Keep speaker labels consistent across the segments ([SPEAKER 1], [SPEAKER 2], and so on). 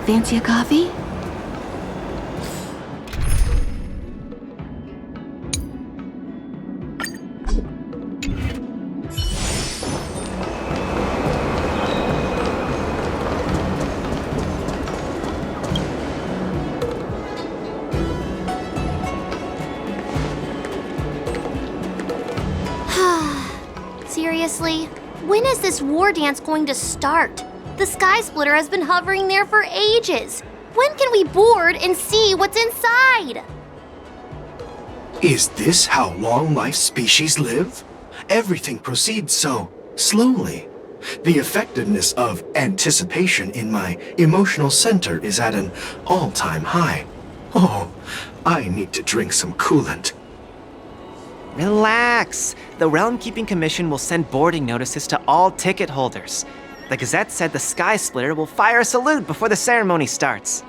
[SPEAKER 1] Fancy a coffee?
[SPEAKER 2] Seriously? When is this war dance going to start? The Sky Splitter has been hovering there for ages. When can we board and see what's inside?
[SPEAKER 3] Is this how long-life species live? Everything proceeds so slowly. The effectiveness of anticipation in my emotional center is at an all-time high. Oh, I need to drink some coolant.
[SPEAKER 4] Relax. The Realm Keeping Commission will send boarding notices to all ticket holders. The Gazette said the Sky Splitter will fire a salute before the ceremony starts.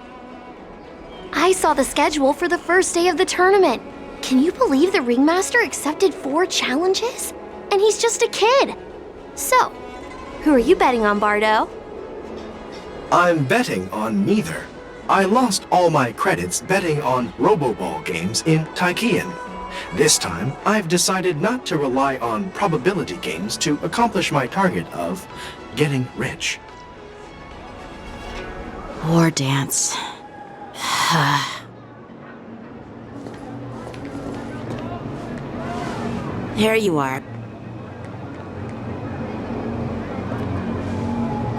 [SPEAKER 2] I saw the schedule for the first day of the tournament. Can you believe the Ringmaster accepted 4 challenges? And he's just a kid. So, who are you betting on, Bardo?
[SPEAKER 3] I'm betting on neither. I lost all my credits betting on Roboball games in Taikian. This time, I've decided not to rely on probability games to accomplish my target of getting rich.
[SPEAKER 1] War dance. There you are.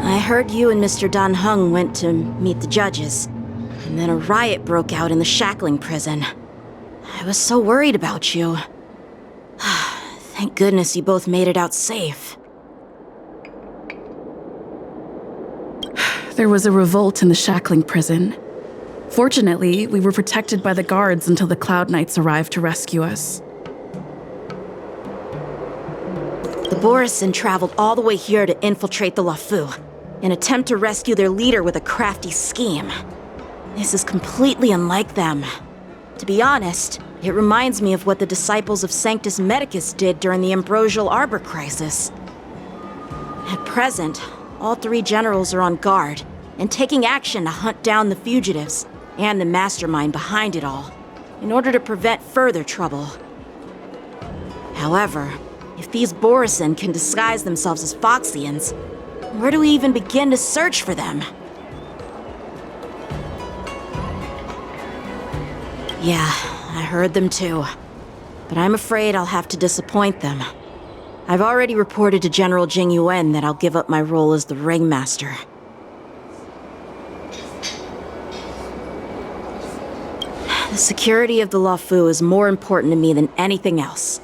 [SPEAKER 1] I heard you and Mr. Dan Heng went to meet the judges, and then a riot broke out in the shackling prison. I was so worried about you. Thank goodness you both made it out safe.
[SPEAKER 5] There was a revolt in the shackling prison. Fortunately, we were protected by the guards until the Cloud Knights arrived to rescue us.
[SPEAKER 1] The Borisin traveled all the way here to infiltrate the Luofu, and attempt to rescue their leader with a crafty scheme. This is completely unlike them. To be honest, it reminds me of what the disciples of Sanctus Medicus did during the Ambrosial Arbor crisis. At present, all 3 generals are on guard and taking action to hunt down the fugitives and the mastermind behind it all, in order to prevent further trouble. However, if these Borisin can disguise themselves as Foxians, where do we even begin to search for them? Yeah, I heard them too. But I'm afraid I'll have to disappoint them. I've already reported to General Jing Yuan that I'll give up my role as the Ringmaster. The security of the Luofu is more important to me than anything else.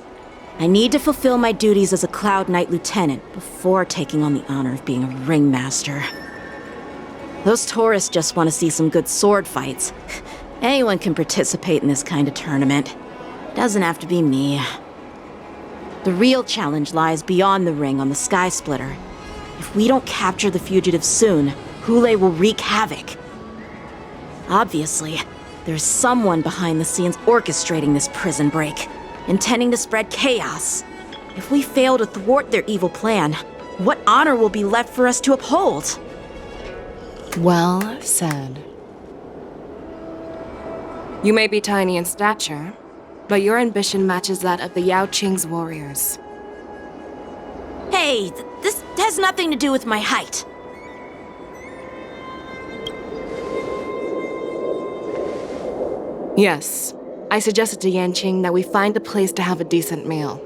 [SPEAKER 1] I need to fulfill my duties as a Cloud Knight Lieutenant before taking on the honor of being a Ringmaster. Those tourists just want to see some good sword fights. Anyone can participate in this kind of tournament. Doesn't have to be me. The real challenge lies beyond the ring on the Sky Splitter. If we don't capture the fugitives soon, Hule will wreak havoc. Obviously, there's someone behind the scenes orchestrating this prison break, intending to spread chaos. If we fail to thwart their evil plan, what honor will be left for us to uphold?
[SPEAKER 6] Well said. You may be tiny in stature, but your ambition matches that of the Yaoqing's warriors.
[SPEAKER 1] Hey, this has nothing to do with my height.
[SPEAKER 6] Yes, I suggested to Yanqing that we find a place to have a decent meal.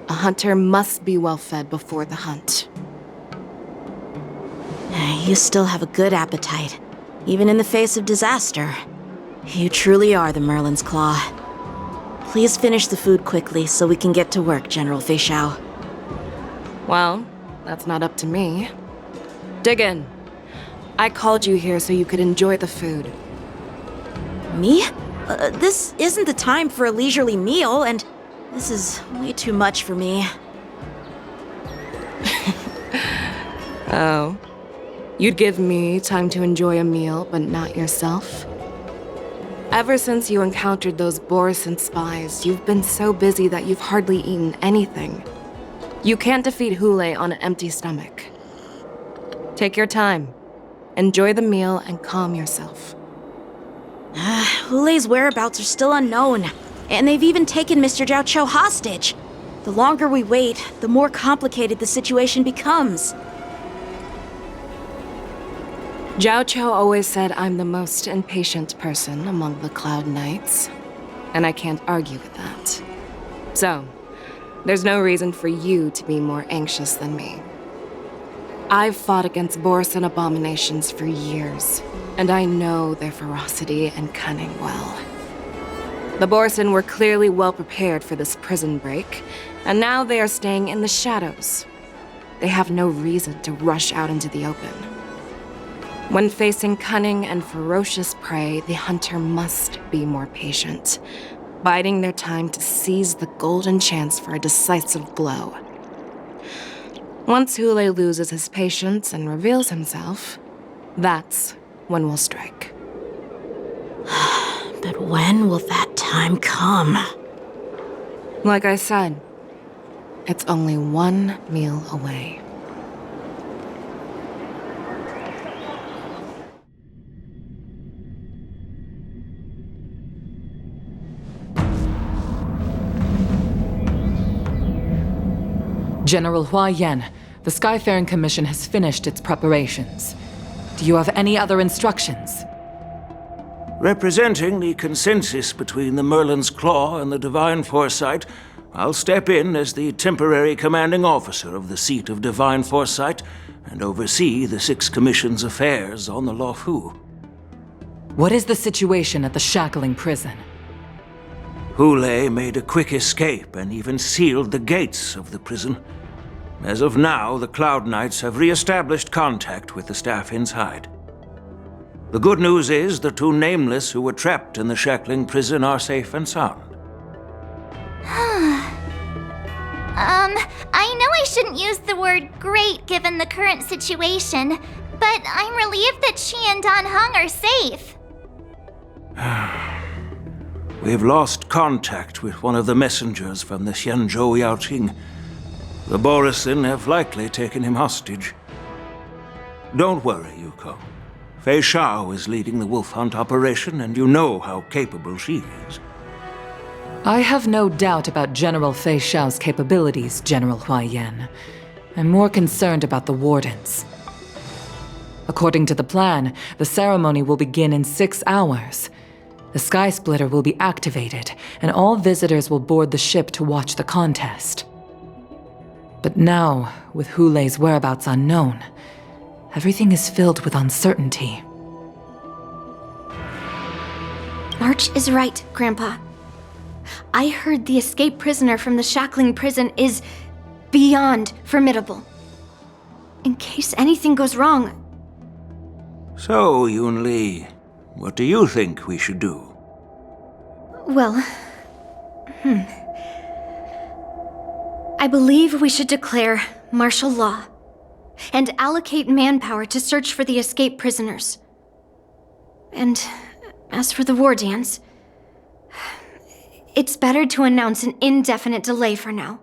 [SPEAKER 6] A hunter must be well fed before the hunt.
[SPEAKER 1] You still have a good appetite, even in the face of disaster. You truly are the Merlin's Claw. Please finish the food quickly so we can get to work, General Fei Xiao.
[SPEAKER 6] Well, that's not up to me. Dig in. I called you here so you could enjoy the food.
[SPEAKER 1] Me? This isn't the time for a leisurely meal, and this is way too much for me.
[SPEAKER 6] Oh. You'd give me time to enjoy a meal, but not yourself? Ever since you encountered those Borisin spies, you've been so busy that you've hardly eaten anything. You can't defeat Hule on an empty stomach. Take your time. Enjoy the meal and calm yourself.
[SPEAKER 1] Hulei's whereabouts are still unknown, and they've even taken Mr. Jiaoqiu hostage. The longer we wait, the more complicated the situation becomes.
[SPEAKER 6] Jiaoqiu always said I'm the most impatient person among the Cloud Knights, and I can't argue with that. So, there's no reason for you to be more anxious than me. I've fought against Borisin abominations for years, and I know their ferocity and cunning well. The Borisin were clearly well prepared for this prison break, and now they are staying in the shadows. They have no reason to rush out into the open. When facing cunning and ferocious prey, the hunter must be more patient, biding their time to seize the golden chance for a decisive blow. Once Hulei loses his patience and reveals himself, that's when we'll strike.
[SPEAKER 1] But when will that time come?
[SPEAKER 6] Like I said, it's only one meal away.
[SPEAKER 7] General Hua Yan, the Skyfaring Commission has finished its preparations. Do you have any other instructions?
[SPEAKER 8] Representing the consensus between the Merlin's Claw and the Divine Foresight, I'll step in as the temporary commanding officer of the seat of Divine Foresight and oversee the Six Commission's affairs on the Luofu.
[SPEAKER 7] What is the situation at the shackling prison?
[SPEAKER 8] Hulei made a quick escape and even sealed the gates of the prison. As of now, the Cloud Knights have re-established contact with the staff inside. The good news is the two Nameless who were trapped in the shackling prison are safe and sound.
[SPEAKER 2] I know I shouldn't use the word great given the current situation, but I'm relieved that she and Dan Heng are safe.
[SPEAKER 8] We've lost contact with one of the messengers from the Xianzho Yaoqing. The Borisin have likely taken him hostage. Don't worry, Yuko. Fei Xiao is leading the wolf hunt operation, and you know how capable she is.
[SPEAKER 7] I have no doubt about General Fei Xiao's capabilities, General Hua Yan. I'm more concerned about the Wardens. According to the plan, the ceremony will begin in 6 hours. The Sky Splitter will be activated, and all visitors will board the ship to watch the contest. But now, with Hulei's whereabouts unknown, everything is filled with uncertainty.
[SPEAKER 2] March is right, Grandpa. I heard the escaped prisoner from the shackling prison is beyond formidable. In case anything goes wrong.
[SPEAKER 8] So, Yunli, what do you think we should do?
[SPEAKER 2] Well, I believe we should declare martial law and allocate manpower to search for the escaped prisoners. And as for the war dance, it's better to announce an indefinite delay for now.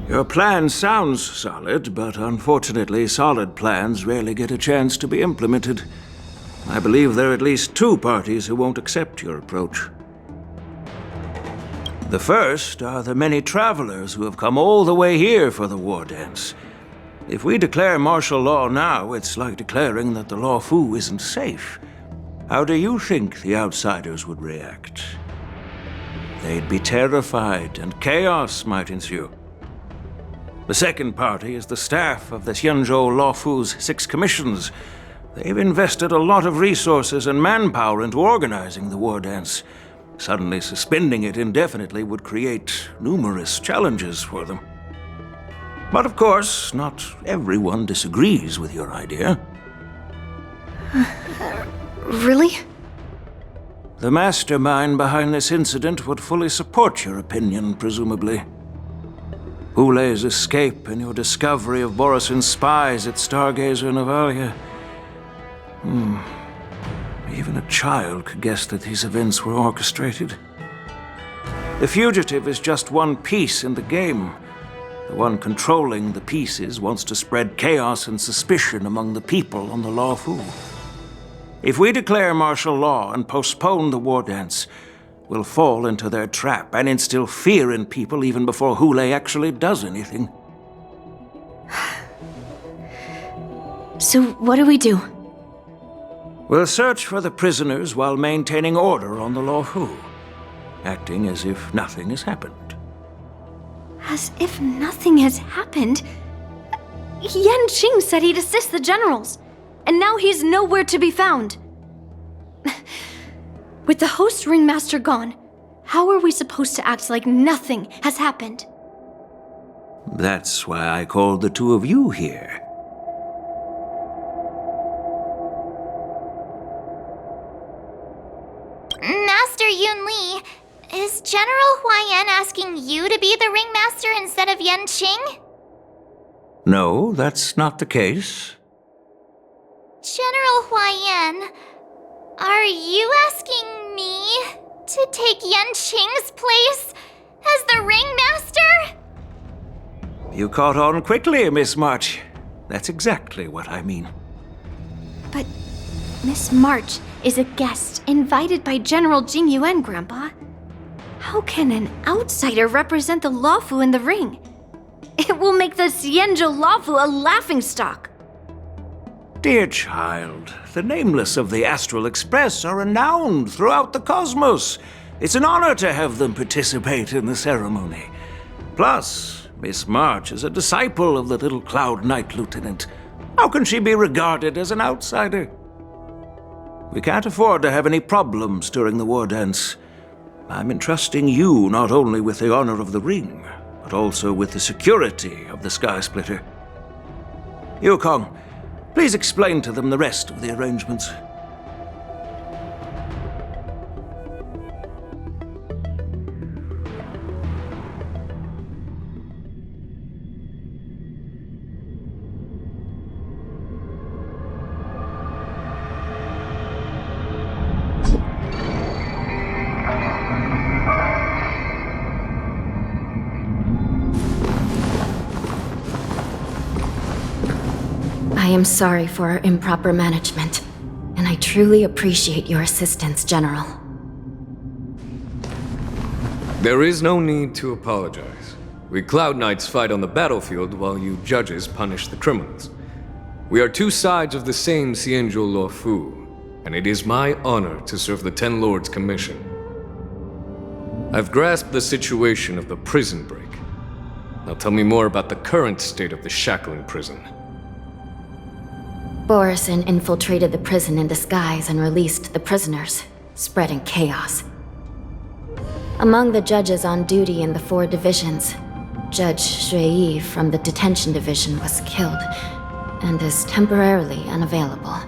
[SPEAKER 8] Your plan sounds solid, but unfortunately solid plans rarely get a chance to be implemented. I believe there are at least 2 parties who won't accept your approach. The first are the many travelers who have come all the way here for the war dance. If we declare martial law now, it's like declaring that the Luofu isn't safe. How do you think the outsiders would react? They'd be terrified, and chaos might ensue. The second party is the staff of the Xianzho Luofu's 6 commissions. They've invested a lot of resources and manpower into organizing the war dance. Suddenly suspending it indefinitely would create numerous challenges for them. But of course, not everyone disagrees with your idea.
[SPEAKER 2] Really?
[SPEAKER 8] The mastermind behind this incident would fully support your opinion, presumably. Hulei's escape and your discovery of Borisin's spies at Stargazer Navalia. Even a child could guess that these events were orchestrated. The fugitive is just one piece in the game. The one controlling the pieces wants to spread chaos and suspicion among the people on the Luofu. If we declare martial law and postpone the war dance, we'll fall into their trap and instill fear in people even before Hule actually does anything.
[SPEAKER 2] So what do we do?
[SPEAKER 8] We'll search for the prisoners while maintaining order on the Luofu, acting as if nothing has happened.
[SPEAKER 2] As if nothing has happened? Yanqing said he'd assist the generals, and now he's nowhere to be found. With the host ringmaster gone, how are we supposed to act like nothing has happened?
[SPEAKER 8] That's why I called the two of you here.
[SPEAKER 9] Master Yunli, is General Huaiyan asking you to be the ringmaster instead of Yanqing?
[SPEAKER 8] No, that's not the case.
[SPEAKER 9] General Huaiyan, are you asking me to take Yanqing's place as the ringmaster?
[SPEAKER 8] You caught on quickly, Miss March. That's exactly what I mean.
[SPEAKER 2] But Miss March is a guest invited by General Jing Yuan, Grandpa. How can an outsider represent the Luofu in the ring? It will make the Xianzho Luofu a laughingstock.
[SPEAKER 8] Dear child, the nameless of the Astral Express are renowned throughout the cosmos. It's an honor to have them participate in the ceremony. Plus, Miss March is a disciple of the little Cloud Knight Lieutenant. How can she be regarded as an outsider? We can't afford to have any problems during the war dance. I'm entrusting you not only with the honor of the ring, but also with the security of the Sky Splitter. Yukong, please explain to them the rest of the arrangements.
[SPEAKER 2] I am sorry for our improper management, and I truly appreciate your assistance, General.
[SPEAKER 10] There is no need to apologize. We Cloud Knights fight on the battlefield while you judges punish the criminals. We are two sides of the same Xianzho Luofu, and it is my honor to serve the Ten Lords' commission. I've grasped the situation of the prison break. Now tell me more about the current state of the shackling prison.
[SPEAKER 2] Borison infiltrated the prison in disguise and released the prisoners, spreading chaos. Among the judges on duty in the 4 divisions, Judge Shui from the detention division was killed and is temporarily unavailable.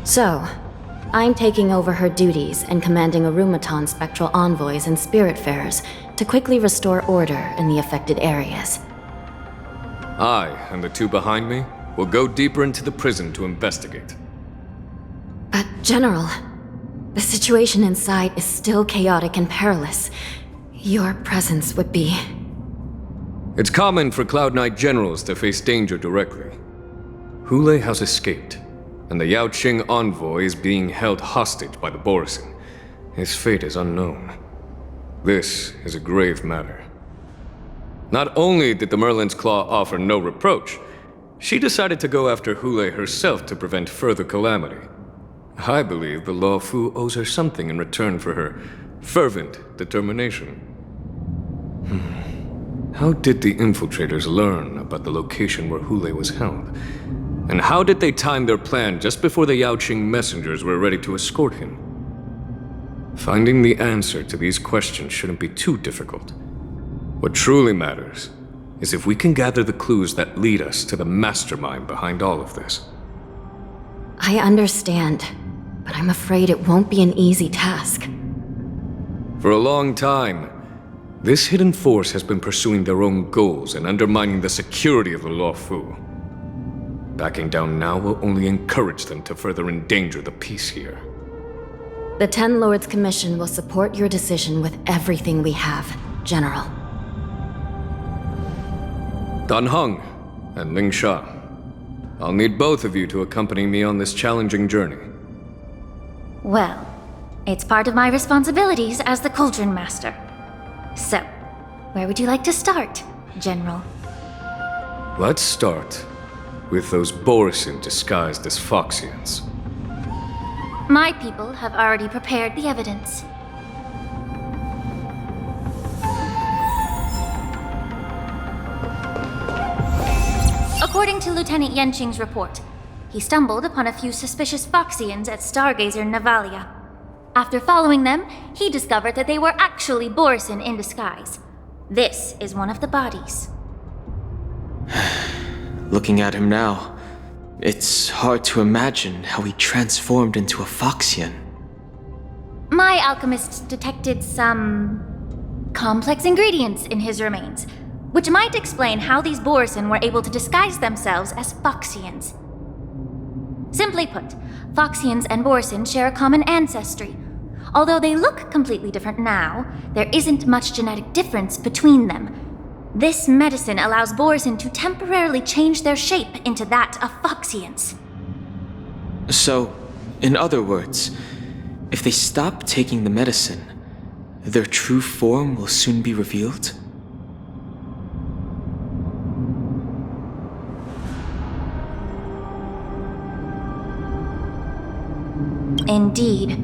[SPEAKER 2] So, I'm taking over her duties and commanding Arumaton spectral envoys and spiritfarers to quickly restore order in the affected areas.
[SPEAKER 10] I, and the two behind me, will go deeper into the prison to investigate.
[SPEAKER 2] But, General, the situation inside is still chaotic and perilous. Your presence would be...
[SPEAKER 10] It's common for Cloud Knight generals to face danger directly. Hule has escaped, and the Yaoqing envoy is being held hostage by the Borison. His fate is unknown. This is a grave matter. Not only did the Merlin's Claw offer no reproach, she decided to go after Hule herself to prevent further calamity. I believe the Luofu owes her something in return for her fervent determination. How did the infiltrators learn about the location where Hule was held? And how did they time their plan just before the Yaoqing messengers were ready to escort him? Finding the answer to these questions shouldn't be too difficult. What truly matters is if we can gather the clues that lead us to the mastermind behind all of this.
[SPEAKER 2] I understand, but I'm afraid it won't be an easy task.
[SPEAKER 10] For a long time, this hidden force has been pursuing their own goals and undermining the security of the Luofu. Backing down now will only encourage them to further endanger the peace here.
[SPEAKER 2] The Ten Lords Commission will support your decision with everything we have, General.
[SPEAKER 10] Dan Heng and Lingsha. I'll need both of you to accompany me on this challenging journey.
[SPEAKER 9] Well, it's part of my responsibilities as the Cauldron Master. So, where would you like to start, General?
[SPEAKER 10] Let's start with those Borisin disguised as Foxians.
[SPEAKER 9] My people have already prepared the evidence. According to Lieutenant Yanqing's report, he stumbled upon a few suspicious Foxians at Stargazer Navalia. After following them, he discovered that they were actually Borisin in disguise. This is one of the bodies.
[SPEAKER 11] Looking at him now, it's hard to imagine how he transformed into a Foxian.
[SPEAKER 9] My alchemists detected some complex ingredients in his remains, which might explain how these Borisin were able to disguise themselves as Foxians. Simply put, Foxians and Borisin share a common ancestry. Although they look completely different now, there isn't much genetic difference between them. This medicine allows Borisin to temporarily change their shape into that of Foxians.
[SPEAKER 11] So, in other words, if they stop taking the medicine, their true form will soon be revealed?
[SPEAKER 9] Indeed.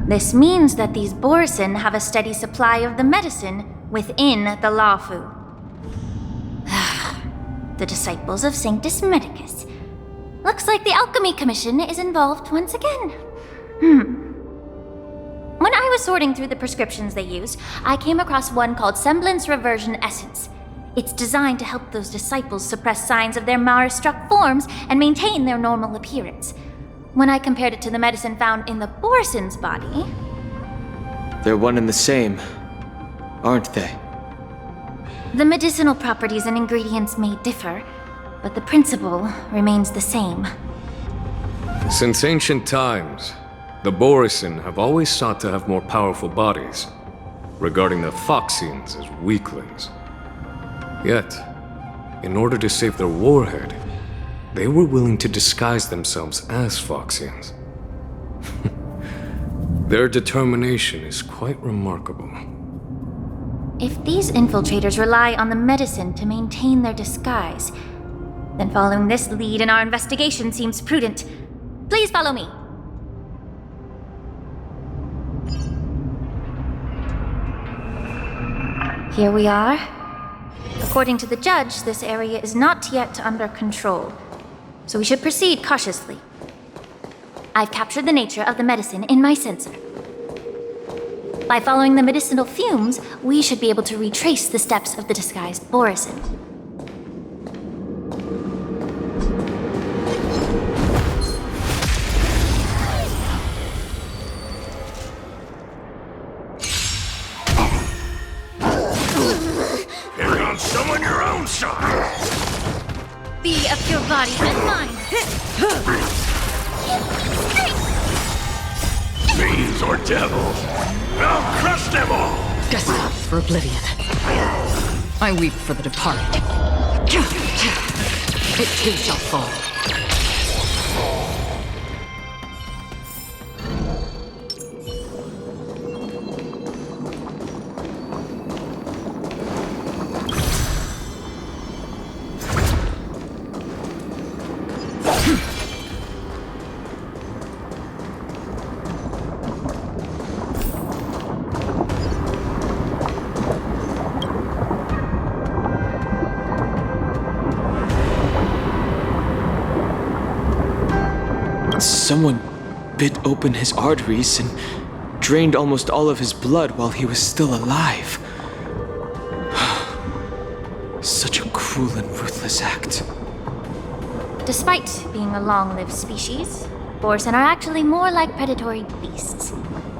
[SPEAKER 9] This means that these Borisin have a steady supply of the medicine within the Luofu. The disciples of Sanctus Medicus. Looks like the Alchemy Commission is involved once again. When I was sorting through the prescriptions they used, I came across one called Semblance Reversion Essence. It's designed to help those disciples suppress signs of their Mara-struck forms and maintain their normal appearance. When I compared it to the medicine found in the Borisin's body...
[SPEAKER 11] They're one and the same, aren't they?
[SPEAKER 9] The medicinal properties and ingredients may differ, but the principle remains the same.
[SPEAKER 10] Since ancient times, the Borisin have always sought to have more powerful bodies, regarding the Foxians as weaklings. Yet, in order to save their warhead, they were willing to disguise themselves as Foxians. Their determination is quite remarkable.
[SPEAKER 9] If these infiltrators rely on the medicine to maintain their disguise, then following this lead in our investigation seems prudent. Please follow me. Here we are. According to the judge, this area is not yet under control, so we should proceed cautiously. I've captured the nature of the medicine in my sensor. By following the medicinal fumes, we should be able to retrace the steps of the disguised Borisin.
[SPEAKER 8] Here comes someone your own side!
[SPEAKER 9] Be of your body and mind!
[SPEAKER 8] Fiends or devils, I'll crush them all!
[SPEAKER 7] Destined for oblivion. I weep for the departed. It too shall fall.
[SPEAKER 11] Someone bit open his arteries and drained almost all of his blood while he was still alive. Such a cruel and ruthless act.
[SPEAKER 9] Despite being a long-lived species, Borisin are actually more like predatory beasts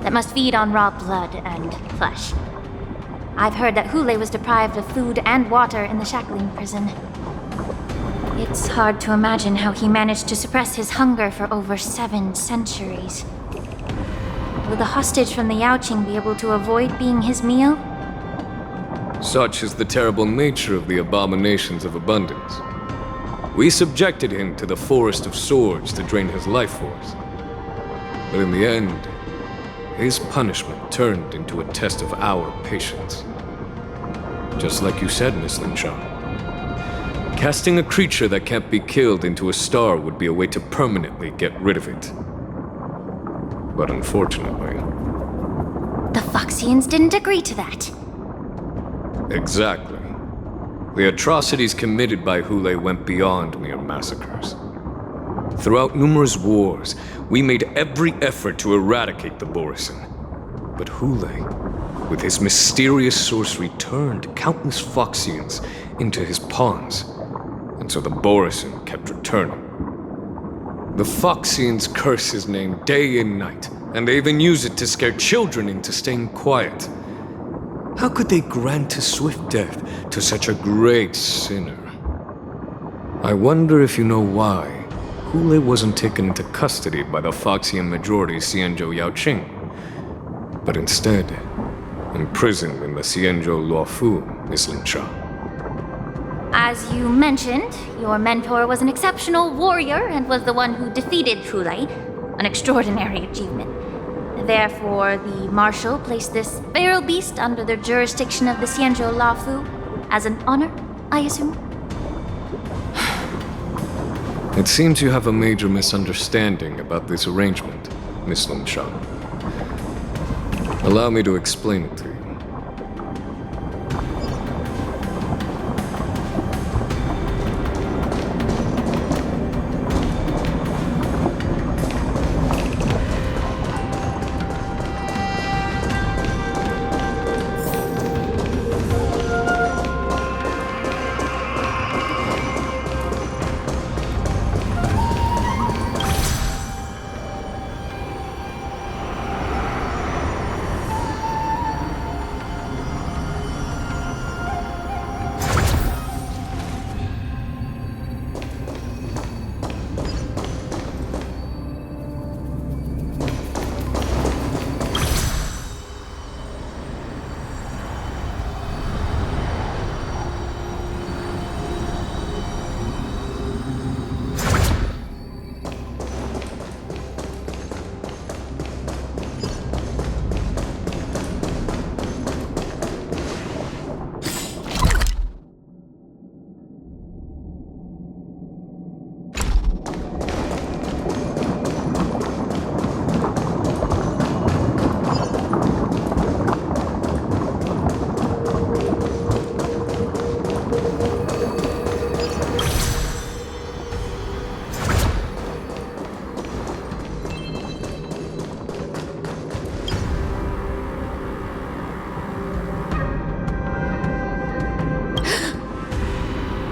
[SPEAKER 9] that must feed on raw blood and flesh. I've heard that Hule was deprived of food and water in the shackling prison. It's hard to imagine how he managed to suppress his hunger for over 7 centuries. Will the hostage from the Yaoqing be able to avoid being his meal?
[SPEAKER 10] Such is the terrible nature of the abominations of abundance. We subjected him to the Forest of Swords to drain his life force. But in the end, his punishment turned into a test of our patience. Just like you said, Miss Lingsha. Casting a creature that can't be killed into a star would be a way to permanently get rid of it. But unfortunately...
[SPEAKER 9] The Foxians didn't agree to that.
[SPEAKER 10] Exactly. The atrocities committed by Hule went beyond mere massacres. Throughout numerous wars, we made every effort to eradicate the Borisin. But Hule, with his mysterious sorcery, turned countless Foxians into his pawns, and so the Borisin kept returning. The Foxians curse his name day and night, and they even use it to scare children into staying quiet. How could they grant a swift death to such a great sinner? I wonder if you know why Hule wasn't taken into custody by the Foxian majority Xianzho Yaoqing, but instead imprisoned in the Xianzho Luofu, Miss Lingsha.
[SPEAKER 9] As you mentioned, your mentor was an exceptional warrior and was the one who defeated Hule, an extraordinary achievement. Therefore, the Marshal placed this feral beast under the jurisdiction of the Xianzho Luofu as an honor, I assume?
[SPEAKER 10] It seems you have a major misunderstanding about this arrangement, Miss Lingsha. Allow me to explain it to you.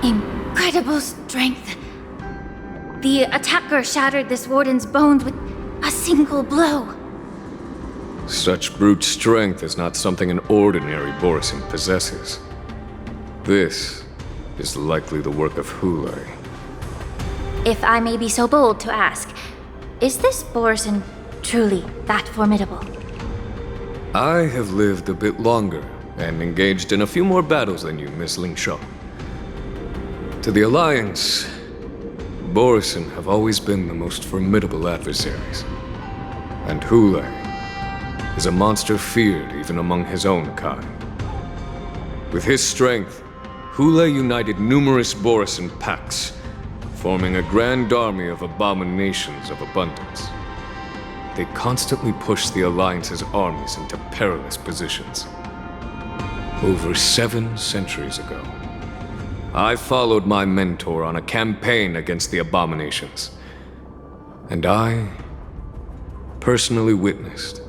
[SPEAKER 9] Incredible strength. The attacker shattered this warden's bones with a single blow.
[SPEAKER 10] Such brute strength is not something an ordinary Borisin possesses. This is likely the work of Hule.
[SPEAKER 9] If I may be so bold to ask, is this Borisin truly that formidable?
[SPEAKER 10] I have lived a bit longer and engaged in a few more battles than you, Miss Lingsha. To the Alliance, Borisin have always been the most formidable adversaries. And Hule is a monster feared even among his own kind. With his strength, Hule united numerous Borisin packs, forming a grand army of abominations of abundance. They constantly pushed the Alliance's armies into perilous positions. Over 7 centuries ago, I followed my mentor on a campaign against the abominations. And I personally witnessed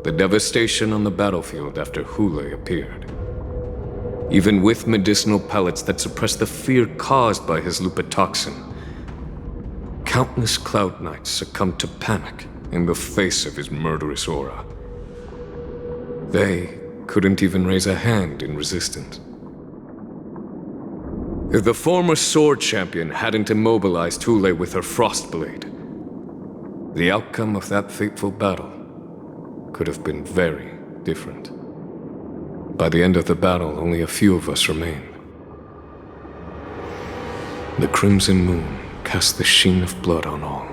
[SPEAKER 10] the devastation on the battlefield after Hule appeared. Even with medicinal pellets that suppressed the fear caused by his lupatoxin, countless Cloud Knights succumbed to panic in the face of his murderous aura. They couldn't even raise a hand in resistance. If the former sword champion hadn't immobilized Hule with her Frostblade, the outcome of that fateful battle could have been very different. By the end of the battle, only a few of us remained. The crimson moon cast the sheen of blood on all.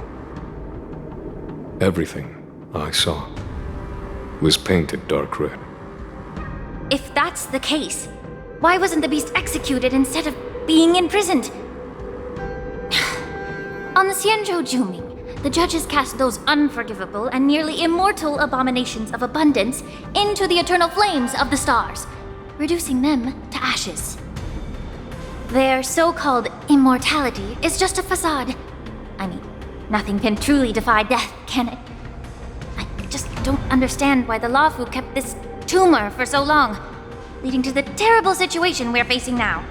[SPEAKER 10] Everything I saw was painted dark red.
[SPEAKER 9] If that's the case, why wasn't the beast executed instead of being imprisoned? On the Xianzho Juming, the judges cast those unforgivable and nearly immortal abominations of abundance into the eternal flames of the stars, reducing them to ashes. Their so-called immortality is just a facade. I mean, nothing can truly defy death, can it? I just don't understand why the Luofu kept this tumor for so long, leading to the terrible situation we're facing now.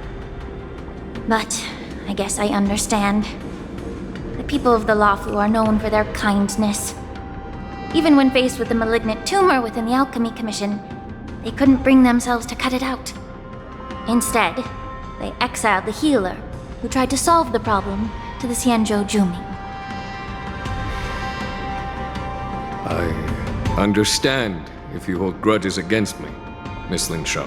[SPEAKER 9] But I guess I understand. The people of the Luofu are known for their kindness. Even when faced with the malignant tumor within the Alchemy Commission, they couldn't bring themselves to cut it out. Instead, they exiled the healer, who tried to solve the problem, to the Xianzho Juming.
[SPEAKER 10] I understand if you hold grudges against me, Miss Lingsha.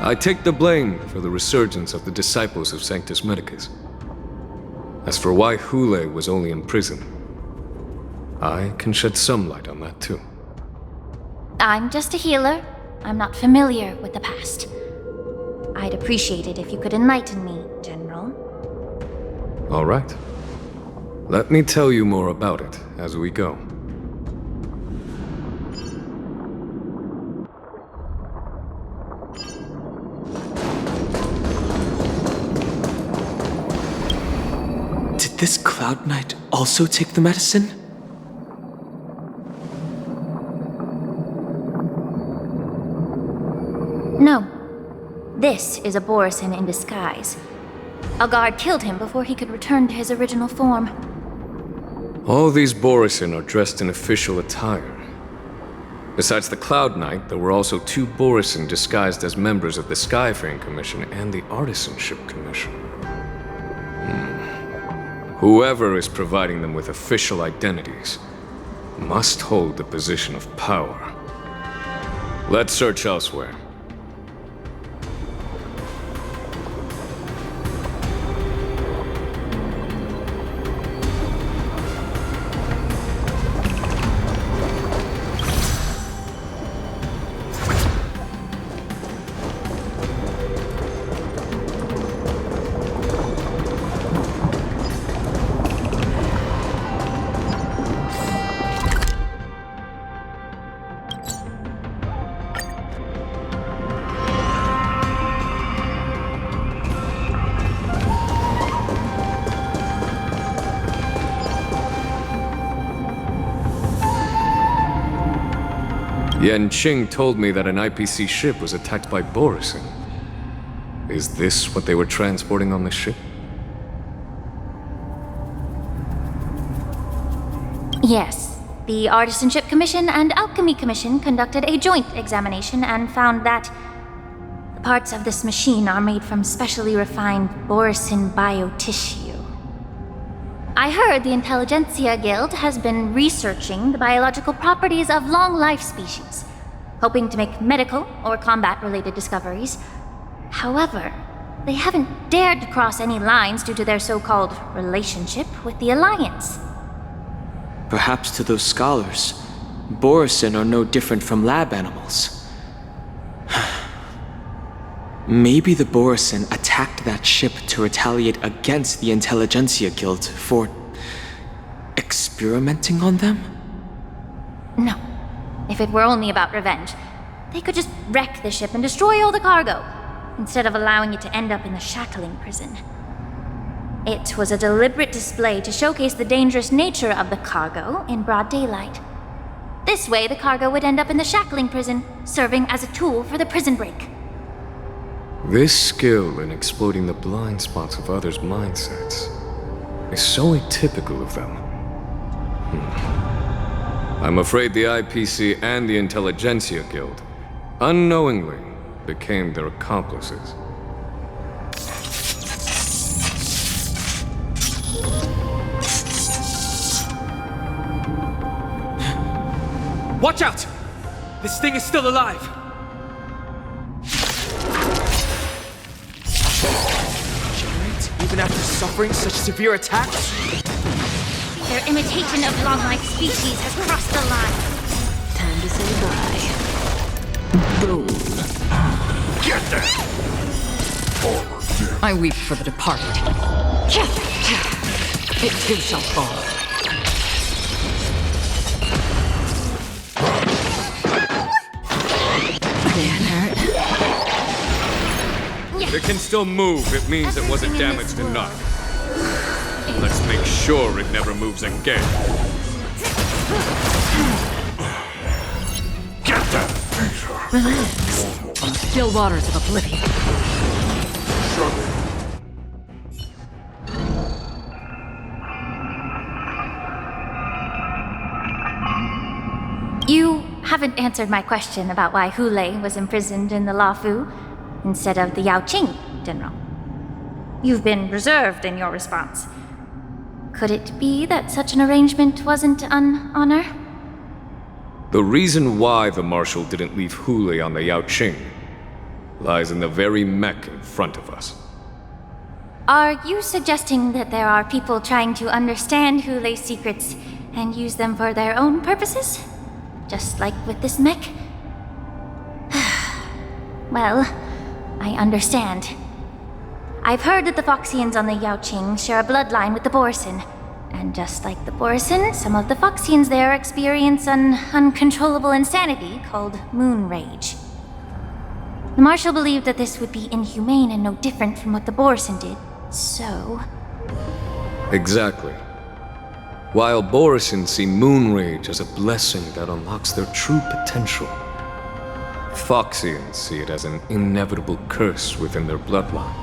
[SPEAKER 10] I take the blame for the resurgence of the disciples of Sanctus Medicus. As for why Hule was only in prison, I can shed some light on that too.
[SPEAKER 9] I'm just a healer. I'm not familiar with the past. I'd appreciate it if you could enlighten me, General.
[SPEAKER 10] All right. Let me tell you more about it as we go.
[SPEAKER 11] Did this Cloud Knight also take the medicine?
[SPEAKER 9] No. This is a Borisin in disguise. A guard killed him before he could return to his original form.
[SPEAKER 10] All these Borisin are dressed in official attire. Besides the Cloud Knight, there were also 2 Borisin disguised as members of the Skyfaring Commission and the Artisanship Commission. Whoever is providing them with official identities must hold the position of power. Let's search elsewhere. Yanqing told me that an IPC ship was attacked by Borisin. Is this what they were transporting on the ship?
[SPEAKER 9] Yes. The Artisanship Commission and Alchemy Commission conducted a joint examination and found that the parts of this machine are made from specially refined Borisin biotissue. I heard the Intelligentsia Guild has been researching the biological properties of long-life species, hoping to make medical or combat-related discoveries. However, they haven't dared to cross any lines due to their so-called relationship with the Alliance.
[SPEAKER 11] Perhaps to those scholars, Borisin are no different from lab animals. Maybe the Borisin attacked that ship to retaliate against the Intelligentsia Guild for experimenting on them?
[SPEAKER 9] No. If it were only about revenge, they could just wreck the ship and destroy all the cargo, instead of allowing it to end up in the shackling prison. It was a deliberate display to showcase the dangerous nature of the cargo in broad daylight. This way, the cargo would end up in the shackling prison, serving as a tool for the prison break.
[SPEAKER 10] This skill in exploiting the blind spots of others' mindsets is so atypical of them. I'm afraid the IPC and the Intelligentsia Guild unknowingly became their accomplices.
[SPEAKER 11] Watch out! This thing is still alive! even after suffering such severe attacks?
[SPEAKER 9] Their imitation of long-life species has crossed the line.
[SPEAKER 1] Time to say bye. Boom.
[SPEAKER 3] Get there!
[SPEAKER 7] I weep for the departed. It too shall fall.
[SPEAKER 10] It can still move. It means it wasn't damaged enough. Let's make sure it never moves again.
[SPEAKER 3] Get there!
[SPEAKER 7] Relax. On the still waters of oblivion.
[SPEAKER 9] You haven't answered my question about why Hule was imprisoned in the Luofu instead of the Yaoqing, General. You've been reserved in your response. Could it be that such an arrangement wasn't an honor?
[SPEAKER 10] The reason why the Marshal didn't leave Hule on the Yaoqing lies in the very mech in front of us.
[SPEAKER 9] Are you suggesting that there are people trying to understand Hule's secrets and use them for their own purposes? Just like with this mech? Well, I understand. I've heard that the Foxians on the Yaoqing share a bloodline with the Borisin. And just like the Borisin, some of the Foxians there experience an uncontrollable insanity called moon rage. The Marshal believed that this would be inhumane and no different from what the Borisin did, so...
[SPEAKER 10] Exactly. While Borisin see moon rage as a blessing that unlocks their true potential, Foxians see it as an inevitable curse within their bloodline.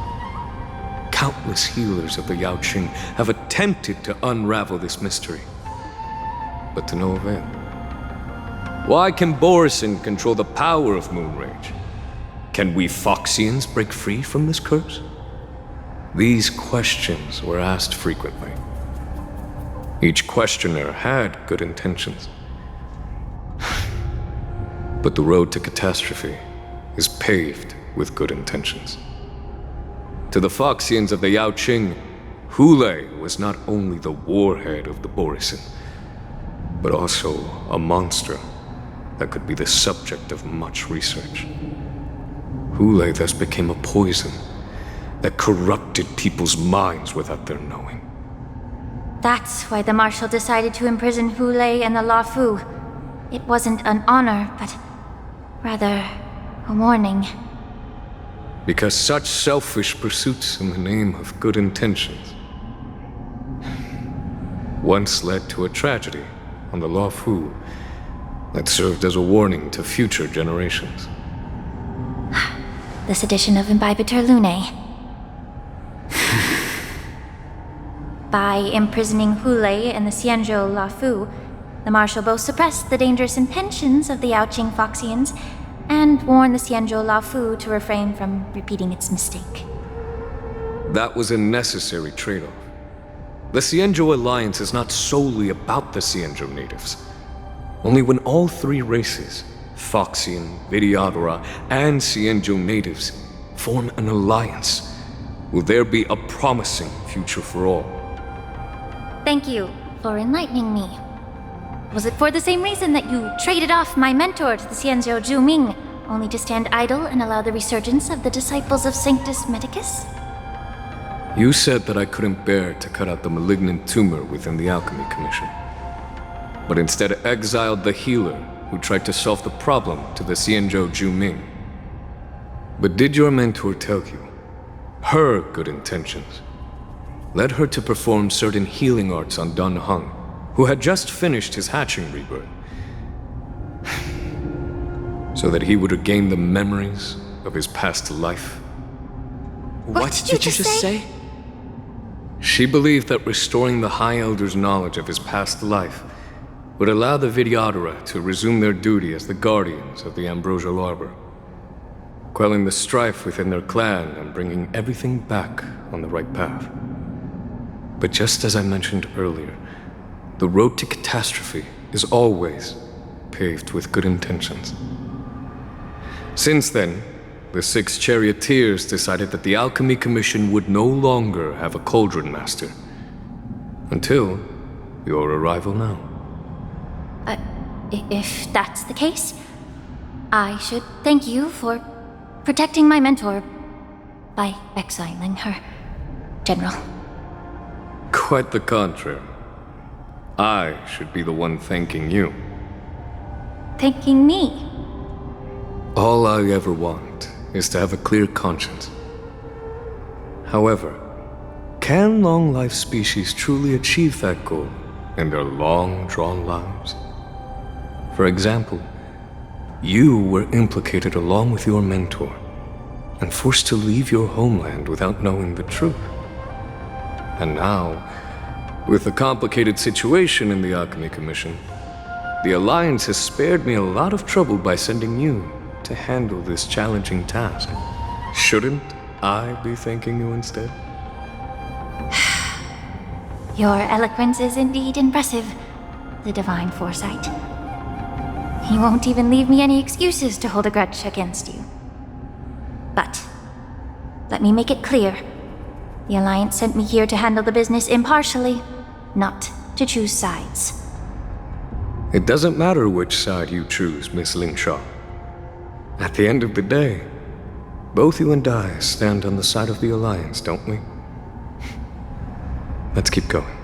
[SPEAKER 10] Countless healers of the Yaoqing have attempted to unravel this mystery, but to no avail. Why can Borisin control the power of moon rage? Can we Foxians break free from this curse? These questions were asked frequently. Each questioner had good intentions. But the road to catastrophe is paved with good intentions. To the Foxians of the Yaoqing, Hule was not only the warhead of the Borisin, but also a monster that could be the subject of much research. Hule thus became a poison that corrupted people's minds without their knowing.
[SPEAKER 9] That's why the Marshal decided to imprison Hule and the Luofu. It wasn't an honor, but rather a warning.
[SPEAKER 10] Because such selfish pursuits in the name of good intentions once led to a tragedy on the Luofu that served as a warning to future generations.
[SPEAKER 9] This edition of Imbibitor Lunae. By imprisoning Hule and the Xianzho Luofu, the Marshal both suppressed the dangerous intentions of the Yaoqing Foxians and warned the Xianzho Luofu to refrain from repeating its mistake.
[SPEAKER 10] That was a necessary trade-off. The Xianzho alliance is not solely about the Xianzho natives. Only when all three races, Foxian, Videodora, and Xianzho natives, form an alliance, will there be a promising future for all.
[SPEAKER 9] Thank you for enlightening me. Was it for the same reason that you traded off my mentor to the Xianzho Zhuming, only to stand idle and allow the resurgence of the disciples of Sanctus Medicus?
[SPEAKER 10] You said that I couldn't bear to cut out the malignant tumor within the Alchemy Commission, but instead exiled the healer who tried to solve the problem to the Xianzho Zhuming. But did your mentor tell you her good intentions led her to perform certain healing arts on Dun Hung, who had just finished his hatching rebirth, so that he would regain the memories of his past life?
[SPEAKER 11] What did you just say?
[SPEAKER 10] She believed that restoring the High Elder's knowledge of his past life would allow the Videodora to resume their duty as the guardians of the Ambrosial Arbor, quelling the strife within their clan and bringing everything back on the right path. But just as I mentioned earlier, the road to catastrophe is always paved with good intentions. Since then, the 6 charioteers decided that the Alchemy Commission would no longer have a cauldron master. Until your arrival now.
[SPEAKER 9] If that's the case, I should thank you for protecting my mentor by exiling her, General.
[SPEAKER 10] Quite the contrary. I should be the one thanking you.
[SPEAKER 9] Thanking me?
[SPEAKER 10] All I ever want is to have a clear conscience. However, can long-life species truly achieve that goal in their long-drawn lives? For example, you were implicated along with your mentor and forced to leave your homeland without knowing the truth. And now, with the complicated situation in the Alchemy Commission, the Alliance has spared me a lot of trouble by sending you to handle this challenging task. Shouldn't I be thanking you instead?
[SPEAKER 9] Your eloquence is indeed impressive, the divine foresight. You won't even leave me any excuses to hold a grudge against you. But, let me make it clear. The Alliance sent me here to handle the business impartially, not to choose sides.
[SPEAKER 10] It doesn't matter which side you choose, Miss Lingsha. At the end of the day, both you and I stand on the side of the Alliance, don't we? Let's keep going.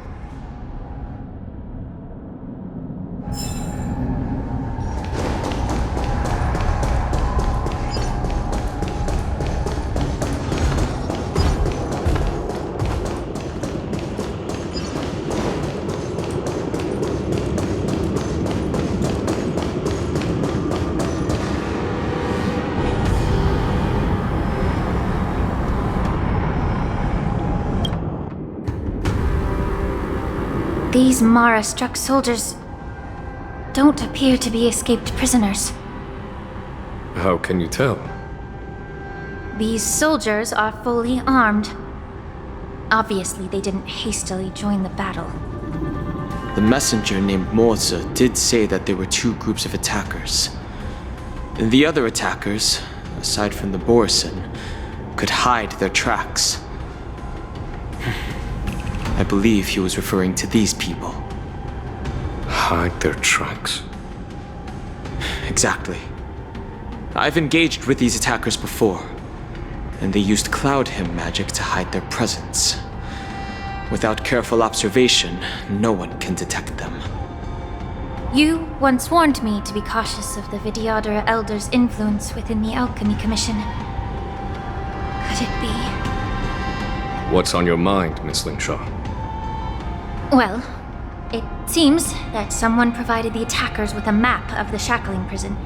[SPEAKER 9] These Mara-struck soldiers don't appear to be escaped prisoners.
[SPEAKER 10] How can you tell?
[SPEAKER 9] These soldiers are fully armed. Obviously, they didn't hastily join the battle.
[SPEAKER 11] The messenger named Moza did say that there were 2 groups of attackers. And the other attackers, aside from the Borison, could hide their tracks. I believe he was referring to these people.
[SPEAKER 10] Hide their tracks?
[SPEAKER 11] Exactly. I've engaged with these attackers before, and they used Cloud Hymn magic to hide their presence. Without careful observation, no one can detect them.
[SPEAKER 9] You once warned me to be cautious of the Vidyadhara Elder's influence within the Alchemy Commission. Could it be?
[SPEAKER 10] What's on your mind, Miss Lingsha?
[SPEAKER 9] Well, it seems that someone provided the attackers with a map of the shackling prison.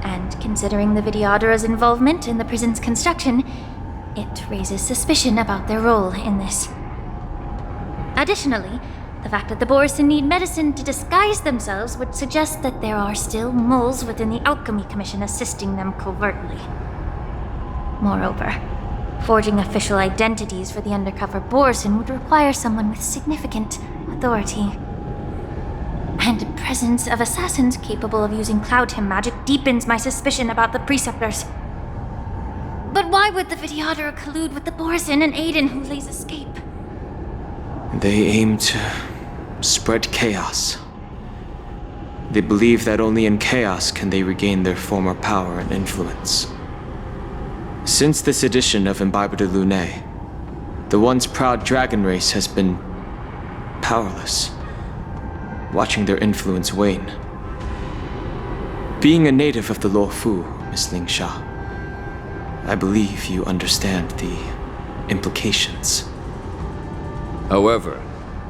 [SPEAKER 9] And considering the Vidyadhara's involvement in the prison's construction, it raises suspicion about their role in this. Additionally, the fact that the Borison need medicine to disguise themselves would suggest that there are still moles within the Alchemy Commission assisting them covertly. Moreover, forging official identities for the undercover Borison would require someone with significant authority. And the presence of assassins capable of using Cloud Hymn magic deepens my suspicion about the Preceptors. But why would the Vidyadhara collude with the Borison and aid in Hulei's escape?
[SPEAKER 11] They aim to spread chaos. They believe that only in chaos can they regain their former power and influence. Since this edition of Imbibe de Lune, the once proud dragon race has been powerless, watching their influence wane. Being a native of the Luofu, Miss Lingsha, I believe you understand the implications.
[SPEAKER 10] However,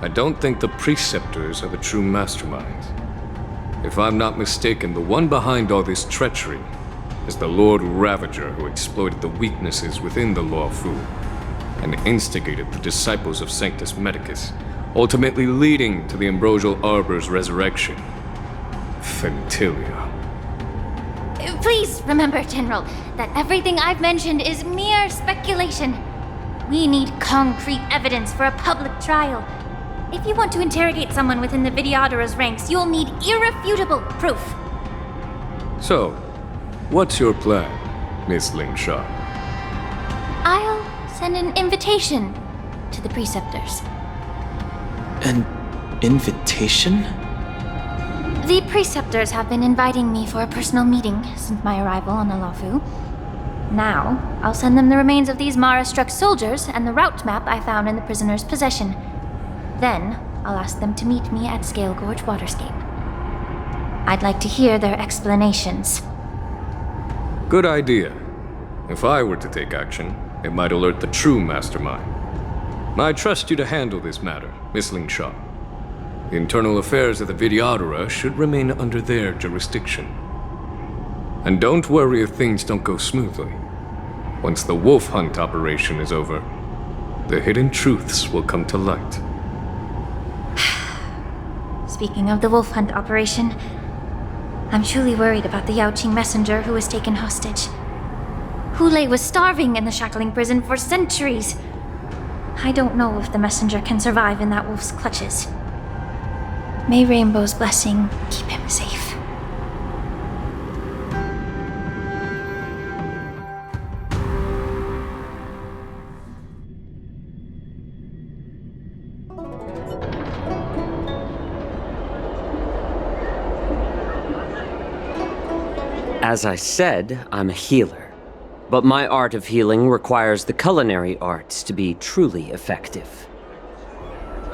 [SPEAKER 10] I don't think the Preceptors are the true masterminds. If I'm not mistaken, the one behind all this treachery is the Lord Ravager who exploited the weaknesses within the Luofu and instigated the disciples of Sanctus Medicus, ultimately leading to the Ambrosial Arbor's resurrection. Fentilia.
[SPEAKER 9] Please remember, General, that everything I've mentioned is mere speculation. We need concrete evidence for a public trial. If you want to interrogate someone within the Vidyadhara's ranks, you'll need irrefutable proof.
[SPEAKER 10] So, what's your plan? Miss Lingsha?
[SPEAKER 9] I'll send an invitation to the preceptors.
[SPEAKER 11] An invitation?
[SPEAKER 9] The preceptors have been inviting me for a personal meeting since my arrival on the Luofu. Now, I'll send them the remains of these Mara-struck soldiers and the route map I found in the prisoner's possession. Then, I'll ask them to meet me at Scale Gorge Waterscape. I'd like to hear their explanations.
[SPEAKER 10] Good idea. If I were to take action, it might alert the true mastermind. I trust you to handle this matter, Miss Lingsha. The internal affairs of the Vidyadhara should remain under their jurisdiction. And don't worry if things don't go smoothly. Once the wolf hunt operation is over, the hidden truths will come to light.
[SPEAKER 9] Speaking of the wolf hunt operation, I'm truly worried about the Yaoqing messenger who was taken hostage. Hulei was starving in the shackling prison for centuries. I don't know if the messenger can survive in that wolf's clutches. May Rainbow's blessing keep him safe.
[SPEAKER 12] As I said, I'm a healer. But my art of healing requires the culinary arts to be truly effective.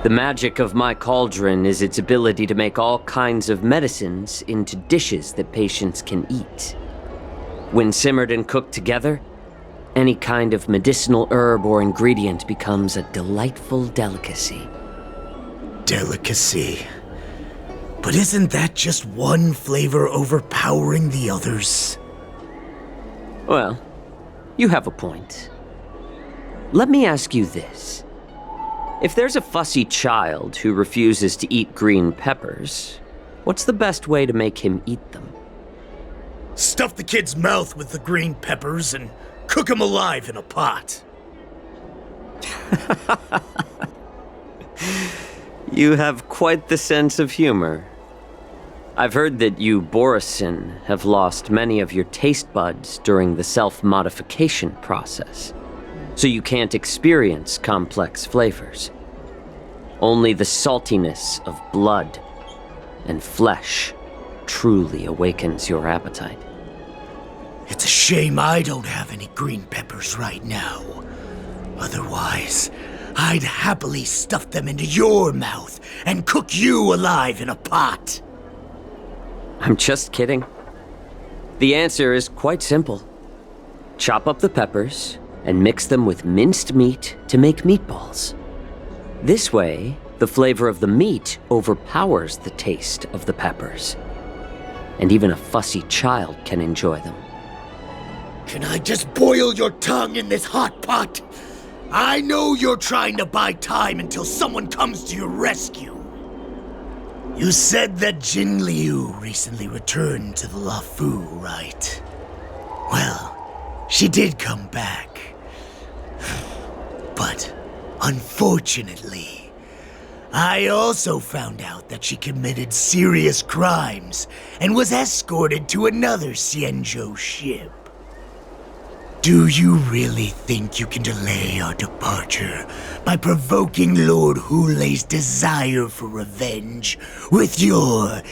[SPEAKER 12] The magic of my cauldron is its ability to make all kinds of medicines into dishes that patients can eat. When simmered and cooked together, any kind of medicinal herb or ingredient becomes a delightful delicacy.
[SPEAKER 13] Delicacy? But isn't that just one flavor overpowering the others?
[SPEAKER 12] Well, you have a point. Let me ask you this. If there's a fussy child who refuses to eat green peppers, what's the best way to make him eat them?
[SPEAKER 13] Stuff the kid's mouth with the green peppers and cook him alive in a pot.
[SPEAKER 12] You have quite the sense of humor. I've heard that you, Borisin, have lost many of your taste buds during the self-modification process, so you can't experience complex flavors. Only the saltiness of blood and flesh truly awakens your appetite.
[SPEAKER 13] It's a shame I don't have any green peppers right now. Otherwise, I'd happily stuff them into your mouth and cook you alive in a pot.
[SPEAKER 12] I'm just kidding. The answer is quite simple. Chop up the peppers and mix them with minced meat to make meatballs. This way, the flavor of the meat overpowers the taste of the peppers. And even a fussy child can enjoy them.
[SPEAKER 13] Can I just boil your tongue in this hot pot? I know you're trying to buy time until someone comes to your rescue. You said that Jin Liu recently returned to the Luofu, right? Well, she did come back. But, unfortunately, I also found out that she committed serious crimes and was escorted to another Xianzho ship. Do you really think you can delay our departure by provoking Lord Hulei's desire for revenge with your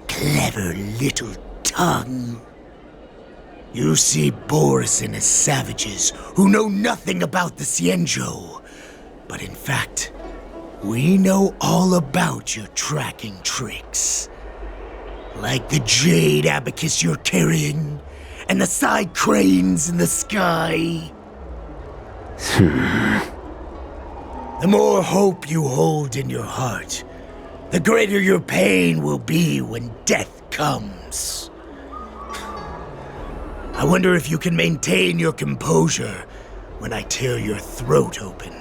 [SPEAKER 13] clever little tongue? You see Borisin as savages who know nothing about the Xianzho, but in fact, we know all about your tracking tricks. Like the jade abacus you're carrying, and the side cranes in the sky. The more hope you hold in your heart, the greater your pain will be when death comes. I wonder if you can maintain your composure when I tear your throat open.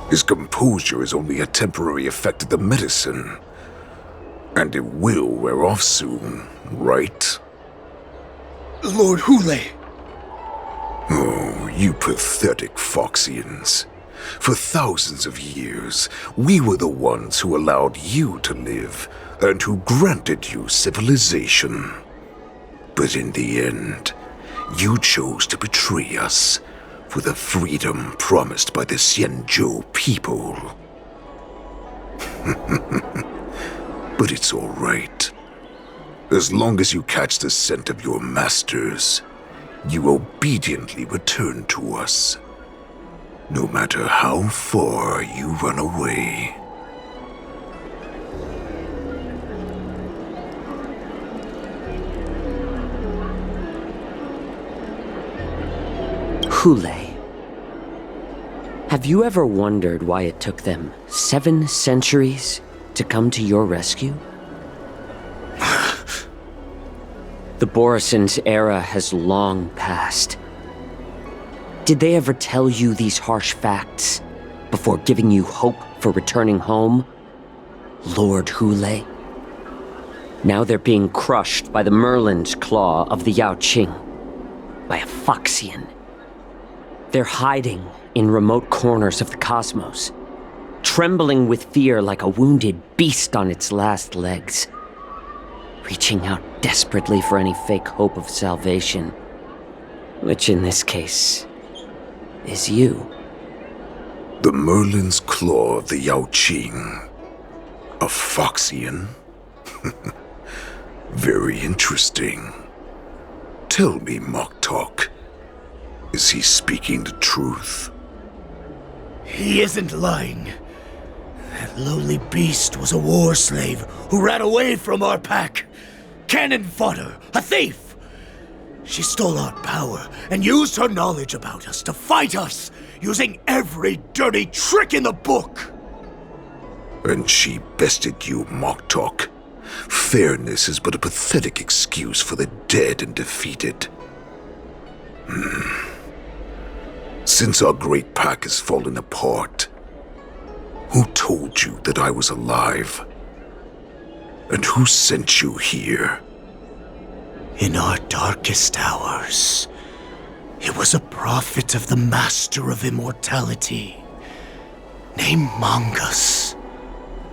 [SPEAKER 14] His composure is only a temporary effect of the medicine. And it will wear off soon, right?
[SPEAKER 13] Lord Hulei!
[SPEAKER 14] Oh, you pathetic Foxians. For thousands of years, we were the ones who allowed you to live, and who granted you civilization. But in the end, you chose to betray us for the freedom promised by the Xianzho people. But it's all right. As long as you catch the scent of your masters, you obediently return to us. No matter how far you run away.
[SPEAKER 12] Hule. Have you ever wondered why it took them 7 centuries to come to your rescue? The Borison's era has long passed. Did they ever tell you these harsh facts before giving you hope for returning home, Lord Hule? Now they're being crushed by the Merlin's claw of the Yaoqing, by a Foxian. They're hiding in remote corners of the cosmos, trembling with fear like a wounded beast on its last legs, reaching out desperately for any fake hope of salvation, which in this case is you.
[SPEAKER 14] The Merlin's claw of the Yaoqing. A Foxian? Very interesting. Tell me, Mock Talk. Is he speaking the truth?
[SPEAKER 13] He isn't lying. That lowly beast was a war slave who ran away from our pack. Cannon fodder, a thief! She stole our power and used her knowledge about us to fight us, using every dirty trick in the book!
[SPEAKER 14] And she bested you, Mock Talk. Fairness is but a pathetic excuse for the dead and defeated. Since our great pack has fallen apart, who told you that I was alive? And who sent you here?
[SPEAKER 13] In our darkest hours, it was a prophet of the Master of Immortality, named Mongus,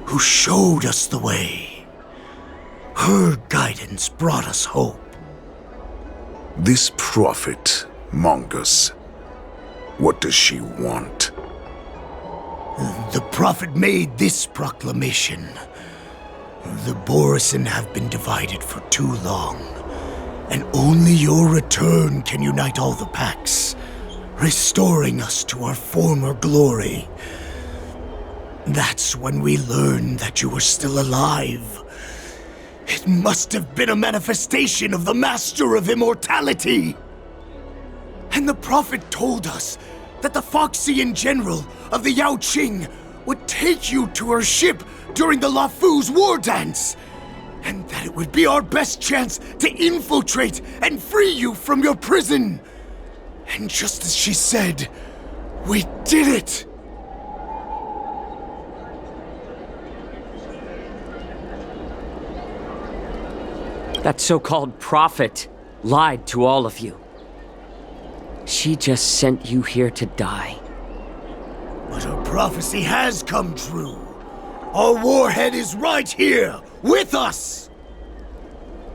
[SPEAKER 13] who showed us the way. Her guidance brought us hope.
[SPEAKER 14] This prophet, Mongus, what does she want?
[SPEAKER 13] The prophet made this proclamation. The Borison have been divided for too long, and only your return can unite all the packs, restoring us to our former glory. That's when we learned that you were still alive. It must have been a manifestation of the Master of Immortality. And the prophet told us that the Foxian general of the Yaoqing would take you to her ship during the Luofu's war dance, and that it would be our best chance to infiltrate and free you from your prison. And just as she said, we did it!
[SPEAKER 12] That so-called prophet lied to all of you. She just sent you here to die.
[SPEAKER 13] But her prophecy has come true. Our warhead is right here, with us!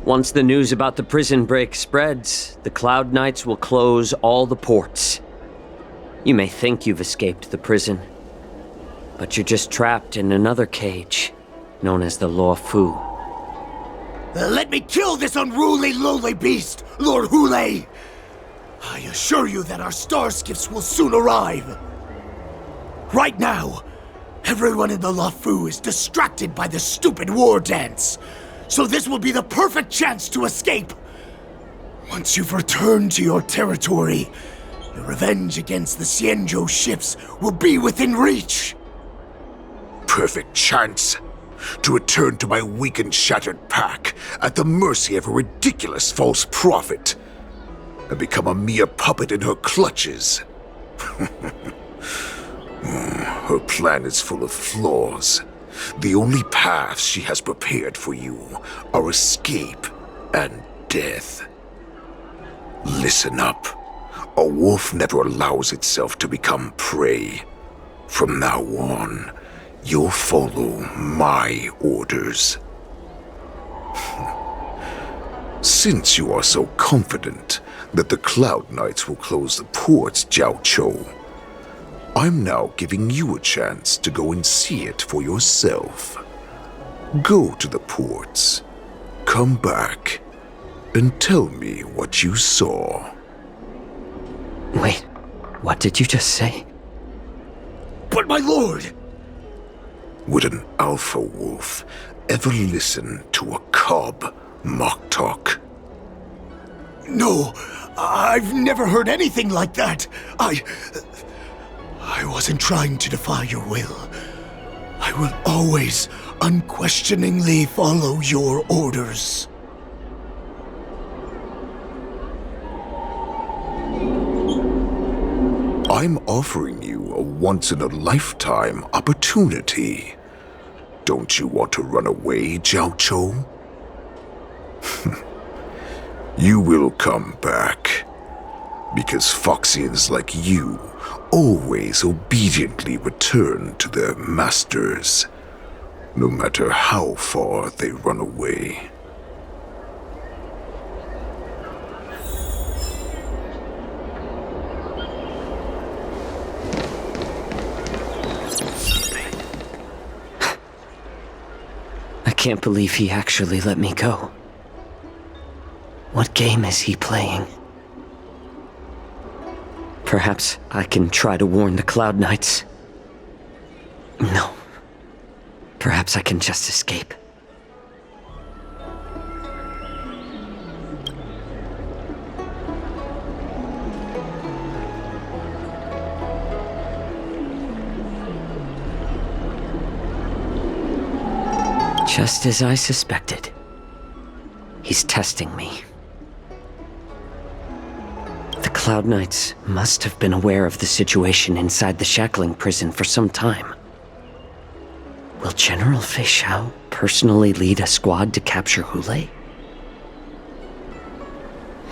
[SPEAKER 12] Once the news about the prison break spreads, the Cloud Knights will close all the ports. You may think you've escaped the prison, but you're just trapped in another cage, known as the Luofu.
[SPEAKER 13] Let me kill this unruly, lowly beast, Lord Hule! I assure you that our star skiffs will soon arrive. Right now, everyone in the Luofu is distracted by the stupid war dance, so this will be the perfect chance to escape. Once you've returned to your territory, your revenge against the Xianzho ships will be within reach.
[SPEAKER 14] Perfect chance to return to my weak and shattered pack at the mercy of a ridiculous false prophet and become a mere puppet in her clutches. Her plan is full of flaws. The only paths she has prepared for you are escape and death. Listen up. A wolf never allows itself to become prey. From now on, you'll follow my orders. Since you are so confident that the Cloud Knights will close the ports, Jiaoqiu, I'm now giving you a chance to go and see it for yourself. Go to the ports, come back, and tell me what you saw.
[SPEAKER 12] Wait, what did you just say?
[SPEAKER 13] But my lord!
[SPEAKER 14] Would an alpha wolf ever listen to a cub mock talk?
[SPEAKER 13] No, I've never heard anything like that. I wasn't trying to defy your will. I will always unquestioningly follow your orders.
[SPEAKER 14] I'm offering you a once-in-a-lifetime opportunity. Don't you want to run away, Jiaoqiu? You will come back. Because Foxians like you always obediently return to their masters, no matter how far they run away.
[SPEAKER 12] I can't believe he actually let me go. What game is he playing? Perhaps I can try to warn the Cloud Knights. No. Perhaps I can just escape. Just as I suspected. He's testing me. The Cloud Knights must have been aware of the situation inside the shackling prison for some time. Will General Fei Xiao personally lead a squad to capture Hule?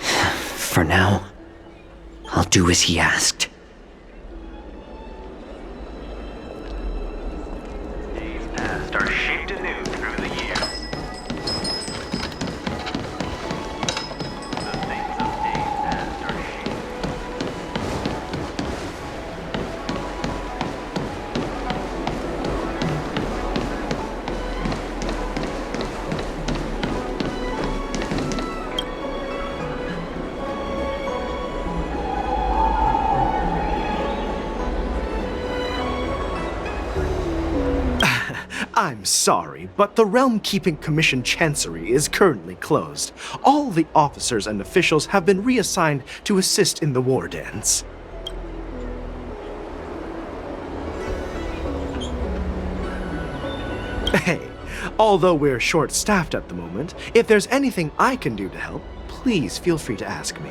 [SPEAKER 12] For now, I'll do as he asked.
[SPEAKER 4] Days past are shaped anew through the years. The things of days past are shaped.
[SPEAKER 15] I'm sorry, but the Realm Keeping Commission Chancery is currently closed. All the officers and officials have been reassigned to assist in the war dance. Hey, although we're short-staffed at the moment, if there's anything I can do to help, please feel free to ask me.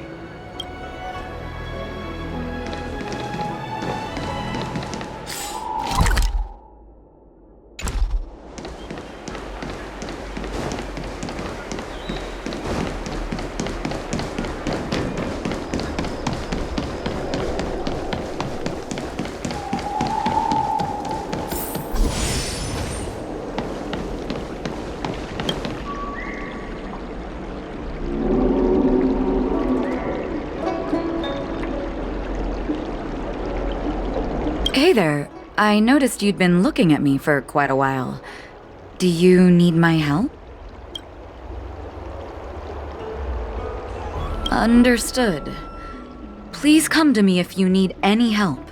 [SPEAKER 16] Hey there. I noticed you'd been looking at me for quite a while. Do you need my help? Understood. Please come to me if you need any help.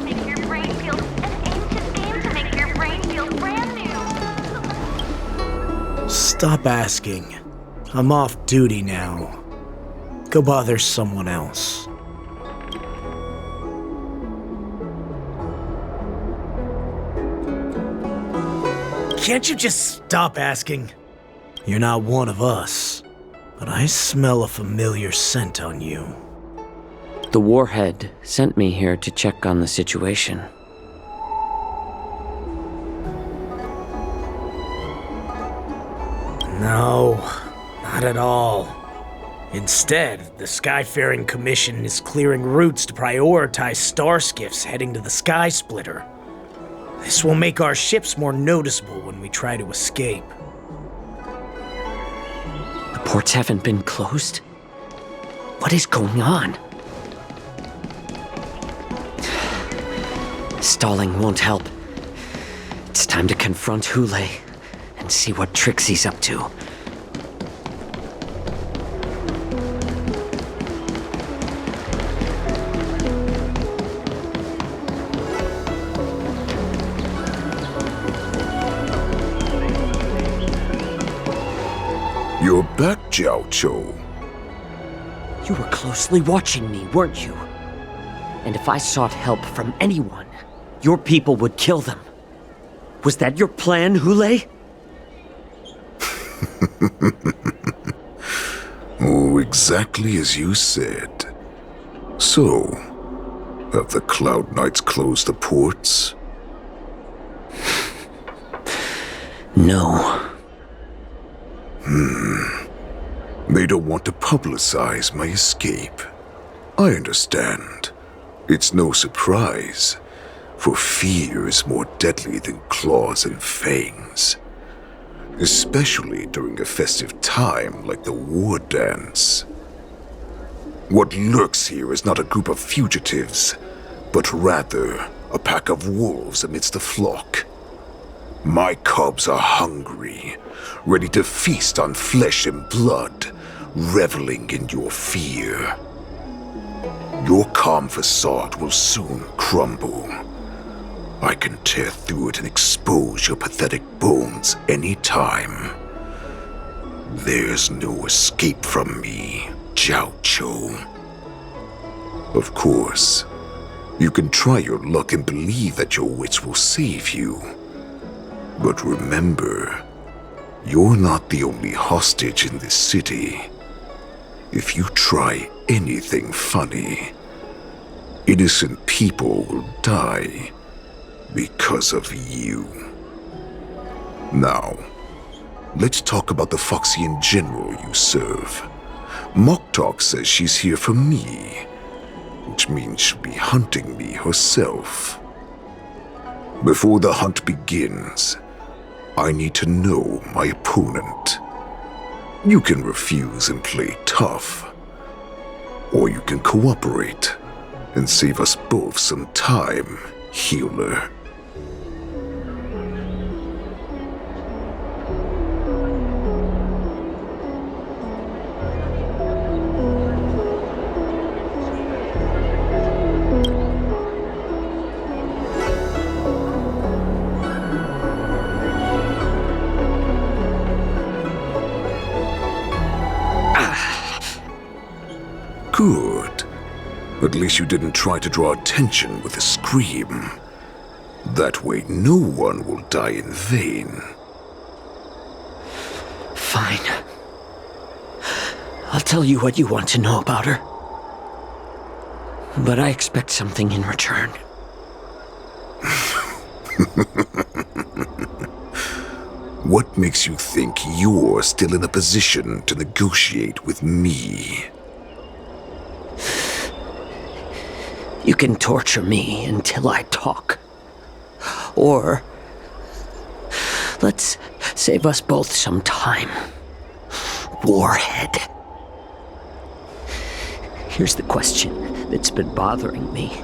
[SPEAKER 2] Make your brain feel an ancient game to make your brain feel brand new.
[SPEAKER 13] Stop asking. I'm off duty now. Go bother someone else. Can't you just stop asking? You're not one of us, but I smell a familiar scent on you.
[SPEAKER 12] The Warhead sent me here to check on the situation.
[SPEAKER 13] No, not at all. Instead, the Skyfaring Commission is clearing routes to prioritize star skiffs heading to the Sky Splitter.
[SPEAKER 17] This will make our ships more noticeable when we try to escape.
[SPEAKER 12] The ports haven't been closed? What is going on? Stalling won't help. It's time to confront Hule and see what tricks he's up to.
[SPEAKER 14] You're back, Jiaoqiu.
[SPEAKER 12] You were closely watching me, weren't you? And if I sought help from anyone, your people would kill them. Was that your plan, Hule?
[SPEAKER 14] Oh, exactly as you said. So, have the Cloud Knights closed the ports?
[SPEAKER 12] No.
[SPEAKER 14] They don't want to publicize my escape. I understand. It's no surprise, for fear is more deadly than claws and fangs. Especially during a festive time like the war dance. What lurks here is not a group of fugitives, but rather a pack of wolves amidst the flock. My cubs are hungry, ready to feast on flesh and blood, reveling in your fear. Your calm facade will soon crumble. I can tear through it and expose your pathetic bones any time. There's no escape from me, Jiaoqiu. Of course, you can try your luck and believe that your wits will save you. But remember, you're not the only hostage in this city. If you try anything funny, innocent people will die because of you. Now, let's talk about the Foxian general you serve. Moktok says she's here for me, which means she'll be hunting me herself. Before the hunt begins, I need to know my opponent. You can refuse and play tough, or you can cooperate and save us both some time, healer. Good. At least you didn't try to draw attention with a scream. That way no one will die in vain.
[SPEAKER 12] Fine. I'll tell you what you want to know about her. But I expect something in return.
[SPEAKER 14] What makes you think you're still in a position to negotiate with me?
[SPEAKER 12] You can torture me until I talk. Or, let's save us both some time. Warhead. Here's the question that's been bothering me.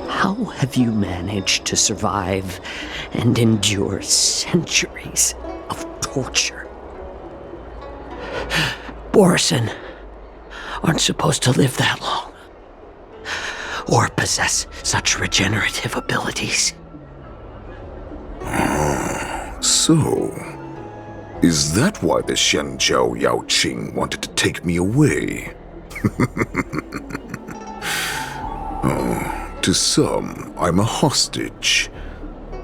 [SPEAKER 12] How have you managed to survive and endure centuries of torture? Borison aren't supposed to live that long. Or possess such regenerative abilities.
[SPEAKER 14] So, is that why the Xianzho Yaoqing wanted to take me away? To some, I'm a hostage,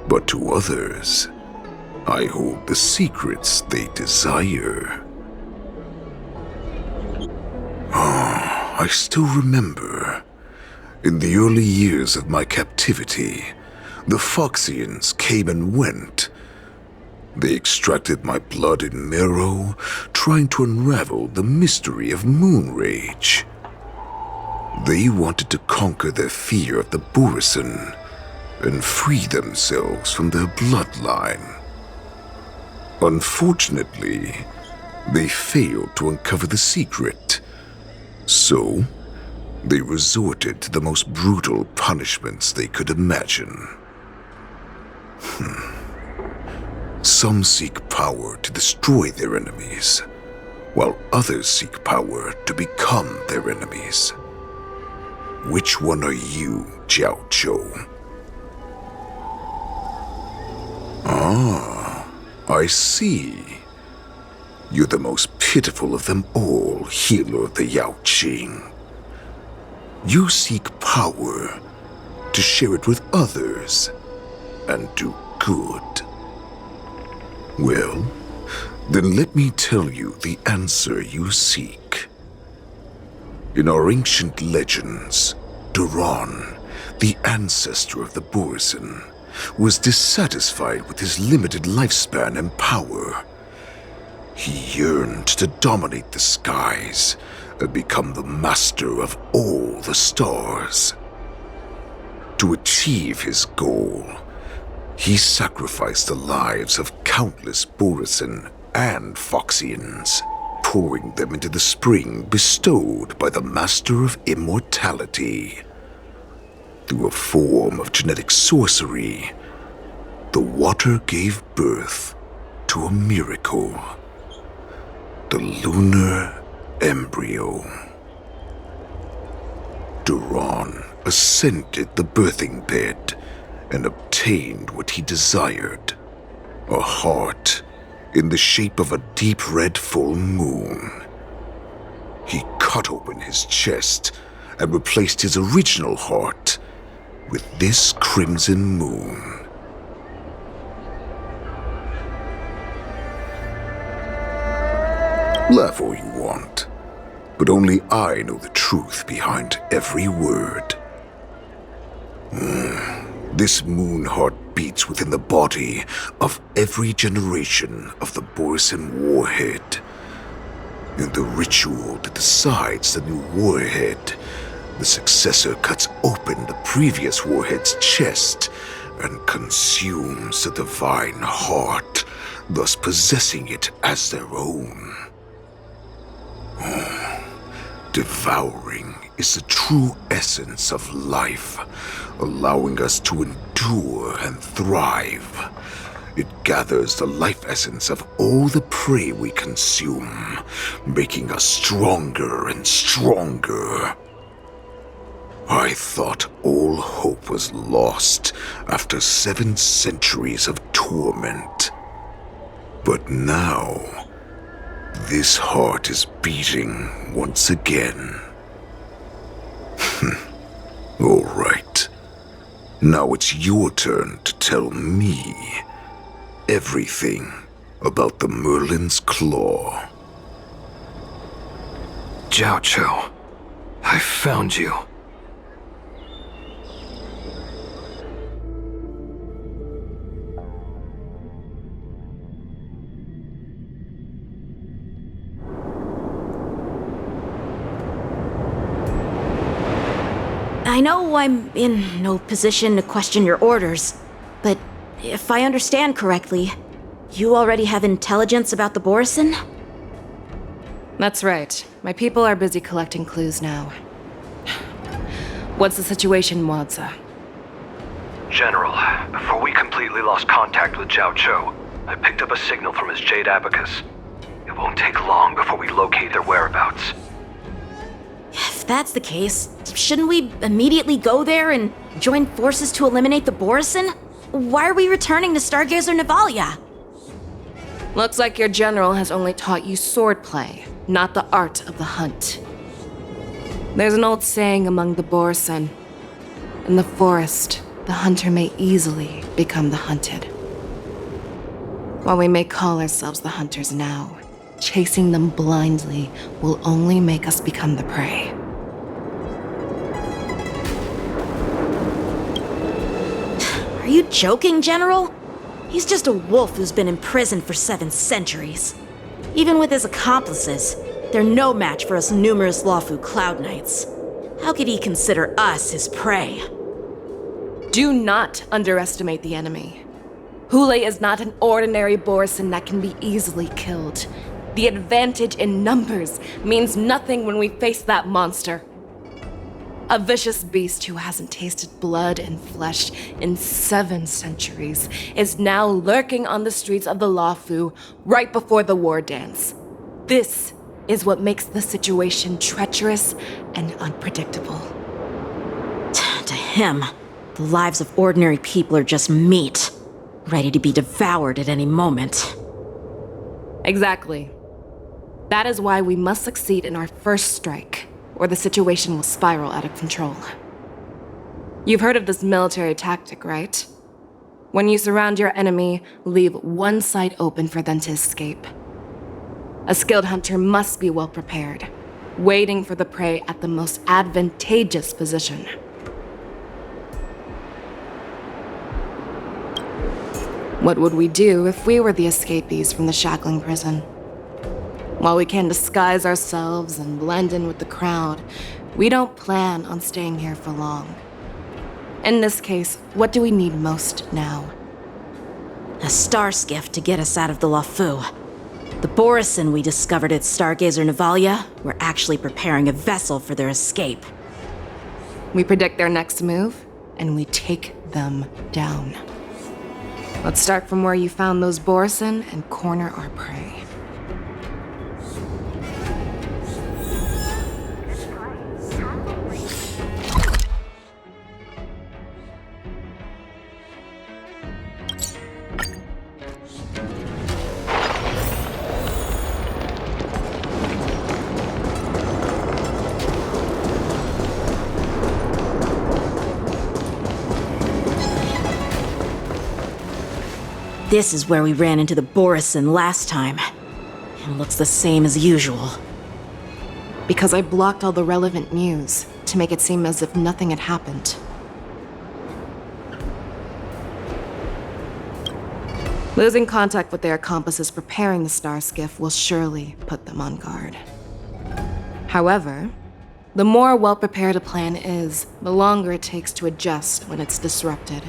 [SPEAKER 14] but to others, I hold the secrets they desire. I still remember. In the early years of my captivity, the Foxians came and went. They extracted my blood and marrow, trying to unravel the mystery of moon rage. They wanted to conquer their fear of the Borison and free themselves from their bloodline. Unfortunately, they failed to uncover the secret, so they resorted to the most brutal punishments they could imagine. Some seek power to destroy their enemies, while others seek power to become their enemies. Which one are you, Jiaoqiu? Ah, I see. You're the most pitiful of them all, healer of the Yaoqing. You seek power to share it with others and do good. Well, then let me tell you the answer you seek. In our ancient legends, Duran, the ancestor of the Borson, was dissatisfied with his limited lifespan and power. He yearned to dominate the skies and become the master of all the stars. To achieve his goal, he sacrificed the lives of countless Borson and Foxians, pouring them into the spring bestowed by the Master of Immortality. Through a form of genetic sorcery, the water gave birth to a miracle. The lunar embryo. Duran ascended the birthing bed and obtained what he desired, a heart in the shape of a deep red full moon. He cut open his chest and replaced his original heart with this crimson moon. Laugh all you want, but only I know the truth behind every word. This moon heart beats within the body of every generation of the Borson warhead. In the ritual that decides the new warhead, the successor cuts open the previous warhead's chest and consumes the divine heart, thus possessing it as their own. Devouring is the true essence of life, allowing us to endure and thrive. It gathers the life essence of all the prey we consume, making us stronger and stronger. I thought all hope was lost after 7 centuries of torment. But now, this heart is beating once again. All right. Now it's your turn to tell me everything about the Merlin's Claw.
[SPEAKER 10] Jiaoqiu, I found you.
[SPEAKER 1] I know I'm in no position to question your orders, but if I understand correctly, you already have intelligence about the Borson?
[SPEAKER 6] That's right. My people are busy collecting clues now. What's the situation, Wadza?
[SPEAKER 18] General, before we completely lost contact with Jiaoqiu, I picked up a signal from his Jade Abacus. It won't take long before we locate their whereabouts.
[SPEAKER 1] If that's the case, shouldn't we immediately go there and join forces to eliminate the Borson? Why are we returning to Stargazer Navalia?
[SPEAKER 6] Looks like your general has only taught you swordplay, not the art of the hunt. There's an old saying among the Borson. In the forest, the hunter may easily become the hunted. While we may call ourselves the hunters now, chasing them blindly will only make us become the prey.
[SPEAKER 1] Are you joking, General? He's just a wolf who's been imprisoned for 7 centuries. Even with his accomplices, they're no match for us numerous Luofu Cloud Knights. How could he consider us his prey?
[SPEAKER 6] Do not underestimate the enemy. Hule is not an ordinary Borisin that can be easily killed. The advantage in numbers means nothing when we face that monster. A vicious beast who hasn't tasted blood and flesh in 7 centuries is now lurking on the streets of the Luofu right before the war dance. This is what makes the situation treacherous and unpredictable.
[SPEAKER 1] To him, the lives of ordinary people are just meat, ready to be devoured at any moment.
[SPEAKER 6] Exactly. That is why we must succeed in our first strike, or the situation will spiral out of control. You've heard of this military tactic, right? When you surround your enemy, leave one side open for them to escape. A skilled hunter must be well prepared, waiting for the prey at the most advantageous position. What would we do if we were the escapees from the shackling prison? While we can disguise ourselves and blend in with the crowd, we don't plan on staying here for long. In this case, what do we need most now?
[SPEAKER 1] A star skiff to get us out of the Luofu. The Borisin we discovered at Stargazer Navalia were actually preparing a vessel for their escape.
[SPEAKER 6] We predict their next move, and we take them down. Let's start from where you found those Borisin and corner our prey.
[SPEAKER 1] This is where we ran into the Borisin last time. It looks the same as usual.
[SPEAKER 6] Because I blocked all the relevant news to make it seem as if nothing had happened. Losing contact with their accomplices preparing the star skiff will surely put them on guard. However, the more well-prepared a plan is, the longer it takes to adjust when it's disrupted.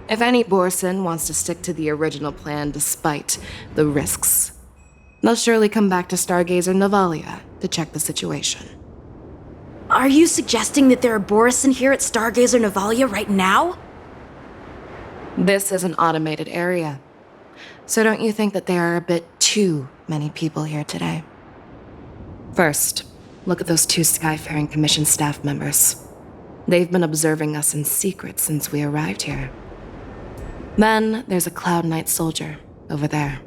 [SPEAKER 6] If any Borisin wants to stick to the original plan despite the risks, they'll surely come back to Stargazer Navalia to check the situation.
[SPEAKER 1] Are you suggesting that there are Borisin here at Stargazer Navalia right now?
[SPEAKER 6] This is an automated area, so don't you think that there are a bit too many people here today? First, look at those 2 Skyfaring Commission staff members. They've been observing us in secret since we arrived here. Then there's a Cloud Knight soldier over there.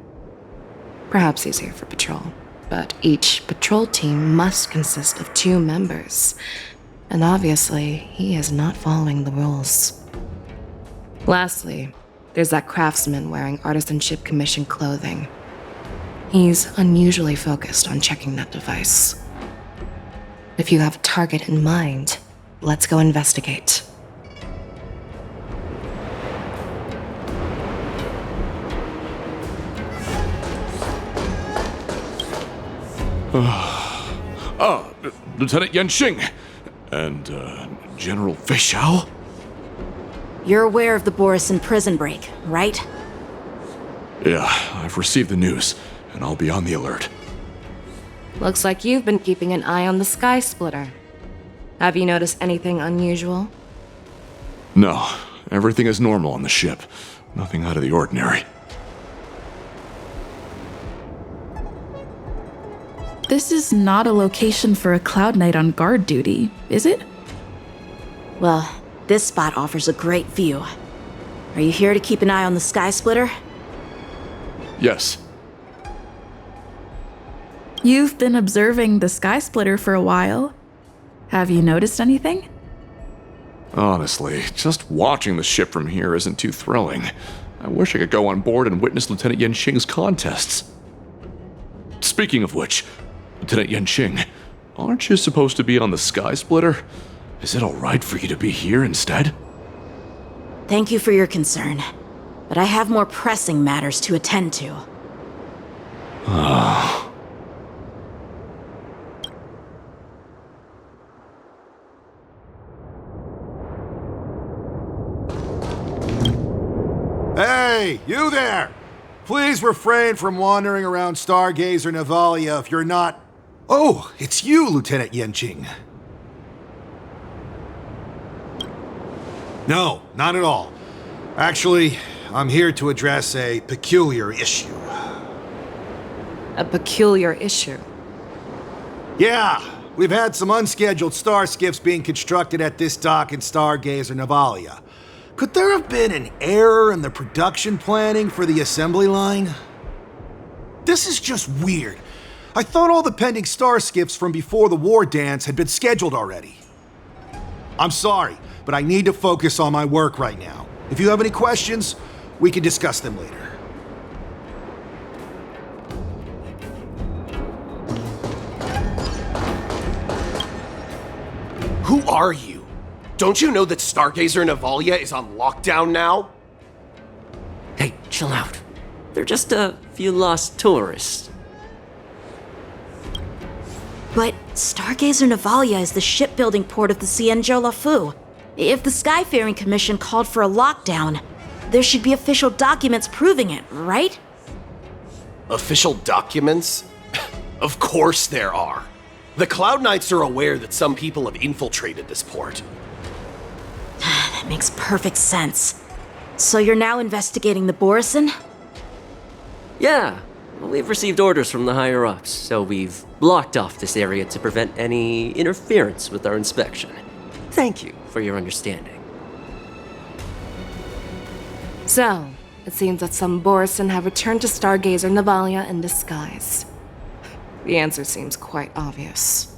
[SPEAKER 6] Perhaps he's here for patrol, but each patrol team must consist of 2 members, and obviously he is not following the rules. Lastly, there's that craftsman wearing Artisanship Commission clothing. He's unusually focused on checking that device. If you have a target in mind, let's go investigate.
[SPEAKER 19] Lieutenant Yanxing and General Xiao?
[SPEAKER 1] You're aware of the Borisin prison break, right?
[SPEAKER 19] Yeah, I've received the news, and I'll be on the alert.
[SPEAKER 6] Looks like you've been keeping an eye on the Sky Splitter. Have you noticed anything unusual?
[SPEAKER 19] No, everything is normal on the ship. Nothing out of the ordinary.
[SPEAKER 5] This is not a location for a Cloud Knight on guard duty, is it?
[SPEAKER 1] Well, this spot offers a great view. Are you here to keep an eye on the Sky Splitter?
[SPEAKER 19] Yes.
[SPEAKER 5] You've been observing the Sky Splitter for a while. Have you noticed anything?
[SPEAKER 19] Honestly, just watching the ship from here isn't too thrilling. I wish I could go on board and witness Lieutenant Yanxing's contests. Speaking of which, Lieutenant Yanxing, aren't you supposed to be on the Sky Splitter? Is it alright for you to be here instead?
[SPEAKER 1] Thank you for your concern, but I have more pressing matters to attend to.
[SPEAKER 20] Hey, you there! Please refrain from wandering around Stargazer Navalia if you're not... Oh, it's you, Lieutenant Yanqing. No, not at all. Actually, I'm here to address a peculiar issue.
[SPEAKER 6] A peculiar issue?
[SPEAKER 20] Yeah, we've had some unscheduled star skiffs being constructed at this dock in Stargazer Navalia. Could there have been an error in the production planning for the assembly line? This is just weird. I thought all the pending star skiffs from before the war dance had been scheduled already. I'm sorry, but I need to focus on my work right now. If you have any questions, we can discuss them later.
[SPEAKER 21] Who are you? Don't you know that Stargazer Navalia is on lockdown now?
[SPEAKER 12] Hey, chill out. They're just a few lost tourists.
[SPEAKER 1] But Stargazer Navalia is the shipbuilding port of the Xianzho Luofu. If the Skyfaring Commission called for a lockdown, there should be official documents proving it, right?
[SPEAKER 21] Official documents? Of course there are. The Cloud Knights are aware that some people have infiltrated this port.
[SPEAKER 1] That makes perfect sense. So you're now investigating the Borison?
[SPEAKER 12] Yeah, we've received orders from the higher-ups, so we've blocked off this area to prevent any interference with our inspection. Thank you for your understanding.
[SPEAKER 6] So, it seems that some Borison have returned to Stargazer Navalia in disguise. The answer seems quite obvious.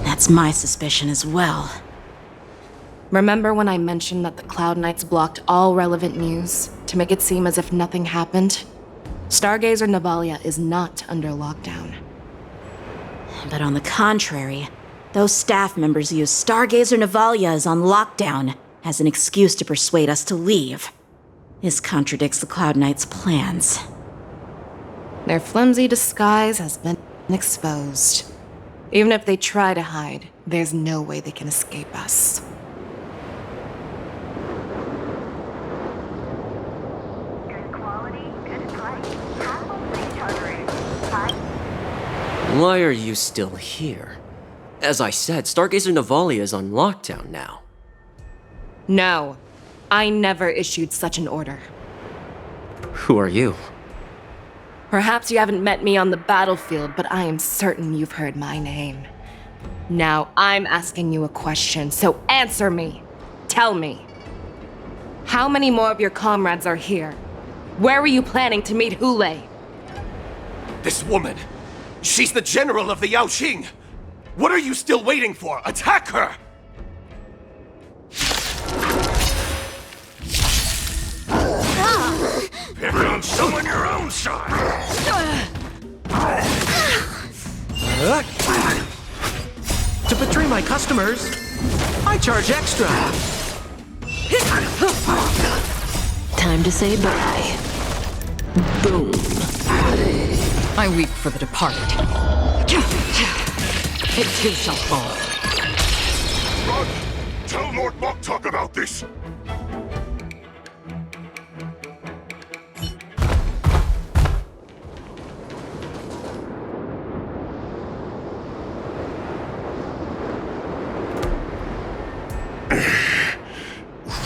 [SPEAKER 1] That's my suspicion as well.
[SPEAKER 6] Remember when I mentioned that the Cloud Knights blocked all relevant news to make it seem as if nothing happened? Stargazer Navalia is not under lockdown.
[SPEAKER 1] But on the contrary, those staff members use Stargazer Navalia is on lockdown as an excuse to persuade us to leave. This contradicts the Cloud Knights' plans.
[SPEAKER 6] Their flimsy disguise has been exposed. Even if they try to hide, there's no way they can escape us.
[SPEAKER 12] Why are you still here? As I said, Stargazer Navalia is on lockdown now.
[SPEAKER 6] No, I never issued such an order.
[SPEAKER 12] Who are you?
[SPEAKER 6] Perhaps you haven't met me on the battlefield, but I am certain you've heard my name. Now I'm asking you a question, so answer me. Tell me. How many more of your comrades are here? Where were you planning to meet Hule?
[SPEAKER 21] This woman! She's the general of the Yaoqing! What are you still waiting for? Attack her!
[SPEAKER 14] Pick on someone your own side!
[SPEAKER 4] To betray my customers, I charge extra.
[SPEAKER 7] Time to say bye. Boom. I weep for the departed. It too shall fall.
[SPEAKER 14] Run! Tell Lord Moktok about this!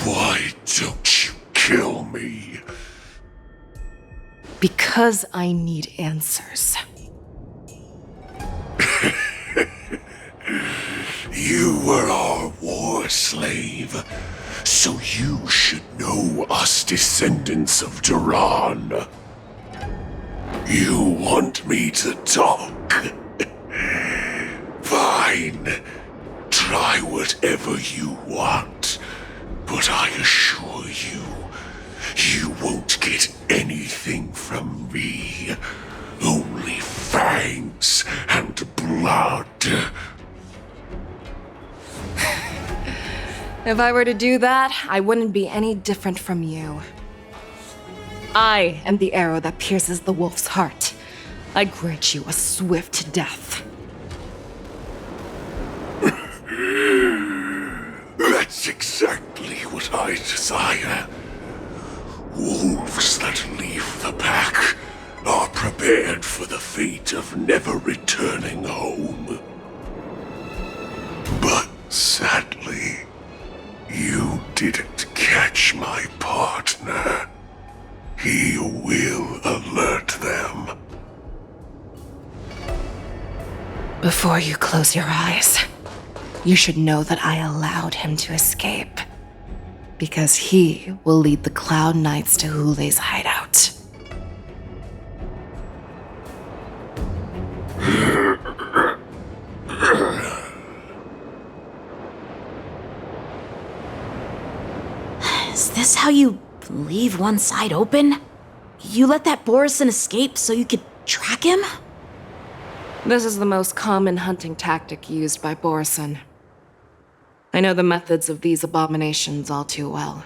[SPEAKER 14] Why don't you kill me?
[SPEAKER 6] Because I need answers.
[SPEAKER 14] You were our war slave, so you should know us descendants of Duran. You want me to talk? Fine. Try whatever you want, but I assure you, you won't get anything from me. Only fangs and blood.
[SPEAKER 6] If I were to do that, I wouldn't be any different from you. I am the arrow that pierces the wolf's heart. I grant you a swift death.
[SPEAKER 14] I desire. Wolves that leave the pack are prepared for the fate of never returning home. But sadly, you didn't catch my partner. He will alert them.
[SPEAKER 6] Before you close your eyes, you should know that I allowed him to escape. Because he will lead the Cloud Knights to Hulei's hideout.
[SPEAKER 1] Is this how you leave one side open? You let that Borison escape so you could track him?
[SPEAKER 6] This is the most common hunting tactic used by Borison. I know the methods of these abominations all too well.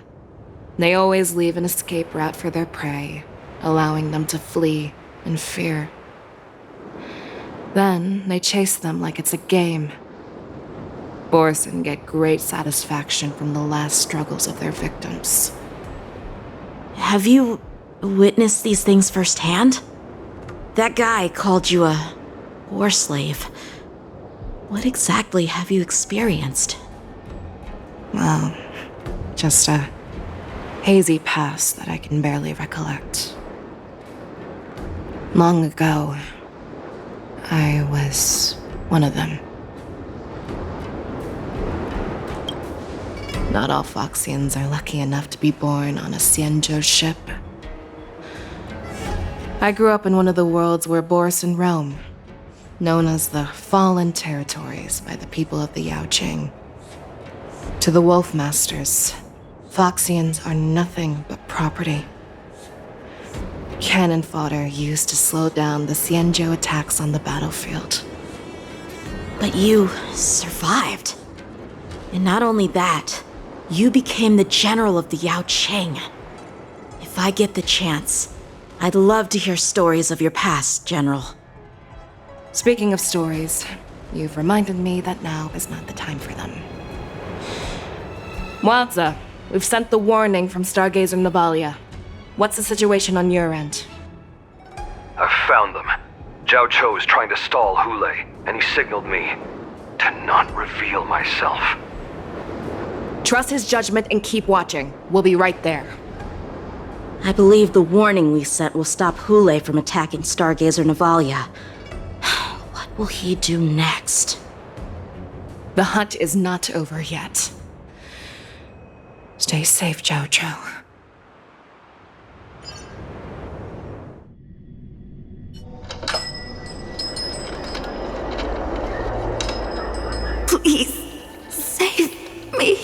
[SPEAKER 6] They always leave an escape route for their prey, allowing them to flee in fear. Then they chase them like it's a game. Borison get great satisfaction from the last struggles of their victims.
[SPEAKER 1] Have you witnessed these things firsthand? That guy called you a war slave. What exactly have you experienced?
[SPEAKER 6] Well, just a hazy past that I can barely recollect. Long ago, I was one of them. Not all Foxians are lucky enough to be born on a Xianzho ship. I grew up in one of the worlds where Borison roam, known as the Fallen Territories by the people of the Yaoqiu. To the Wolf Masters, Foxians are nothing but property. Cannon fodder used to slow down the Xianzho attacks on the battlefield.
[SPEAKER 1] But you survived. And not only that, you became the general of the Yaoqiu. If I get the chance, I'd love to hear stories of your past, General.
[SPEAKER 6] Speaking of stories, you've reminded me that now is not the time for them. Wadza, we've sent the warning from Stargazer Navalia. What's the situation on your end?
[SPEAKER 18] I've found them. Jiaoqiu is trying to stall Hulei, and he signaled me to not reveal myself.
[SPEAKER 6] Trust his judgment and keep watching. We'll be right there.
[SPEAKER 1] I believe the warning we sent will stop Hulei from attacking Stargazer Navalia. What will he do next?
[SPEAKER 6] The hunt is not over yet. Stay safe, Jiaoqiu.
[SPEAKER 1] Please, save me.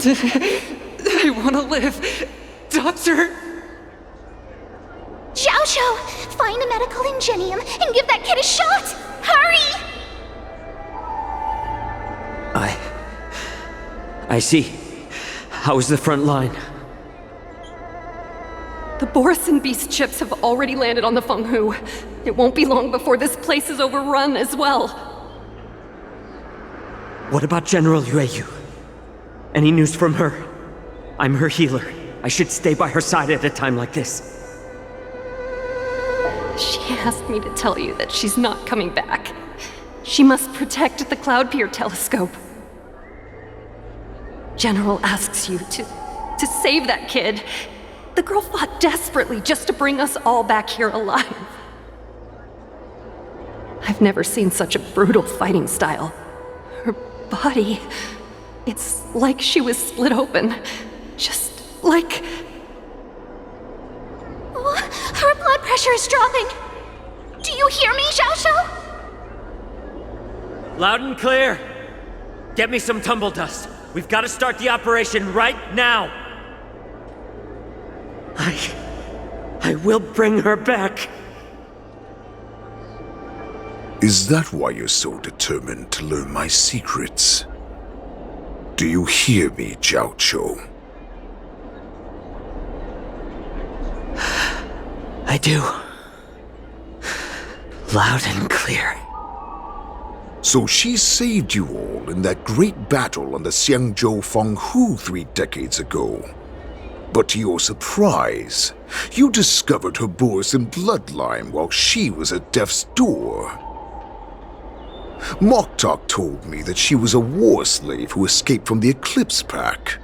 [SPEAKER 7] I want to live. Doctor!
[SPEAKER 2] Xiaoqiu, find a medical ingenium and give that kid a shot! Hurry!
[SPEAKER 12] I see. How's the front line?
[SPEAKER 8] The Borison beast chips have already landed on the Fenghu. It won't be long before this place is overrun as well.
[SPEAKER 12] What about General Yueyu? Any news from her? I'm her healer. I should stay by her side at a time like this.
[SPEAKER 8] She asked me to tell you that she's not coming back. She must protect the Cloud Pier telescope. General asks you to save that kid. The girl fought desperately just to bring us all back here alive. I've never seen such a brutal fighting style. Her body, it's like she was split open. Just like...
[SPEAKER 2] Oh, her blood pressure is dropping. Do you hear me, Xiaoqiu?
[SPEAKER 12] Loud and clear. Get me some tumble dust. We've got to start the operation right now. I will bring her back.
[SPEAKER 14] Is that why you're so determined to learn my secrets? Do you hear me, Jiaoqiu?
[SPEAKER 12] I do. Loud and clear.
[SPEAKER 14] So she saved you all in that great battle on the Xianzho Fenghu 3 decades ago. But to your surprise, you discovered her Borisin bloodline while she was at death's door. Moktok told me that she was a war slave who escaped from the Eclipse Pack.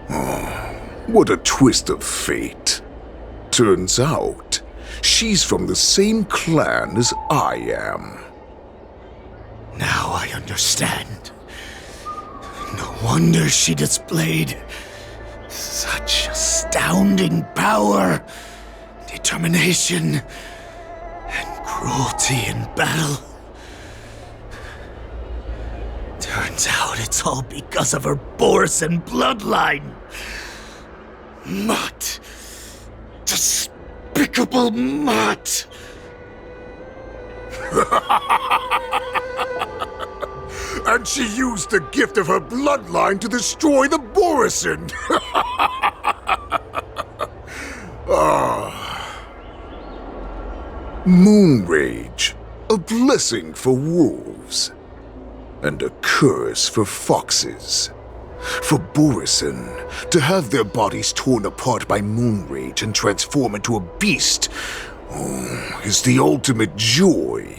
[SPEAKER 14] Oh, what a twist of fate. Turns out, she's from the same clan as I am.
[SPEAKER 13] Now I understand. No wonder she displayed such astounding power, determination, and cruelty in battle. Turns out it's all because of her Borisin bloodline. Mutt. Despicable mutt.
[SPEAKER 14] And she used the gift of her bloodline to destroy the Borisin. Moon Rage, a blessing for wolves, and a curse for foxes. For Borisin, to have their bodies torn apart by Moon Rage and transform into a beast, is the ultimate joy.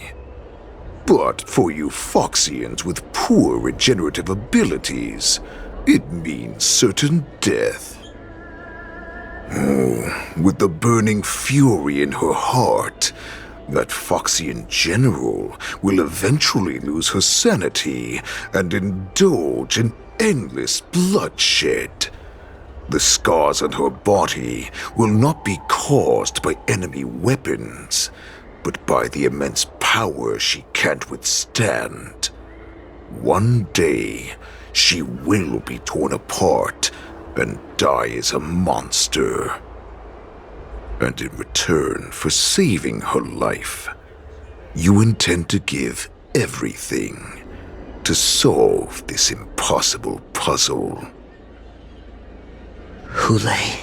[SPEAKER 14] But for you Foxians with poor regenerative abilities, it means certain death. With the burning fury in her heart, that Foxian general will eventually lose her sanity and indulge in endless bloodshed. The scars on her body will not be caused by enemy weapons, but by the immense power she can't withstand. One day, she will be torn apart and die as a monster. And in return for saving her life, you intend to give everything to solve this impossible puzzle.
[SPEAKER 12] Hule,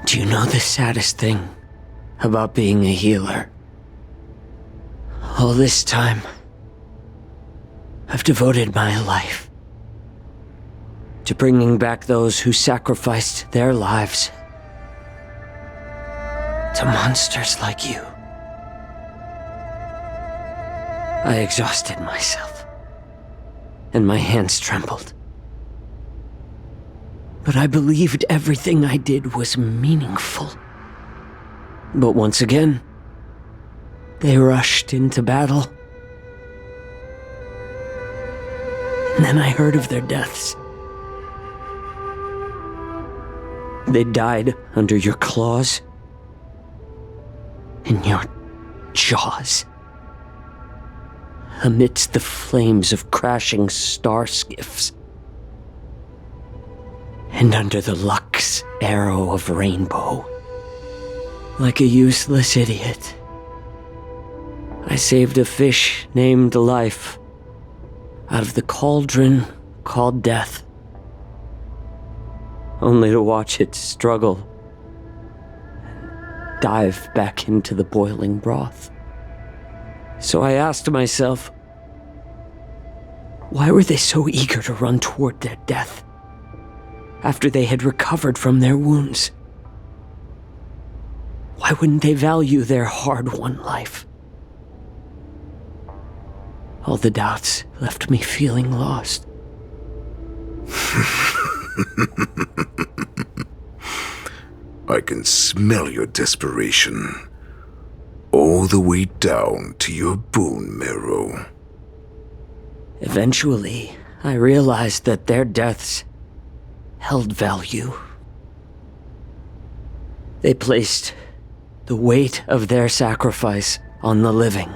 [SPEAKER 12] do you know the saddest thing about being a healer? All this time, I've devoted my life to bringing back those who sacrificed their lives to monsters like you. I exhausted myself, and my hands trembled. But I believed everything I did was meaningful. But once again, they rushed into battle. And then I heard of their deaths. They died under your claws, in your jaws, amidst the flames of crashing star skiffs, and under the Lux arrow of rainbow. Like a useless idiot, I saved a fish named Life out of the cauldron called Death, only to watch it struggle and dive back into the boiling broth. So I asked myself, why were they so eager to run toward their death after they had recovered from their wounds? Why wouldn't they value their hard-won life? All the doubts left me feeling lost.
[SPEAKER 14] I can smell your desperation, all the way down to your bone marrow.
[SPEAKER 12] Eventually, I realized that their deaths held value. They placed the weight of their sacrifice on the living,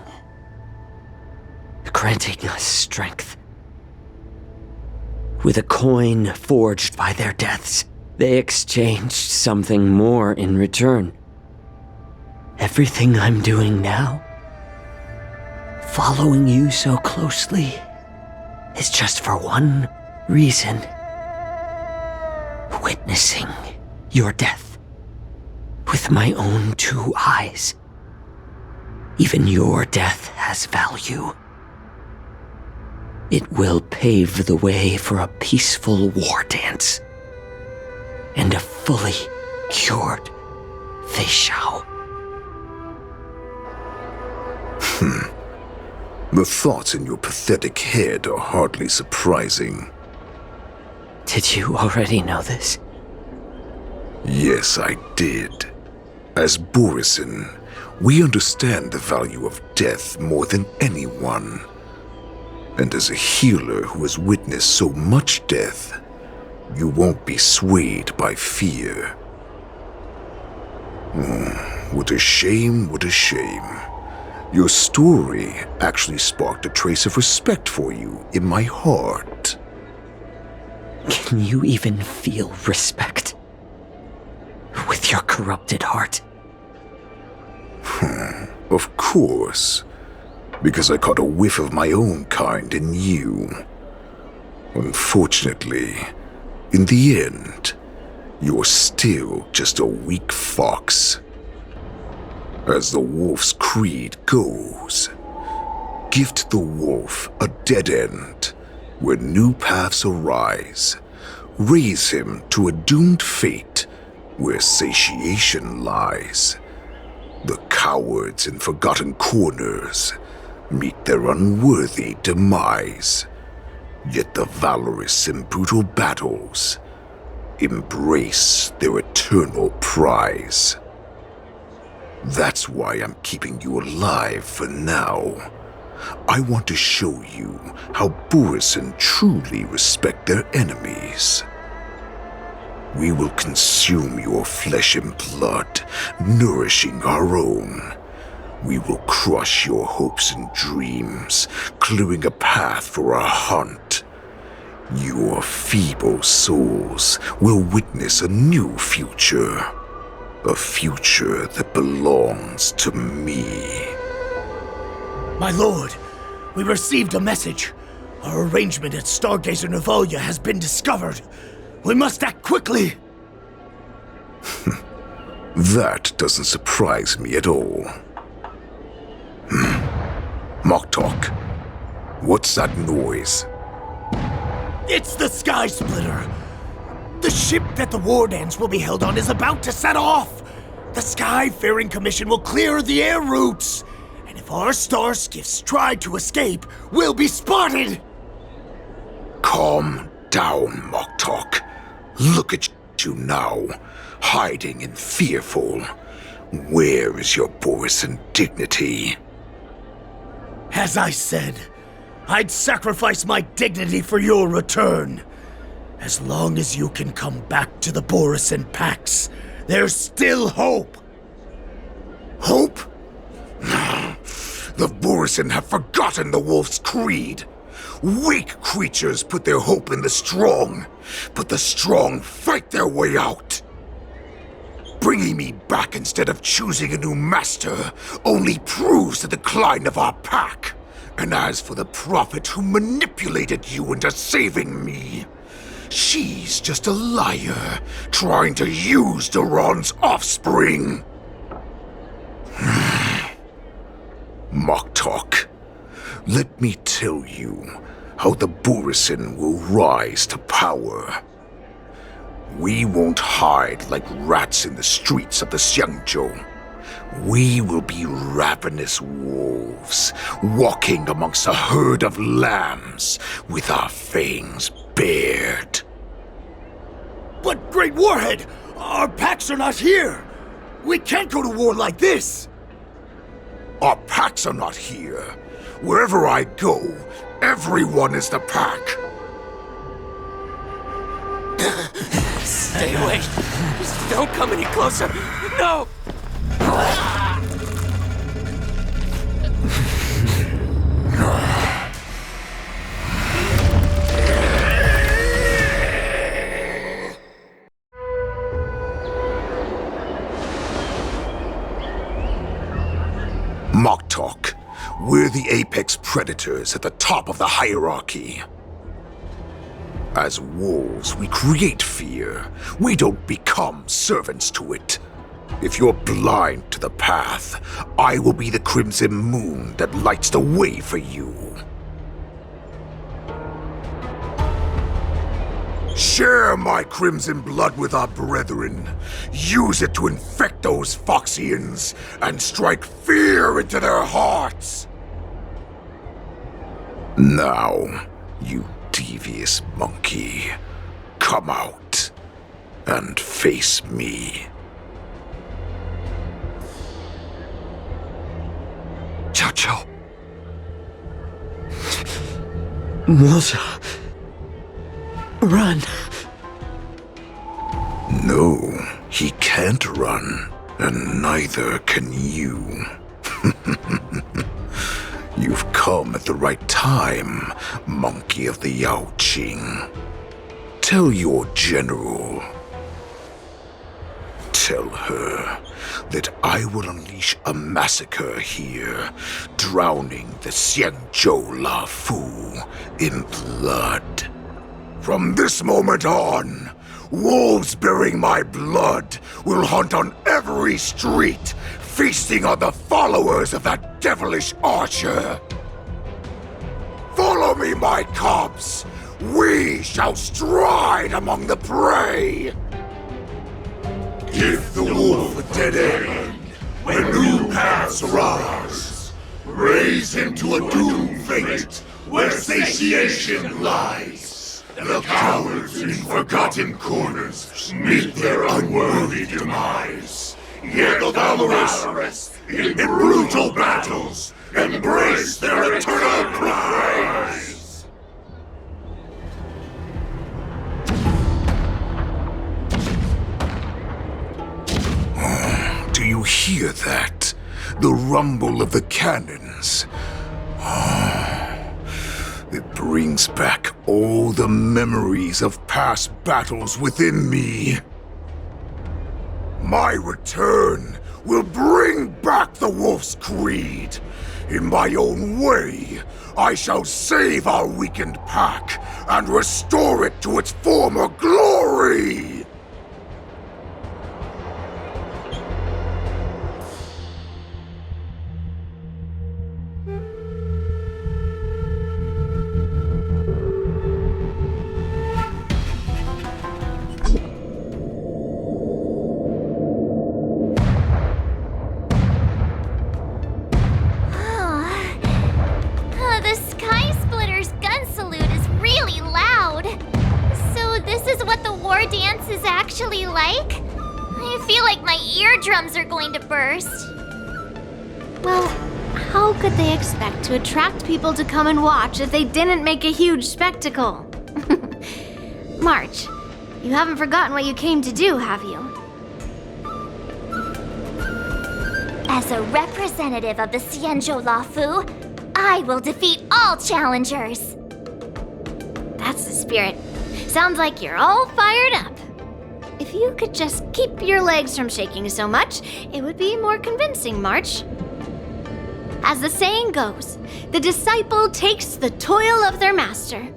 [SPEAKER 12] granting us strength. With a coin forged by their deaths, they exchanged something more in return. Everything I'm doing now, following you so closely, is just for one reason: witnessing your death with my own 2 eyes. Even your death has value. It will pave the way for a peaceful war dance and a fully cured Fei Xiao.
[SPEAKER 14] The thoughts in your pathetic head are hardly surprising.
[SPEAKER 12] Did you already know this?
[SPEAKER 14] Yes, I did. As Borisin, we understand the value of death more than anyone. And as a healer who has witnessed so much death, you won't be swayed by fear. What a shame, what a shame. Your story actually sparked a trace of respect for you in my heart.
[SPEAKER 12] Can you even feel respect with your corrupted heart?
[SPEAKER 14] Of course. Because I caught a whiff of my own kind in you. Unfortunately, in the end, you're still just a weak fox. As the wolf's creed goes, gift the wolf a dead end where new paths arise. Raise him to a doomed fate where satiation lies. The cowards in forgotten corners meet their unworthy demise. Yet the valorous in brutal battles embrace their eternal prize. That's why I'm keeping you alive for now. I want to show you how Borisin truly respect their enemies. We will consume your flesh and blood, nourishing our own. We will crush your hopes and dreams, clearing a path for our hunt. Your feeble souls will witness a new future. A future that belongs to me.
[SPEAKER 13] My lord, we received a message. Our arrangement at Stargazer Navalia has been discovered. We must act quickly.
[SPEAKER 14] That doesn't surprise me at all. Moktok, what's that noise?
[SPEAKER 13] It's the Sky Splitter. The ship that the war dance will be held on is about to set off. The Skyfaring Commission will clear the air routes. And if our star skiffs try to escape, we'll be spotted.
[SPEAKER 14] Calm down, Moktok. Look at you now, hiding and fearful. Where is your Borisin dignity?
[SPEAKER 13] As I said, I'd sacrifice my dignity for your return. As long as you can come back to the Borisin Pax, there's still hope.
[SPEAKER 14] Hope? The Borisin have forgotten the wolf's creed. Weak creatures put their hope in the strong, but the strong fight their way out. Bringing me back instead of choosing a new master only proves the decline of our pack. And as for the prophet who manipulated you into saving me, she's just a liar, trying to use Duran's offspring. Moktok, let me tell you how the Borisin will rise to power. We won't hide like rats in the streets of the Xianzho. We will be ravenous wolves, walking amongst a herd of lambs with our fangs bared.
[SPEAKER 13] But, Great Warhead, our packs are not here. We can't go to war like this.
[SPEAKER 14] Our packs are not here. Wherever I go, everyone is the pack.
[SPEAKER 12] Stay away. Just don't come any closer. No!
[SPEAKER 14] Moktok, we're the apex predators at the top of the hierarchy. As wolves, we create fear. We don't become servants to it. If you're blind to the path, I will be the crimson moon that lights the way for you. Share my crimson blood with our brethren. Use it to infect those Foxians and strike fear into their hearts. Now, you devious monkey, come out and face me.
[SPEAKER 3] Xiao.
[SPEAKER 13] Moza. Run.
[SPEAKER 14] No, he can't run, and neither can you. You've come at the right time, monkey of the Yaoqing. Tell your general. Tell her that I will unleash a massacre here, drowning the Xianzho Luofu in blood. From this moment on, wolves bearing my blood will hunt on every street, feasting on the followers of that devilish archer. Follow me, my cubs! We shall stride among the prey!
[SPEAKER 22] Give the wolf a dead end when new paths arise. Raise him to a doomed fate where satiation lies. The cowards in forgotten corners meet their unworthy demise. Yet the valorous, in brutal battles, embrace their eternal prize.
[SPEAKER 14] Do you hear that? The rumble of the cannons. It brings back all the memories of past battles within me. My return will bring back the Wolf's Creed. In my own way, I shall save our weakened pack and restore it to its former glory!
[SPEAKER 2] Eardrums are going to burst. Well, how could they expect to attract people to come and watch if they didn't make a huge spectacle? March, you haven't forgotten what you came to do, have you?
[SPEAKER 9] As a representative of the Xianzho Luofu, I will defeat all challengers.
[SPEAKER 2] That's the spirit. Sounds like you're all fired up. If you could just keep your legs from shaking so much, it would be more convincing, March. As the saying goes, the disciple takes the toil of their master.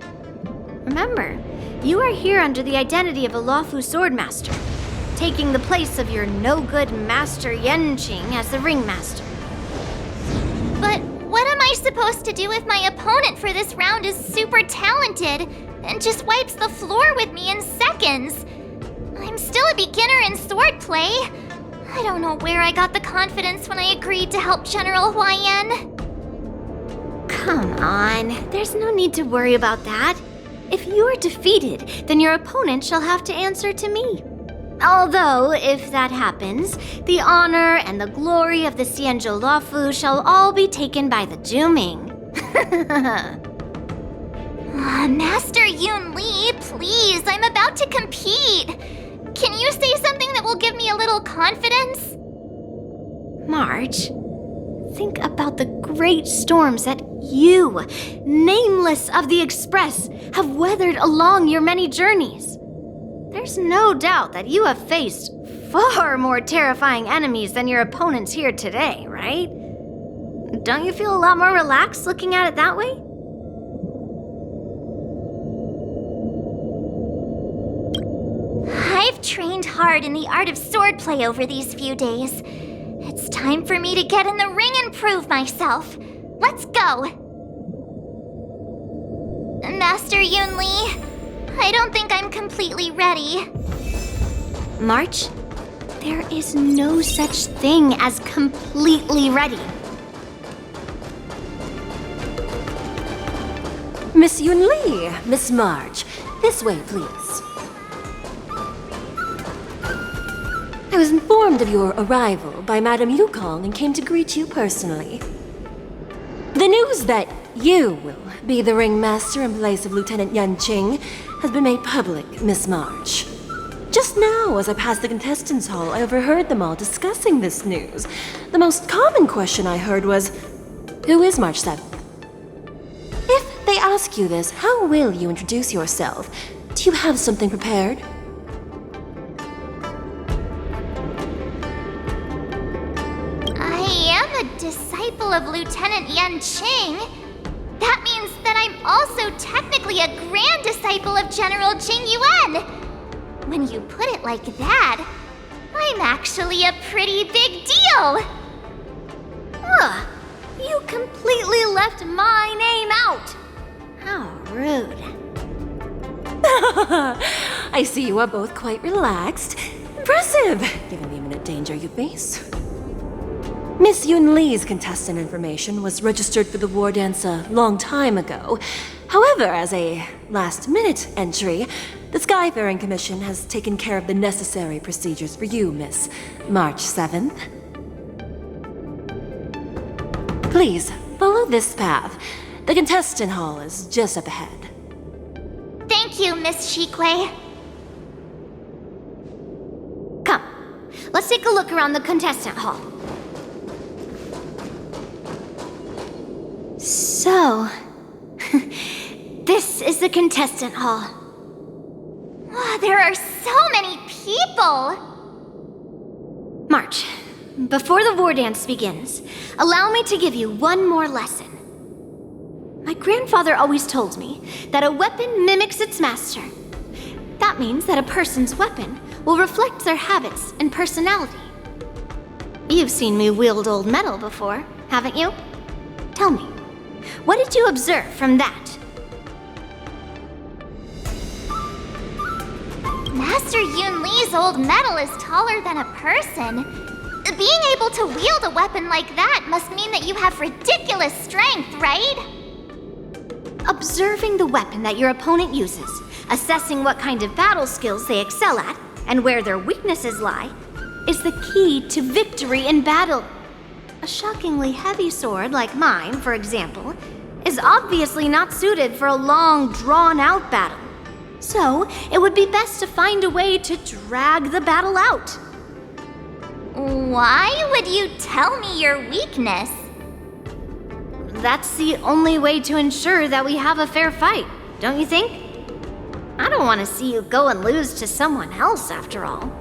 [SPEAKER 2] Remember, you are here under the identity of a Luofu swordmaster, taking the place of your no-good master Yanqing as the ringmaster.
[SPEAKER 9] But what am I supposed to do if my opponent for this round is super talented and just wipes the floor with me in seconds? I'm still a beginner in swordplay. I don't know where I got the confidence when I agreed to help General Huaiyan.
[SPEAKER 2] Come on, there's no need to worry about that. If you're defeated, then your opponent shall have to answer to me. Although, if that happens, the honor and the glory of the Xianzho Luofu shall all be taken by the Juming.
[SPEAKER 9] Master Yun Li, please, I'm about to compete. Can you say something that will give me a little confidence?
[SPEAKER 2] March, think about the great storms that you, nameless of the Express, have weathered along your many journeys. There's no doubt that you have faced far more terrifying enemies than your opponents here today, right? Don't you feel a lot more relaxed looking at it that way?
[SPEAKER 9] I've trained hard in the art of swordplay over these few days. It's time for me to get in the ring and prove myself. Let's go! Master Yunli, I don't think I'm completely ready. March, there is no such thing as completely ready.
[SPEAKER 3] Miss Yunli, Miss March, this way, please. I was informed of your arrival by Madame Yukong and came to greet you personally. The news that you will be the ringmaster in place of Lieutenant Yanqing has been made public, Miss March. Just now, as I passed the contestants' hall, I overheard them all discussing this news. The most common question I heard was, who is March 7th? If they ask you this, how will you introduce yourself? Do you have something prepared?
[SPEAKER 9] I am a disciple of Lieutenant Yanqing. That means that I'm also technically a grand disciple of General Jing Yuan. When you put it like that, I'm actually a pretty big deal. Ugh, you completely left my name out. How rude.
[SPEAKER 3] I see you are both quite relaxed. Impressive, given the imminent danger you face. Miss Yunli's contestant information was registered for the war dance a long time ago. However, as a last-minute entry, the Skyfaring Commission has taken care of the necessary procedures for you, Miss March 7th. Please, follow this path. The contestant hall is just up ahead.
[SPEAKER 9] Thank you, Miss Shikwe. Come, let's take a look around the contestant hall. So, this is the contestant hall. Wow, there are so many people! March, before the war dance begins, allow me to give you one more lesson. My grandfather always told me that a weapon mimics its master. That means that a person's weapon will reflect their habits and personality. You've seen me wield old metal before, haven't you? Tell me, what did you observe from that? Master Yunli's old metal is taller than a person. Being able to wield a weapon like that must mean that you have ridiculous strength, right? Observing the weapon that your opponent uses, assessing what kind of battle skills they excel at, and where their weaknesses lie, is the key to victory in battle. A shockingly heavy sword like mine, for example, is obviously not suited for a long, drawn-out battle. So, it would be best to find a way to drag the battle out. Why would you tell me your weakness? That's the only way to ensure that we have a fair fight, don't you think? I don't want to see you go and lose to someone else, after all.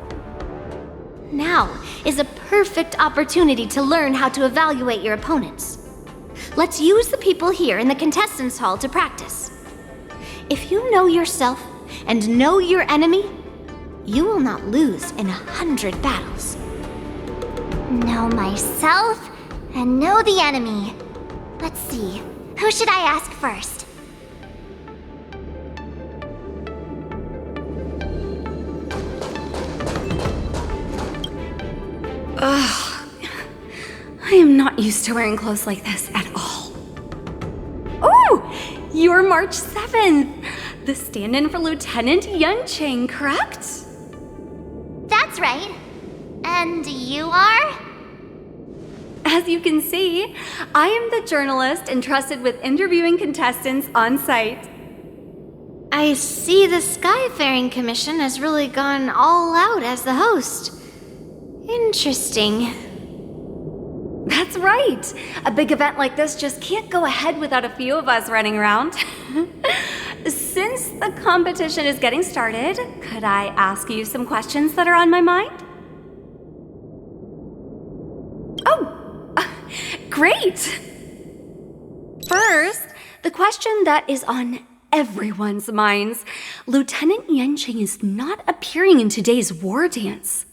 [SPEAKER 9] Now is a perfect opportunity to learn how to evaluate your opponents. Let's use the people here in the contestants' hall to practice. If you know yourself and know your enemy, you will not lose in 100 battles. Know myself and know the enemy. Let's see, who should I ask first?
[SPEAKER 16] Ugh. I am not used to wearing clothes like this at all. Oh! You're March 7th! The stand-in for Lieutenant Yanqing, correct?
[SPEAKER 9] That's right. And you are?
[SPEAKER 16] As you can see, I am the journalist entrusted with interviewing contestants on site.
[SPEAKER 9] I see the Skyfaring Commission has really gone all out as the host. Interesting.
[SPEAKER 16] That's right. A big event like this just can't go ahead without a few of us running around. Since the competition is getting started, could I ask you some questions that are on my mind? Great! First, the question that is on everyone's minds, Lieutenant Yanqing is not appearing in today's war dance.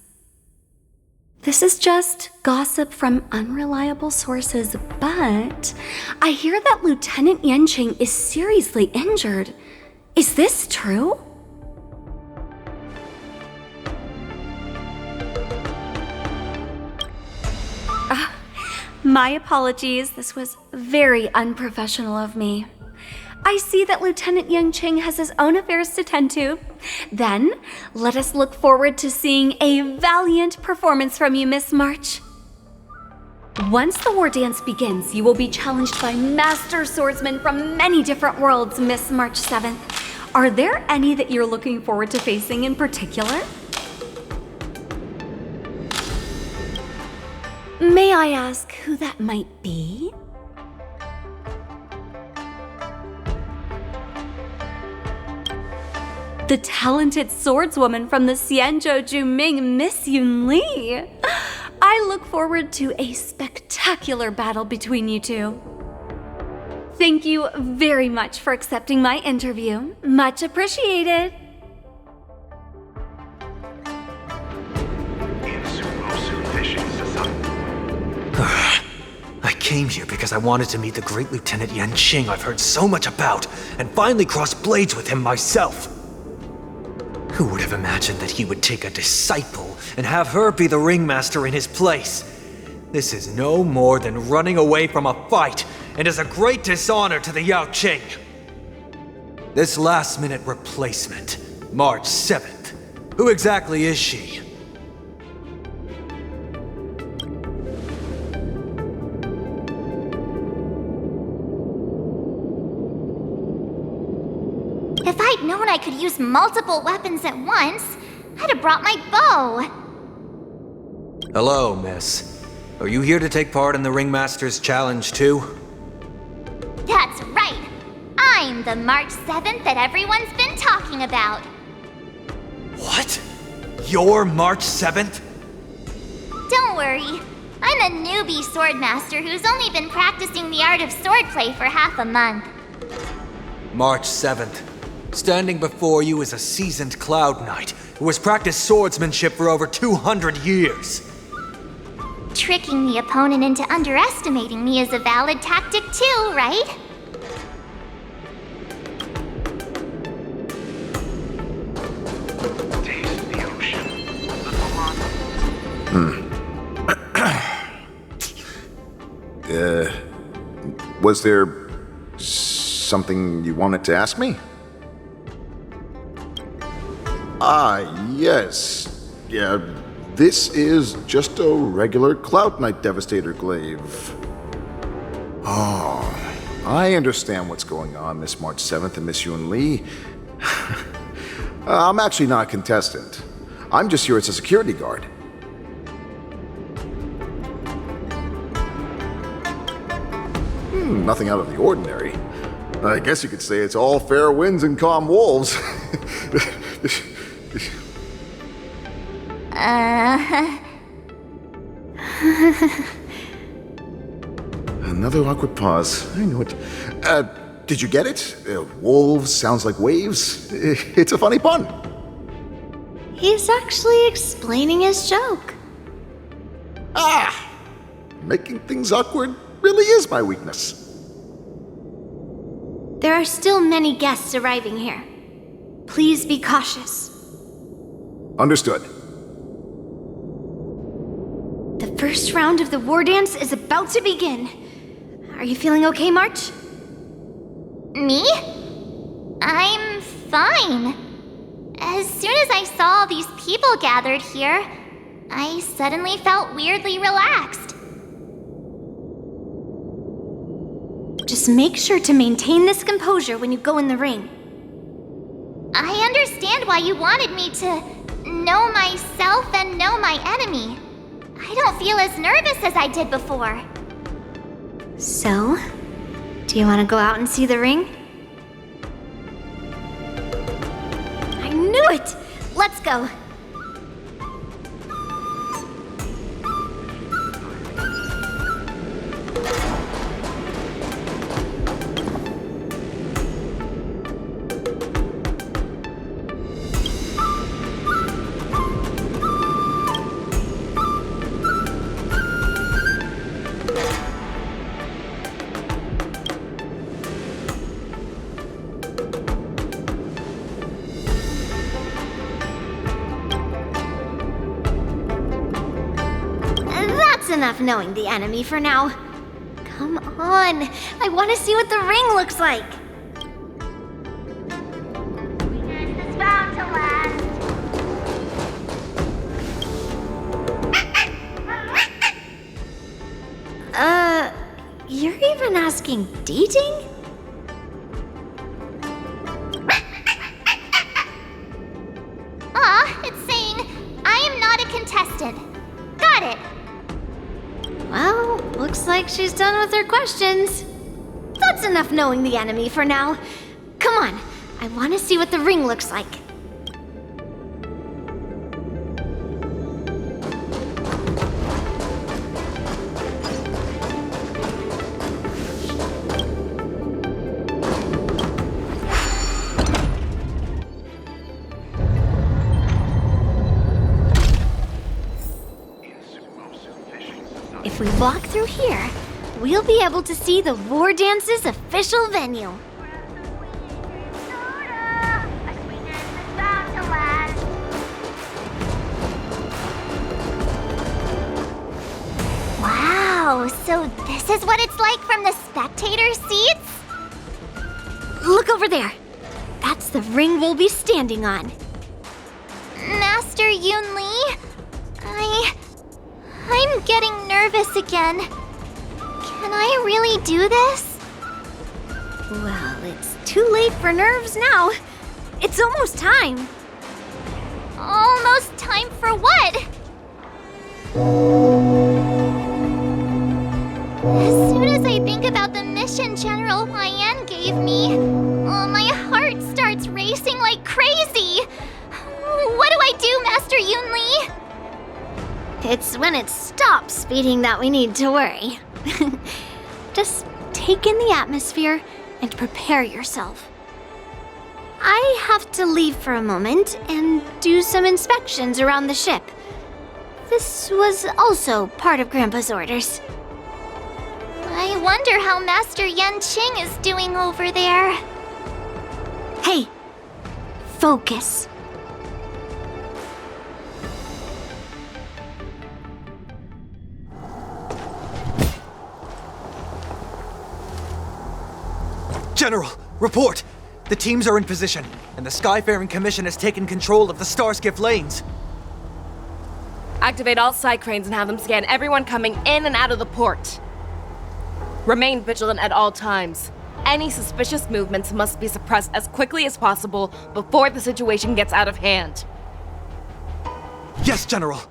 [SPEAKER 16] This is just gossip from unreliable sources, but I hear that Lieutenant Yanqing is seriously injured. Is this true? My apologies. This was very unprofessional of me. I see that Lieutenant Yanqing has his own affairs to tend to. Then, let us look forward to seeing a valiant performance from you, Miss March. Once the war dance begins, you will be challenged by master swordsmen from many different worlds, Miss March 7th. Are there any that you're looking forward to facing in particular? May I ask who that might be? The talented swordswoman from the Xianzho Juming, Miss Yun Li. I look forward to a spectacular battle between you two. Thank you very much for accepting my interview. Much appreciated.
[SPEAKER 11] I came here because I wanted to meet the great Lieutenant Yanqing I've heard so much about, and finally cross blades with him myself. Who would have imagined that he would take a disciple and have her be the ringmaster in his place? This is no more than running away from a fight, and is a great dishonor to the Yaoqing. This last-minute replacement, March 7th, who exactly is she?
[SPEAKER 9] If I'd known I could use multiple weapons at once, I'd have brought my bow.
[SPEAKER 11] Hello, miss. Are you here to take part in the Ringmaster's Challenge too?
[SPEAKER 9] That's right. I'm the March 7th that everyone's been talking about.
[SPEAKER 11] What? You're March 7th?
[SPEAKER 9] Don't worry. I'm a newbie swordmaster who's only been practicing the art of swordplay for half a month.
[SPEAKER 11] March 7th. Standing before you is a seasoned Cloud Knight who has practiced swordsmanship for over 200 years.
[SPEAKER 9] Tricking the opponent into underestimating me is a valid tactic too, right?
[SPEAKER 18] Taste the ocean.
[SPEAKER 15] Was there something you wanted to ask me? Yes. Yeah, this is just a regular Cloud Knight Devastator glaive. Oh, I understand what's going on, Miss March 7th and Miss Yun Li. I'm actually not a contestant. I'm just here as a security guard. Nothing out of the ordinary. I guess you could say it's all fair winds and calm wolves. Another awkward pause. I knew it. Did you get it? Wolves sounds like waves. It's a funny pun.
[SPEAKER 2] He's actually explaining his joke.
[SPEAKER 15] Making things awkward really is my weakness.
[SPEAKER 2] There are still many guests arriving here. Please be cautious.
[SPEAKER 15] Understood.
[SPEAKER 2] The first round of the war dance is about to begin. Are you feeling okay, March?
[SPEAKER 9] Me? I'm fine. As soon as I saw all these people gathered here, I suddenly felt weirdly relaxed.
[SPEAKER 2] Just make sure to maintain this composure when you go in the ring.
[SPEAKER 9] I understand why you wanted me to know myself and know my enemy. I don't feel as nervous as I did before.
[SPEAKER 2] So, do you want to go out and see the ring?
[SPEAKER 9] I knew it! Let's go.
[SPEAKER 2] enough knowing the enemy for now. Come on, I want to see what the ring looks like. It's bound to last. You're even asking dating?
[SPEAKER 9] It's saying, I am not a contestant. Got it.
[SPEAKER 2] Well, looks like she's done with her questions. That's enough knowing the enemy for now. Come on, I want to see what the ring looks like. If we walk through here, we'll be able to see the War Dance's official venue.
[SPEAKER 9] Wow, so this is what it's like from the spectator seats?
[SPEAKER 2] Look over there. That's the ring we'll be standing on.
[SPEAKER 9] Master Yun Li, I'm getting nervous again. Can I really do this?
[SPEAKER 2] Well, it's too late for nerves now. It's almost time.
[SPEAKER 9] Almost time for what? As soon as I think about the mission General Huaiyan gave me, my heart starts racing like crazy. What do I do, Master Yun Li?
[SPEAKER 2] It's when it stops beating that we need to worry. Just take in the atmosphere and prepare yourself. I have to leave for a moment and do some inspections around the ship. This was also part of Grandpa's orders.
[SPEAKER 9] I wonder how Master Yanqing is doing over there.
[SPEAKER 2] Hey, focus.
[SPEAKER 4] General, report! The teams are in position, and the Skyfaring Commission has taken control of the Starskiff lanes.
[SPEAKER 6] Activate all side cranes and have them scan everyone coming in and out of the port. Remain vigilant at all times. Any suspicious movements must be suppressed as quickly as possible before the situation gets out of hand.
[SPEAKER 4] Yes, General!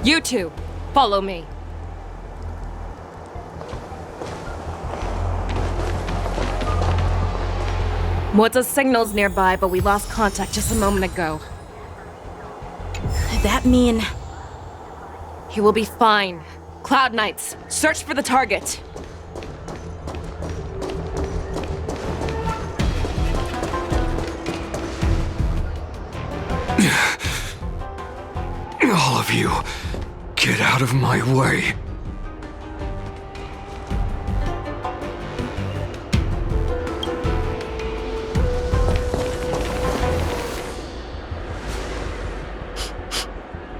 [SPEAKER 6] You two, follow me. Moza's signal's nearby, but we lost contact just a moment ago.
[SPEAKER 1] That mean...
[SPEAKER 6] He will be fine. Cloud Knights, search for the target.
[SPEAKER 14] All of you, get out of my way.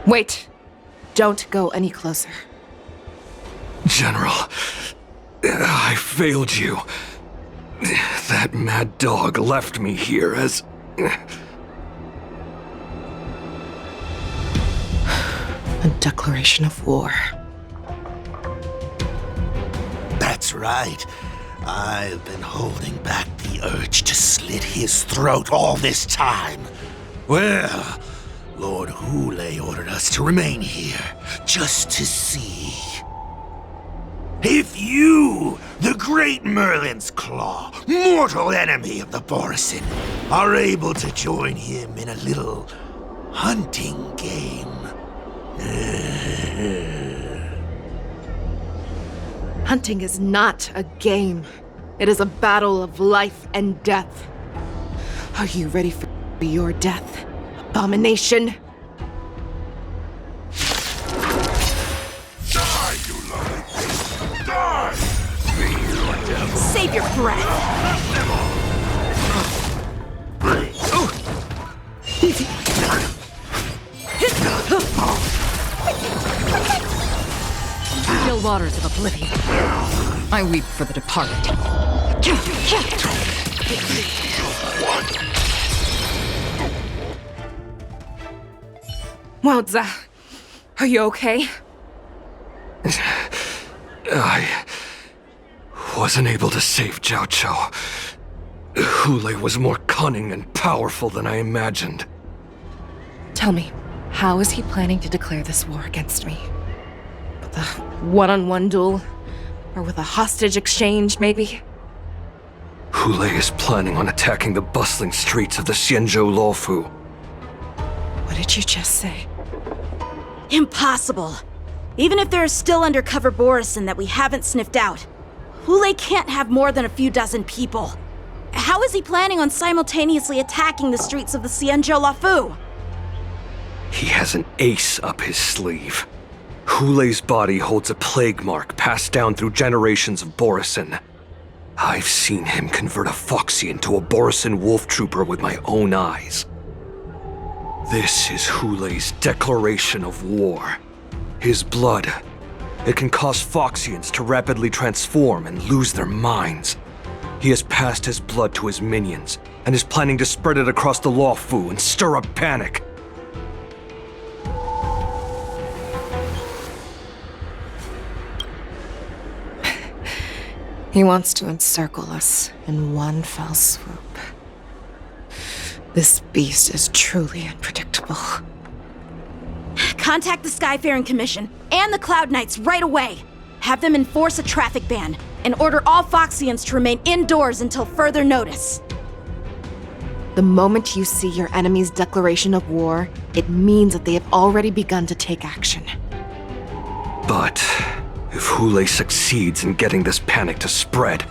[SPEAKER 6] Wait. Don't go any closer.
[SPEAKER 14] General, I failed you. That mad dog left me here as...
[SPEAKER 6] A declaration of war.
[SPEAKER 13] That's right. I've been holding back the urge to slit his throat all this time. Well, Lord Hule ordered us to remain here, just to see. If you, the great Merlin's Claw, mortal enemy of the Borisin, are able to join him in a little hunting game.
[SPEAKER 6] Hunting is not a game. It is a battle of life and death. Are you ready for your death, abomination?
[SPEAKER 22] Die, you lovely beast! Die!
[SPEAKER 1] Save your breath!
[SPEAKER 7] still waters of oblivion. I weep for the departed.
[SPEAKER 6] Wowza, are you okay?
[SPEAKER 18] I wasn't able to save Jiaoqiu. Hule was more cunning and powerful than I imagined.
[SPEAKER 6] Tell me, how is he planning to declare this war against me? With a one-on-one duel? Or with a hostage exchange, maybe?
[SPEAKER 18] Hule is planning on attacking the bustling streets of the Xianzho Luofu.
[SPEAKER 6] What did you just say?
[SPEAKER 1] Impossible. Even if there are still undercover Borisin that we haven't sniffed out, Hule can't have more than a few dozen people. How is he planning on simultaneously attacking the streets of the Xianzho Luofu?
[SPEAKER 18] He has an ace up his sleeve. Hule's body holds a plague mark passed down through generations of Borisin. I've seen him convert a Foxian to a Borisin wolf trooper with my own eyes. This is Hule's declaration of war. His blood. It can cause Foxians to rapidly transform and lose their minds. He has passed his blood to his minions, and is planning to spread it across the Luofu and stir up panic.
[SPEAKER 6] He wants to encircle us in one fell swoop. This beast is truly unpredictable.
[SPEAKER 1] Contact the Skyfaring Commission and the Cloud Knights right away. Have them enforce a traffic ban and order all Foxians to remain indoors until further notice.
[SPEAKER 6] The moment you see your enemy's declaration of war, it means that they have already begun to take action.
[SPEAKER 18] But if Hule succeeds in getting this panic to spread...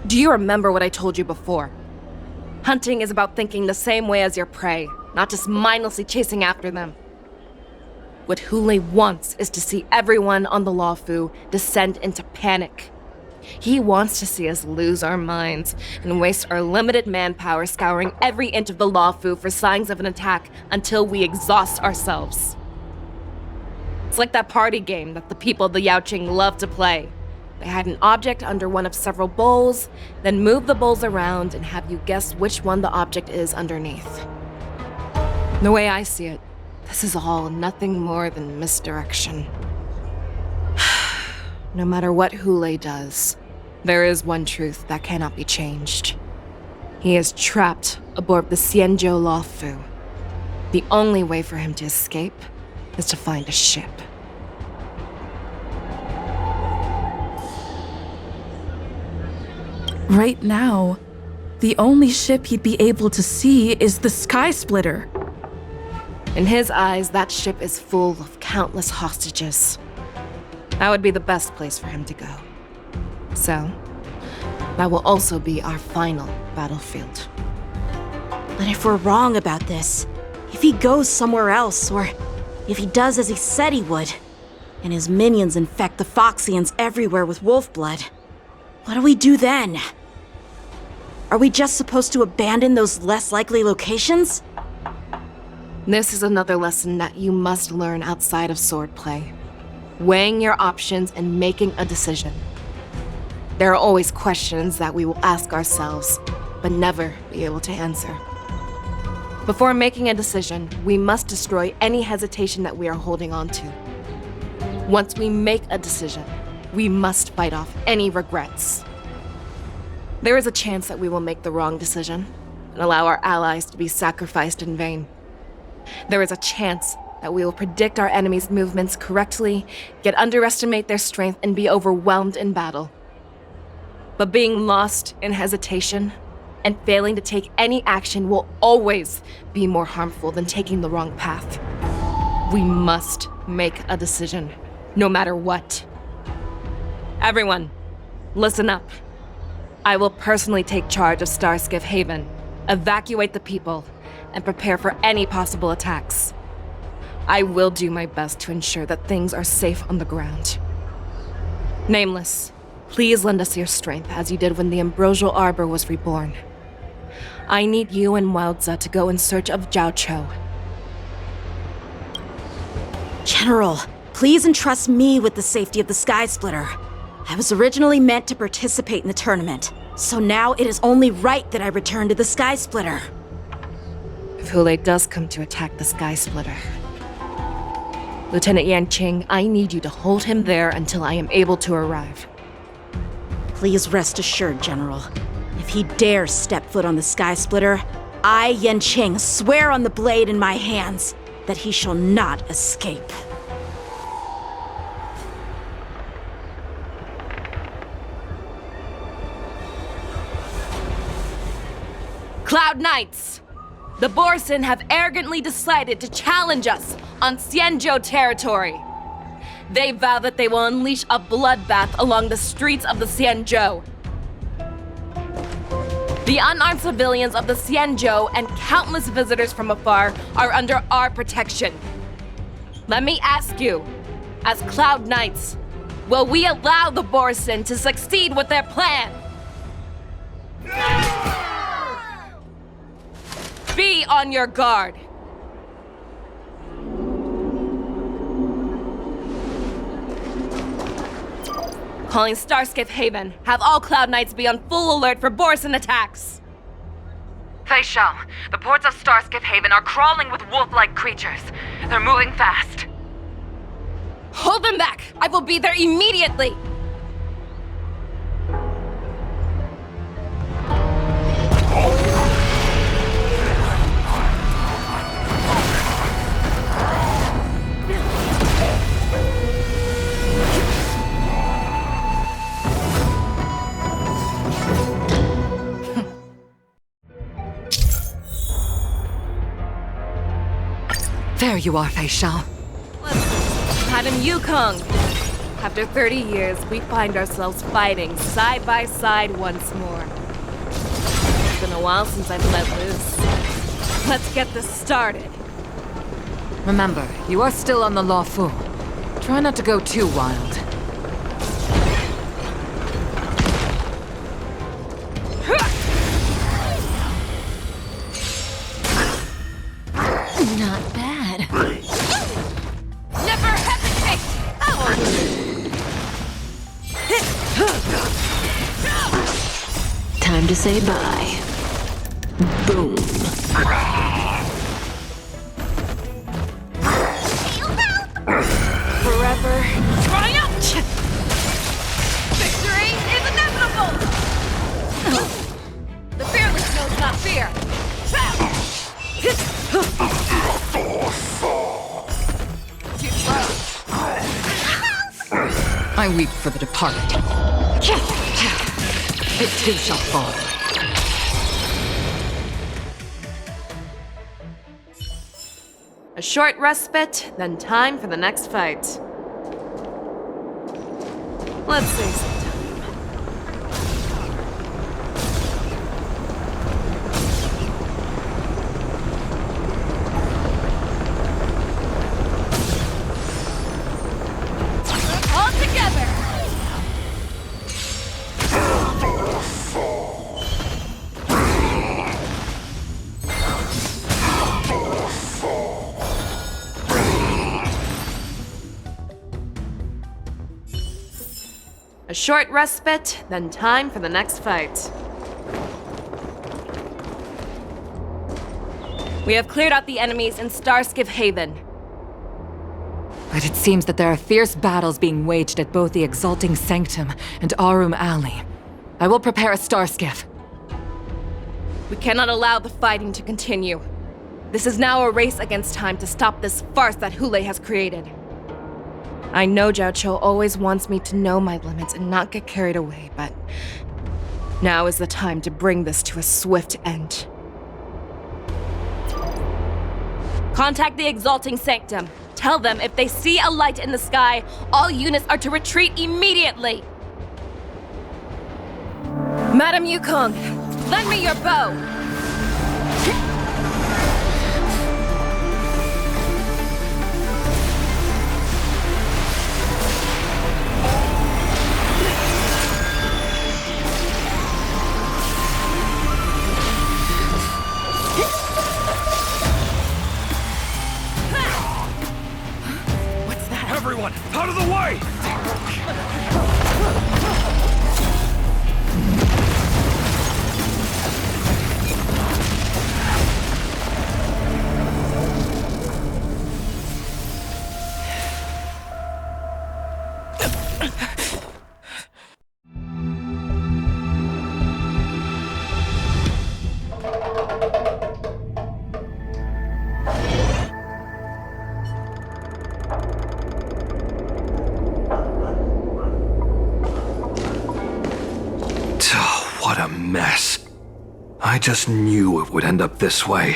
[SPEAKER 6] Do you remember what I told you before? Hunting is about thinking the same way as your prey, not just mindlessly chasing after them. What Hule wants is to see everyone on the Luofu descend into panic. He wants to see us lose our minds and waste our limited manpower scouring every inch of the Luofu for signs of an attack until we exhaust ourselves. It's like that party game that the people of the Yaoqiu love to play. They hide an object under one of several bowls, then move the bowls around and have you guess which one the object is underneath. The way I see it, this is all nothing more than misdirection. No matter what Hule does, there is one truth that cannot be changed. He is trapped aboard the Xianzho Luofu. The only way for him to escape is to find a ship.
[SPEAKER 5] Right now, the only ship he'd be able to see is the Sky Splitter.
[SPEAKER 6] In his eyes, that ship is full of countless hostages. That would be the best place for him to go. So, that will also be our final battlefield.
[SPEAKER 1] But if we're wrong about this, if he goes somewhere else, or if he does as he said he would, and his minions infect the Foxians everywhere with wolf blood, what do we do then? Are we just supposed to abandon those less likely locations?
[SPEAKER 6] This is another lesson that you must learn outside of swordplay. Weighing your options and making a decision. There are always questions that we will ask ourselves, but never be able to answer. Before making a decision, we must destroy any hesitation that we are holding on to. Once we make a decision, we must fight off any regrets. There is a chance that we will make the wrong decision and allow our allies to be sacrificed in vain. There is a chance that we will predict our enemies' movements correctly, yet underestimate their strength and be overwhelmed in battle. But being lost in hesitation and failing to take any action will always be more harmful than taking the wrong path. We must make a decision, no matter what. Everyone, listen up. I will personally take charge of Starskiff Haven, evacuate the people, and prepare for any possible attacks. I will do my best to ensure that things are safe on the ground. Nameless, please lend us your strength as you did when the Ambrosial Arbor was reborn. I need you and Wowza to go in search of Jiaoqiu.
[SPEAKER 1] General, Please entrust me with the safety of the Sky Splitter. I was originally meant to participate in the tournament, so now it is only right that I return to the Sky Splitter.
[SPEAKER 6] If Hule does come to attack the Sky Splitter, Lieutenant Yanqing, I need you to hold him there until I am able to arrive.
[SPEAKER 1] Please rest assured, General. If he dares step foot on the Sky Splitter, I, Yanqing, swear on the blade in my hands that he shall not escape.
[SPEAKER 6] Cloud Knights! The Borson have arrogantly decided to challenge us on Xianzho territory. They vow that they will unleash a bloodbath along the streets of the Xianzho. The unarmed civilians of the Xianzho and countless visitors from afar are under our protection. Let me ask you, as Cloud Knights, will we allow the Borson to succeed with their plan? Be on your guard. Calling Starskiff Haven. Have all Cloud Knights be on full alert for Borson attacks.
[SPEAKER 10] Xiao, the ports of Starskiff Haven are crawling with wolf-like creatures. They're moving fast.
[SPEAKER 6] Hold them back! I will be there immediately!
[SPEAKER 7] There you are, Xiao.
[SPEAKER 6] Madam Yukong! After 30 years, we find ourselves fighting side by side once more. It's been a while since I've let loose. Let's get this started.
[SPEAKER 7] Remember, you are still on the Luofu. Try not to go too wild.
[SPEAKER 3] Not bad.
[SPEAKER 6] Never hesitate!
[SPEAKER 3] Time to say bye. Boom.
[SPEAKER 6] Forever triumph! Victory is inevitable! The fearless knows not fear. Too slow.
[SPEAKER 7] I weep for the departed. It too shall fall.
[SPEAKER 6] A short respite, then time for the next fight. Let's save some time. All together! A short respite, then time for the next fight. We have cleared out the enemies in Starskiff Haven.
[SPEAKER 7] But it seems that there are fierce battles being waged at both the Exalting Sanctum and Arum Alley. I will prepare a Starskiff.
[SPEAKER 6] We cannot allow the fighting to continue. This is now a race against time to stop this farce that Hule has created. I know Jiaoqiu always wants me to know my limits and not get carried away, but now is the time to bring this to a swift end. Contact the Exalting Sanctum. Tell them if they see a light in the sky, all units are to retreat immediately. Madam Yukong, lend me your bow.
[SPEAKER 18] everyone! Out of the way! What a mess. I just knew it would end up this way.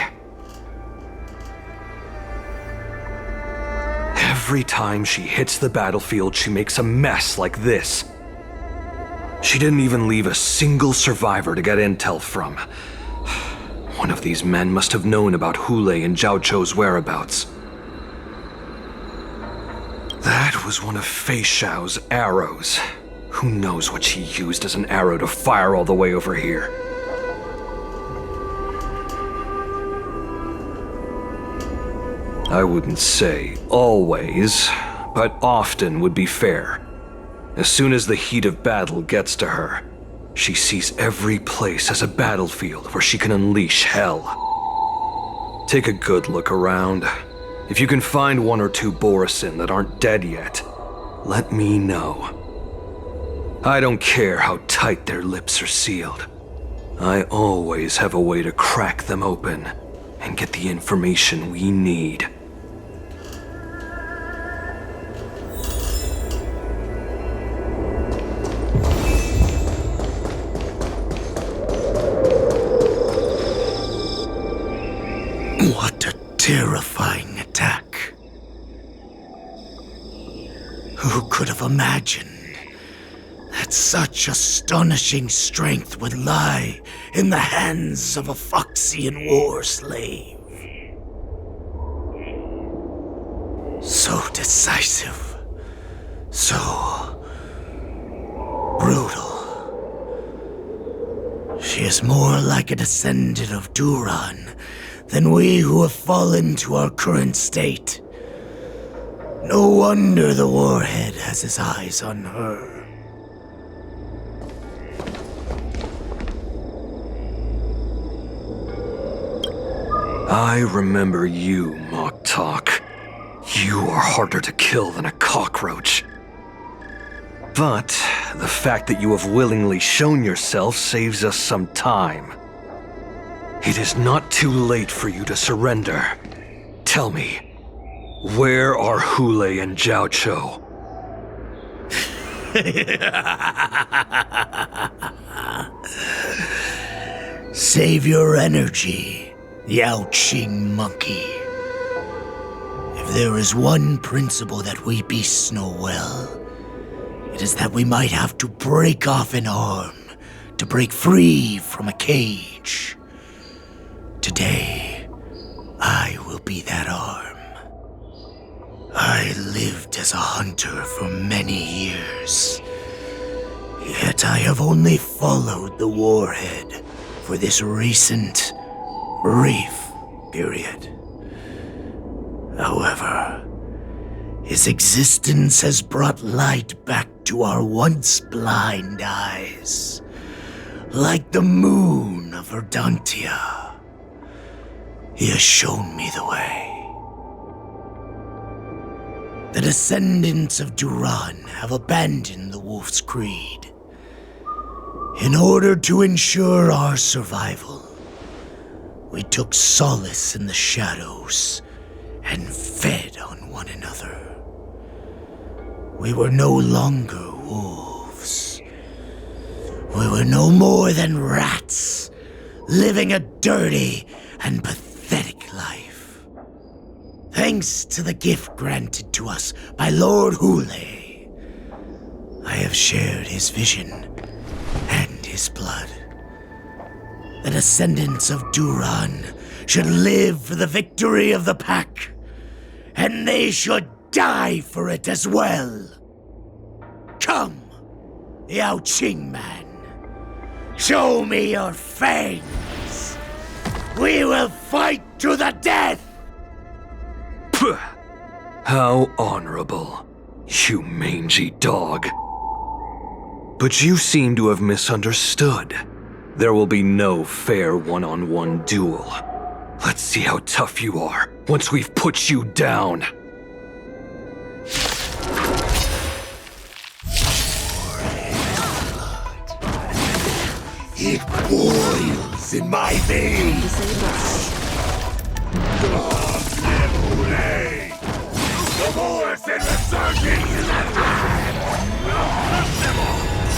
[SPEAKER 18] Every time she hits the battlefield, she makes a mess like this. She didn't even leave a single survivor to get intel from. One of these men must have known about Hulei and Jiaoqiu's whereabouts. That was one of Fei Xiao's arrows. Who knows what she used as an arrow to fire all the way over here? I wouldn't say always, but often would be fair. As soon as the heat of battle gets to her, she sees every place as a battlefield where she can unleash hell. Take a good look around. If you can find one or two Borisin that aren't dead yet, let me know. I don't care how tight their lips are sealed. I always have a way to crack them open and get the information we need.
[SPEAKER 13] What a terrifying attack. Who could have imagined that such astonishing strength would lie in the hands of a Foxian war slave? So decisive, so brutal. She is more like a descendant of Duran than we who have fallen to our current state. No wonder the warhead has his eyes on her.
[SPEAKER 18] I remember you, Mock Talk. You are harder to kill than a cockroach. But the fact that you have willingly shown yourself saves us some time. It is not too late for you to surrender. Tell me, where are Hulei and Jiaoqiu?
[SPEAKER 13] Save your energy, Yaoqing monkey. If there is one principle that we beasts know well, it is that we might have to break off an arm to break free from a cage. Today, I will be that arm. I lived as a hunter for many years, yet I have only followed the warhead for this recent, brief period. However, his existence has brought light back to our once blind eyes, like the moon of Verdantia. He has shown me the way. The descendants of Duran have abandoned the Wolf's Creed. In order to ensure our survival, we took solace in the shadows and fed on one another. We were no longer wolves. We were no more than rats, living a dirty and pathetic life. Thanks to the gift granted to us by Lord Hulei, I have shared his vision and his blood. The descendants of Duran should live for the victory of the pack, and they should die for it as well. Come, Yaoqing man. Show me your fangs. We will fight to the death!
[SPEAKER 18] How honorable. You mangy dog. But you seem to have misunderstood. There will be no fair one-on-one duel. Let's see how tough you are once we've put you down.
[SPEAKER 22] It boils in my veins. The Boris and Resurgence is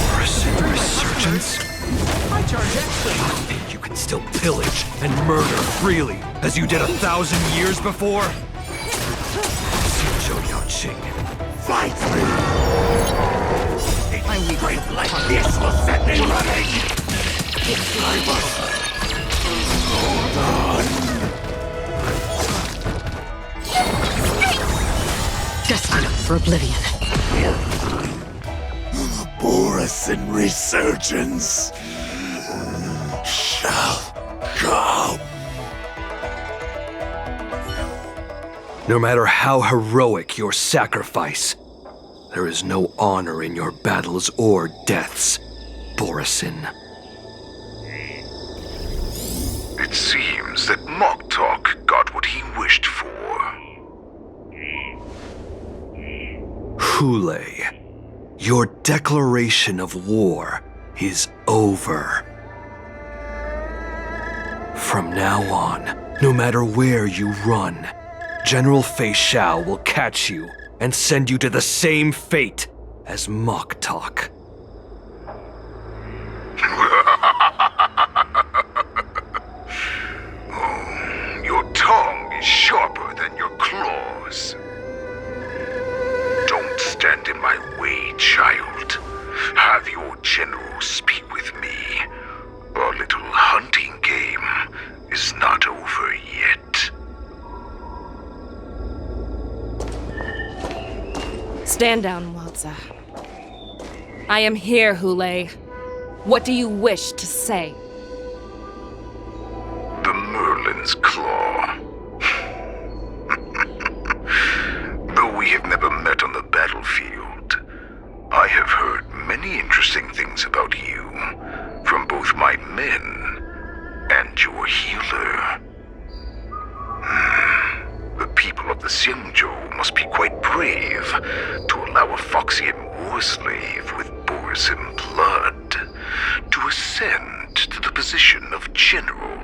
[SPEAKER 18] Boris and Resurgence?
[SPEAKER 22] I charge extra.
[SPEAKER 18] You think you can still pillage and murder freely, as you did 1,000 years before? Jiaoqiu.
[SPEAKER 22] Fight me! A strength like this will set me running! I must... Hold on!
[SPEAKER 17] Destined for oblivion.
[SPEAKER 22] Boris and Resurgence shall come.
[SPEAKER 18] No matter how heroic your sacrifice, there is no honor in your battles or deaths, Borisin.
[SPEAKER 14] It seems that Moktok got what he wished for.
[SPEAKER 18] Hule, your declaration of war is over. From now on, no matter where you run, General Fei Xiao will catch you and send you to the same fate as Moktok.
[SPEAKER 14] Oh, your tongue is sharper than your claws. Don't stand in my way, child. Have your general speak with me. Our little hunting game is not over yet.
[SPEAKER 6] Stand down, Walza. I am here, Hule. What do you wish to say?
[SPEAKER 14] The Merlin's Claw. Though we have never met on the battlefield, I have heard many interesting things about you from both my men and your healer. The people of the Xianzho must be quite brave to allow a Foxian war slave with Borisin blood to ascend to the position of general.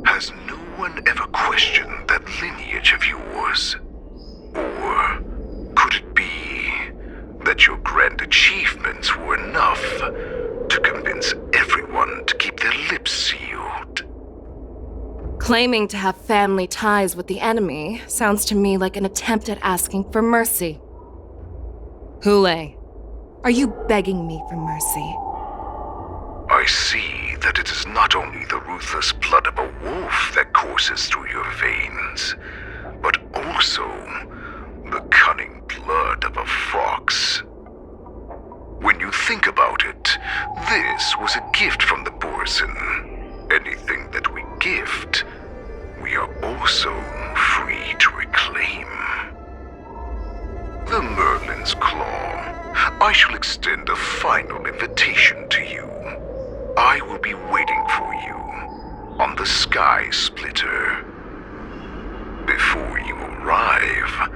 [SPEAKER 14] Has no one ever questioned that lineage of yours? Or could it be that your grand achievements were enough to convince everyone to keep their lips sealed?
[SPEAKER 6] Claiming to have family ties with the enemy sounds to me like an attempt at asking for mercy. Hule, are you begging me for mercy?
[SPEAKER 14] I see that it is not only the ruthless blood of a wolf that courses through your veins, but also the cunning blood of a fox. When you think about it, this was a gift from the Borisin. Anything that we gift, we are also free to reclaim. The Merlin's Claw. I shall extend a final invitation to you. I will be waiting for you on the Sky Splitter. Before you arrive,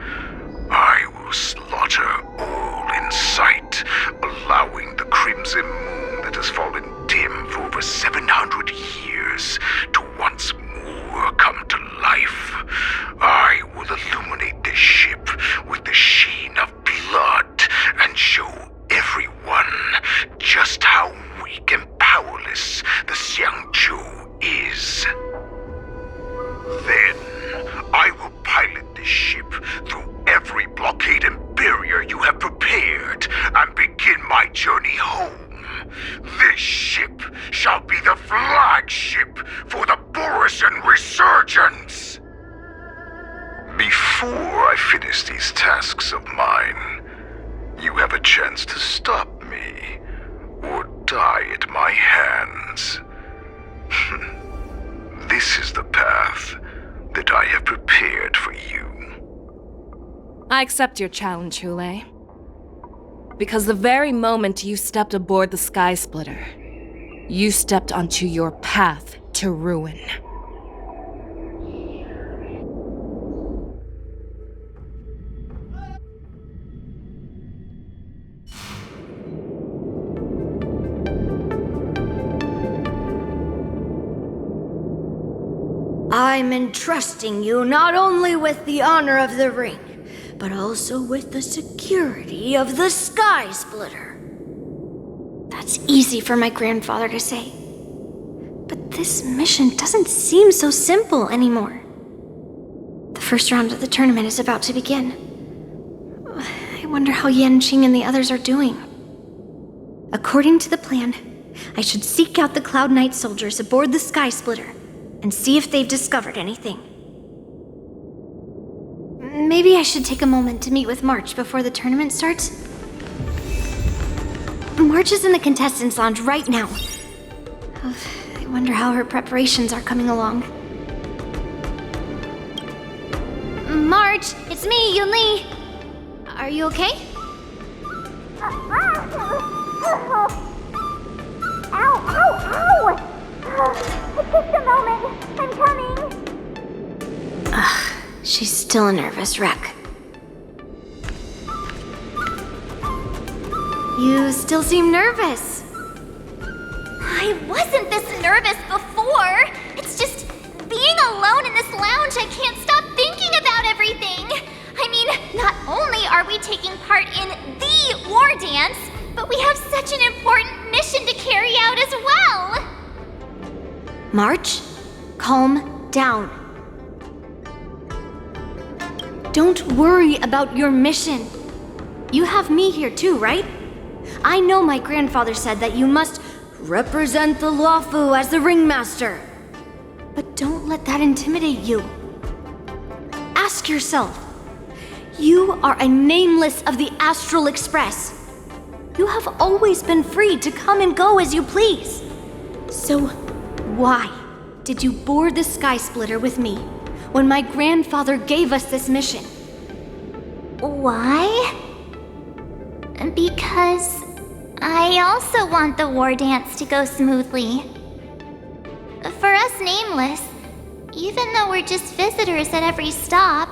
[SPEAKER 14] I will slaughter all in sight, allowing the crimson moon that has fallen dim for over 700 years to once more come to life. I will illuminate this ship with the sheen of blood and show everyone just how weak and powerless the Xianzho is. Then, I will pilot this ship through every blockade and barrier you have prepared and begin my journey home. This ship shall be the flagship for the Borisin Resurgence. Before I finish these tasks of mine, you have a chance to stop me or die at my hands. This is the path that I have prepared for you.
[SPEAKER 6] I accept your challenge, Hule. Because the very moment you stepped aboard the Sky Splitter, you stepped onto your path to ruin.
[SPEAKER 19] I'm entrusting you not only with the honor of the ring, but also with the security of the Sky Splitter.
[SPEAKER 2] That's easy for my grandfather to say. But this mission doesn't seem so simple anymore. The first round of the tournament is about to begin. I wonder how Yanqing and the others are doing. According to the plan, I should seek out the Cloud Knight soldiers aboard the Sky Splitter and see if they've discovered anything. Maybe I should take a moment to meet with March before the tournament starts. March is in the contestants' lounge right now. I wonder how her preparations are coming along. March, it's me, Yunli. Are you okay?
[SPEAKER 20] Ow, ow, ow! Just a moment, I'm coming.
[SPEAKER 2] Ugh, she's still a nervous wreck. You still seem nervous.
[SPEAKER 9] I wasn't this nervous before. It's just being alone in this lounge, I can't stop thinking about everything. I mean, not only are we taking part in the war dance, but we have such an important mission to carry out as well.
[SPEAKER 2] March, calm down. Don't worry about your mission. You have me here too, right? I know my grandfather said that you must represent the Luofu as the ringmaster. But don't let that intimidate you. Ask yourself, you are a nameless of the Astral Express. You have always been free to come and go as you please. So why did you board the Sky Splitter with me when my grandfather gave us this mission?
[SPEAKER 9] Why? Because I also want the war dance to go smoothly. For us Nameless, even though we're just visitors at every stop,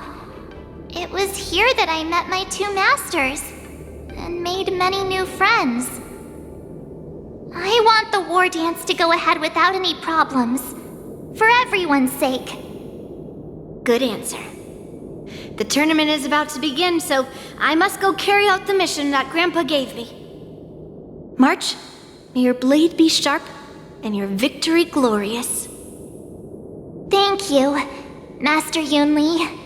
[SPEAKER 9] it was here that I met my two masters and made many new friends. I want the war dance to go ahead without any problems, for everyone's sake.
[SPEAKER 2] Good answer. The tournament is about to begin, so I must go carry out the mission that Grandpa gave me. March, may your blade be sharp and your victory glorious.
[SPEAKER 9] Thank you, Master Yunli.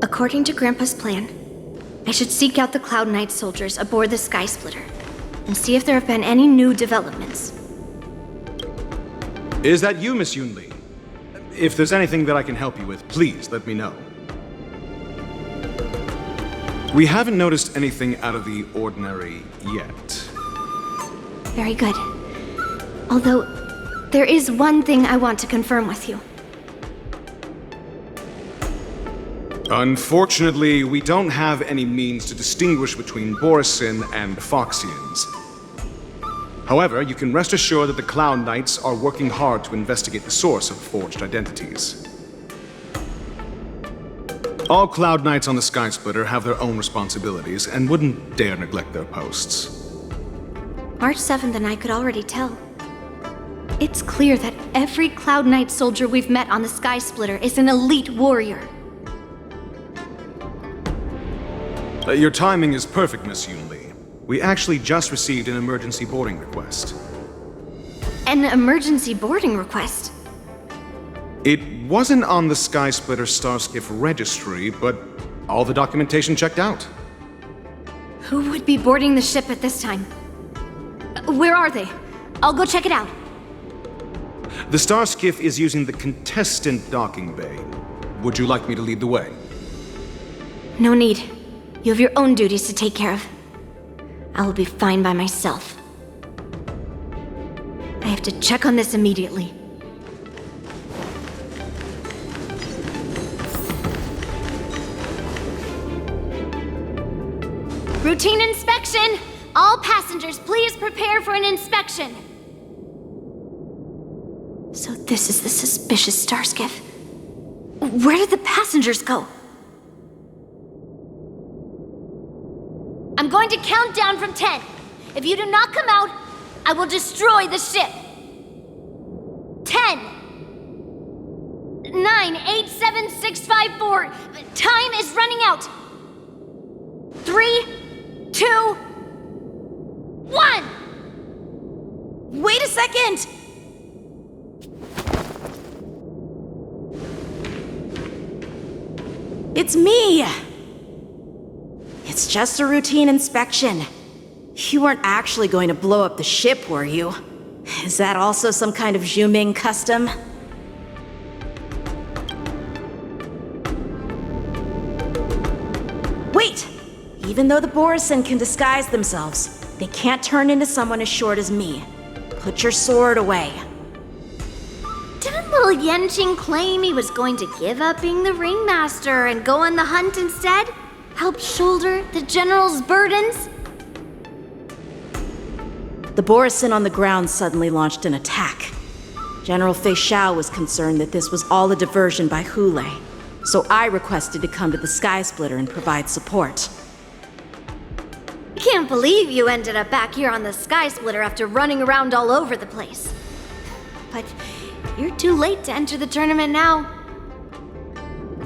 [SPEAKER 2] According to Grandpa's plan, I should seek out the Cloud Knight soldiers aboard the Sky Splitter and see if there have been any new developments.
[SPEAKER 23] Is that you, Miss Yunli? If there's anything that I can help you with, please let me know. We haven't noticed anything out of the ordinary yet.
[SPEAKER 2] Very good. Although, there is one thing I want to confirm with you.
[SPEAKER 23] Unfortunately, we don't have any means to distinguish between Borisin and Foxians. However, you can rest assured that the Cloud Knights are working hard to investigate the source of forged identities. All Cloud Knights on the Sky Splitter have their own responsibilities and wouldn't dare neglect their posts.
[SPEAKER 2] March 7th and I could already tell. It's clear that every Cloud Knight soldier we've met on the Sky Splitter is an elite warrior.
[SPEAKER 23] Your timing is perfect, Miss Yunli. We actually just received an emergency boarding request.
[SPEAKER 2] An emergency boarding request?
[SPEAKER 23] It wasn't on the Sky Splitter Starskiff registry, but all the documentation checked out.
[SPEAKER 2] Who would be boarding the ship at this time? Where are they? I'll go check it out.
[SPEAKER 23] The Starskiff is using the contestant docking bay. Would you like me to lead the way?
[SPEAKER 2] No need. You have your own duties to take care of. I will be fine by myself. I have to check on this immediately.
[SPEAKER 19] Routine inspection! All passengers, please prepare for an inspection.
[SPEAKER 2] So this is the suspicious Starskiff. Where did the passengers go?
[SPEAKER 19] I'm going to count down from 10. If you do not come out, I will destroy the ship. 10, 9, 8, 7, 6, 5, 4. Time is running out. 3, 2, 1.
[SPEAKER 1] Wait a second! It's me! It's just a routine inspection. You weren't actually going to blow up the ship, were you? Is that also some kind of Zhuming custom? Wait! Even though the Borisin can disguise themselves, they can't turn into someone as short as me. Put your sword away.
[SPEAKER 19] Didn't little Yanqing claim he was going to give up being the ringmaster and go on the hunt instead? Help shoulder the general's burdens?
[SPEAKER 1] The Borisin on the ground suddenly launched an attack. General Fei Xiao was concerned that this was all a diversion by Hulei, so I requested to come to the Sky Splitter and provide support.
[SPEAKER 19] I can't believe you ended up back here on the Sky Splitter after running around all over the place. But you're too late to enter the tournament now.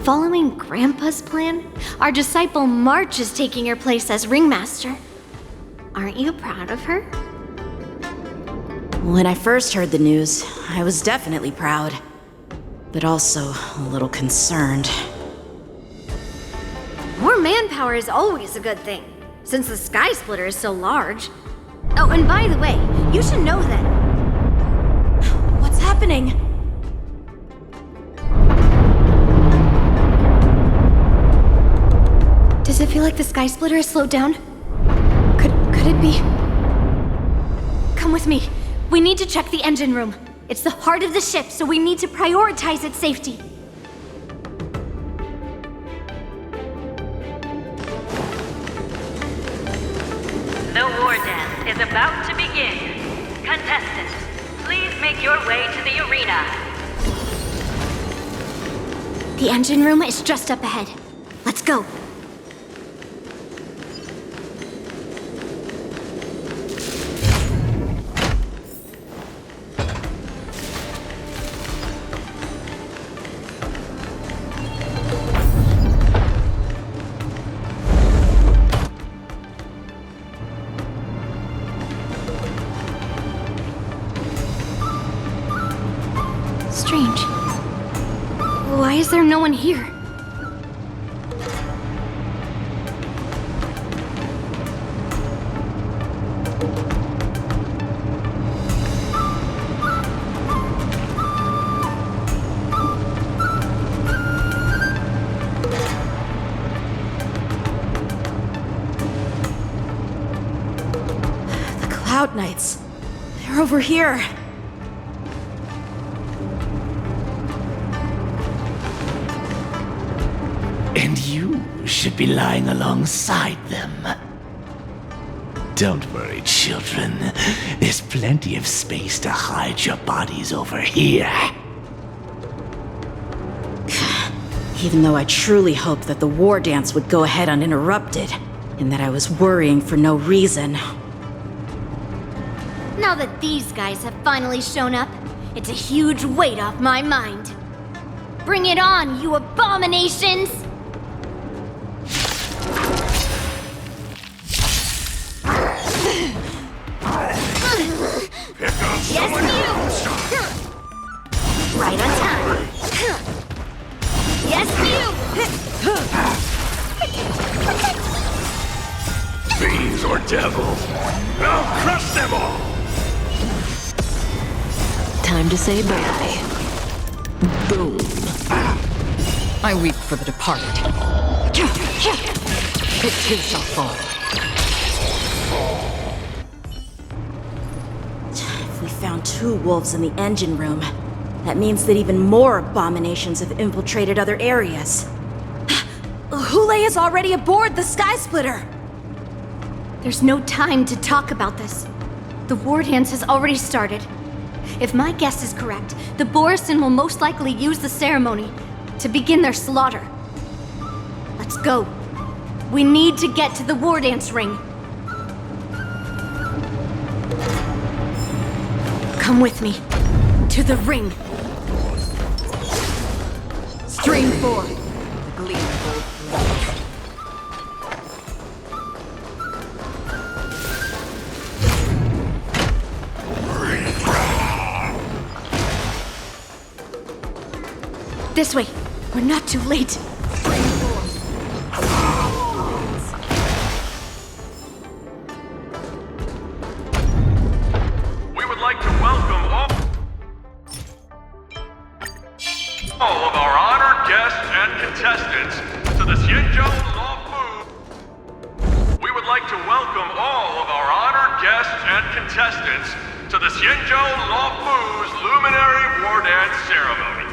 [SPEAKER 19] Following Grandpa's plan, our disciple March is taking your place as ringmaster. Aren't you proud of her?
[SPEAKER 1] When I first heard the news, I was definitely proud, but also a little concerned.
[SPEAKER 19] More manpower is always a good thing, since the Sky Splitter is so large. Oh, and by the way, you should know that...
[SPEAKER 1] What's happening?
[SPEAKER 2] Does it feel like the Sky Splitter has slowed down? Could it be?
[SPEAKER 19] Come with me. We need to check the engine room. It's the heart of the ship, so we need to prioritize its safety.
[SPEAKER 10] The war dance is about to begin. Contestants, please make your way to the arena.
[SPEAKER 19] The engine room is just up ahead. Let's go. Strange. Why is there no one here?
[SPEAKER 1] The Cloud Knights. They're over here.
[SPEAKER 13] And you should be lying alongside them. Don't worry, children. There's plenty of space to hide your bodies over here.
[SPEAKER 1] Even though I truly hoped that the war dance would go ahead uninterrupted, and that I was worrying for no reason.
[SPEAKER 19] Now that these guys have finally shown up, it's a huge weight off my mind. Bring it on, you abominations! Yes, you! Right on time. Yes, you!
[SPEAKER 22] Fiends or devils, I'll crush them all!
[SPEAKER 17] Time to say bye. Boom. I weep for the departed. It too shall fall.
[SPEAKER 1] If we found 2 wolves in the engine room, that means that even more abominations have infiltrated other areas. Hulei is already aboard the Sky Splitter!
[SPEAKER 19] There's no time to talk about this. The war dance has already started. If my guess is correct, the Borisin will most likely use the ceremony to begin their slaughter. Let's go. We need to get to the war dance ring. Come with me. To the ring. Stream 4. Gleamful flash. This way. We're not too late.
[SPEAKER 8] We would like to welcome all of our honored guests and contestants to the Xianzho Luofu. We would like to welcome all of our honored guests and contestants to the Xianzho Luofu's Luminary War Dance Ceremony.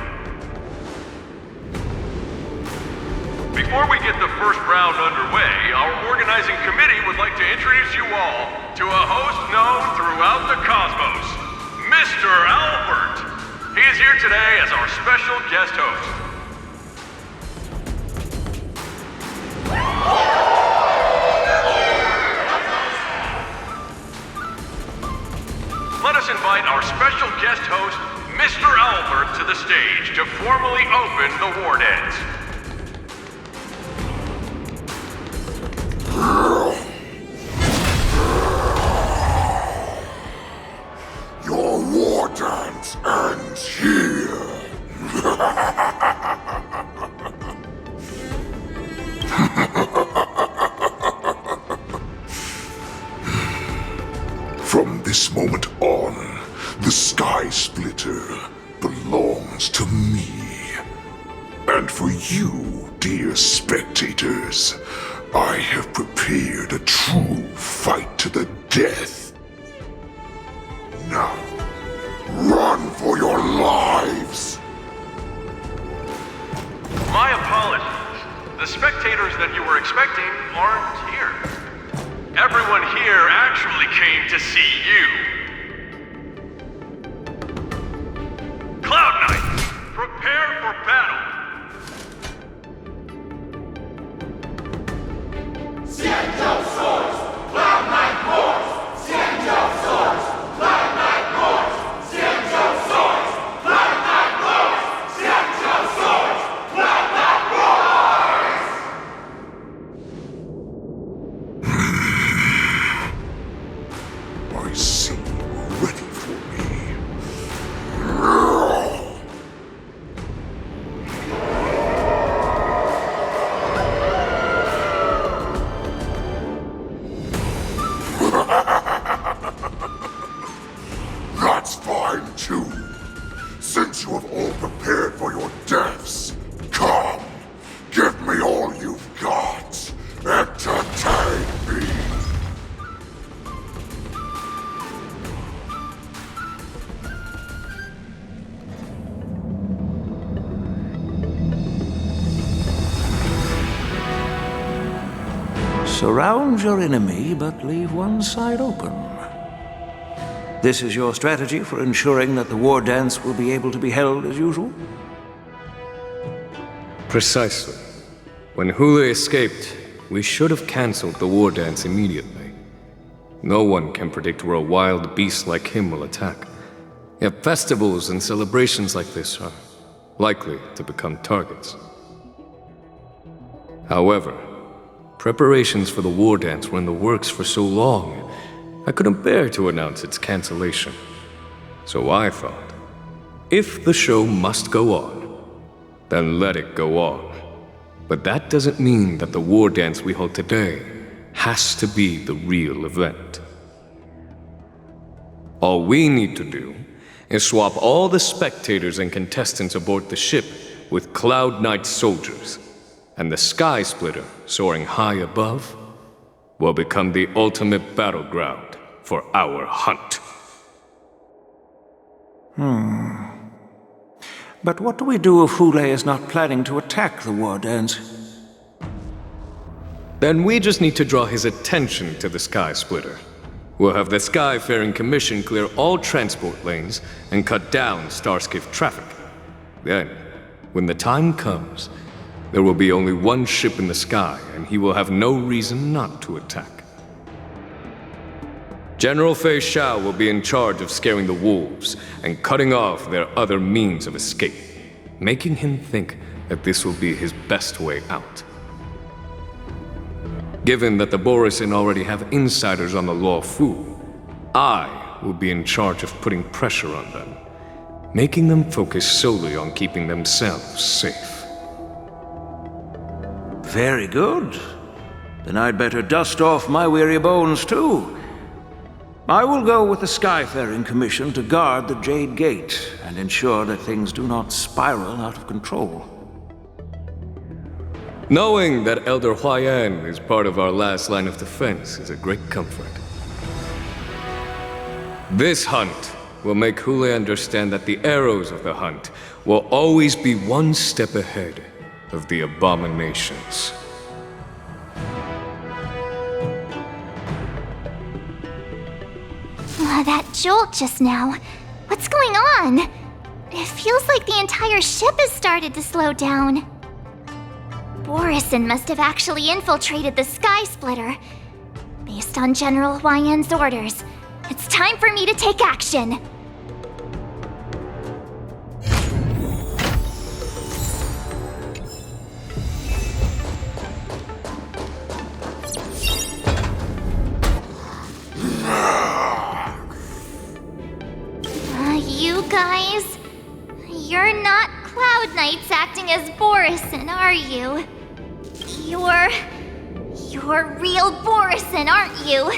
[SPEAKER 8] Before we get the first round underway, our organizing committee would like to introduce you all to a host known throughout the cosmos, Mr. Albert. He is here today as our special guest host. Let us invite our special guest host, Mr. Albert, to the stage to formally open the war dance.
[SPEAKER 22] Your war dance ends here. From this moment on, the Sky Splitter belongs to me. And for you, dear spectators, I have prepared a true fight to the death. Now, run for your lives!
[SPEAKER 8] My apologies. The spectators that you were expecting aren't here. Everyone here actually came to see you. Cloud Knight, prepare for battle!
[SPEAKER 22] Xianzho swords! Cloud Knight roars! Xianzho swords! Cloud Knight roars! Xianzho swords! Cloud Knight roars! Xianzho swords! Cloud Knight roars! I see you ready for me. That's fine too. Since you have all prepared for your deaths, come, give me all you've got. Entertain me.
[SPEAKER 12] Surround your enemy, but leave one side open. This is your strategy for ensuring that the war dance will be able to be held as usual?
[SPEAKER 18] Precisely. When Hule escaped, we should have cancelled the war dance immediately. No one can predict where a wild beast like him will attack. Yet festivals and celebrations like this are likely to become targets. However, preparations for the war dance were in the works for so long, I couldn't bear to announce its cancellation. So I thought, if the show must go on, then let it go on. But that doesn't mean that the war dance we hold today has to be the real event. All we need to do is swap all the spectators and contestants aboard the ship with Cloud Knight soldiers, and the Sky Splitter, soaring high above, will become the ultimate battleground for our hunt.
[SPEAKER 12] But what do we do if Hule is not planning to attack the war dance?
[SPEAKER 18] Then we just need to draw his attention to the Sky Splitter. We'll have the Skyfaring Commission clear all transport lanes and cut down Starskiff traffic. Then, when the time comes, there will be only one ship in the sky, and he will have no reason not to attack. General Fei Xiao will be in charge of scaring the wolves and cutting off their other means of escape, making him think that this will be his best way out. Given that the Borisin already have insiders on the Luofu, I will be in charge of putting pressure on them, making them focus solely on keeping themselves safe.
[SPEAKER 12] Very good. Then I'd better dust off my weary bones too. I will go with the Skyfaring Commission to guard the Jade Gate and ensure that things do not spiral out of control.
[SPEAKER 18] Knowing that Elder Huaiyan is part of our last line of defense is a great comfort. This hunt will make Hule understand that the arrows of the hunt will always be one step ahead of the abominations.
[SPEAKER 2] That jolt just now. What's going on? It feels like the entire ship has started to slow down. Borisin must have actually infiltrated the Sky Splitter. Based on General Huaiyan's orders, it's time for me to take action. You guys, you're not Cloud Knights acting as Borisin, are you? You're real Borisin, aren't you?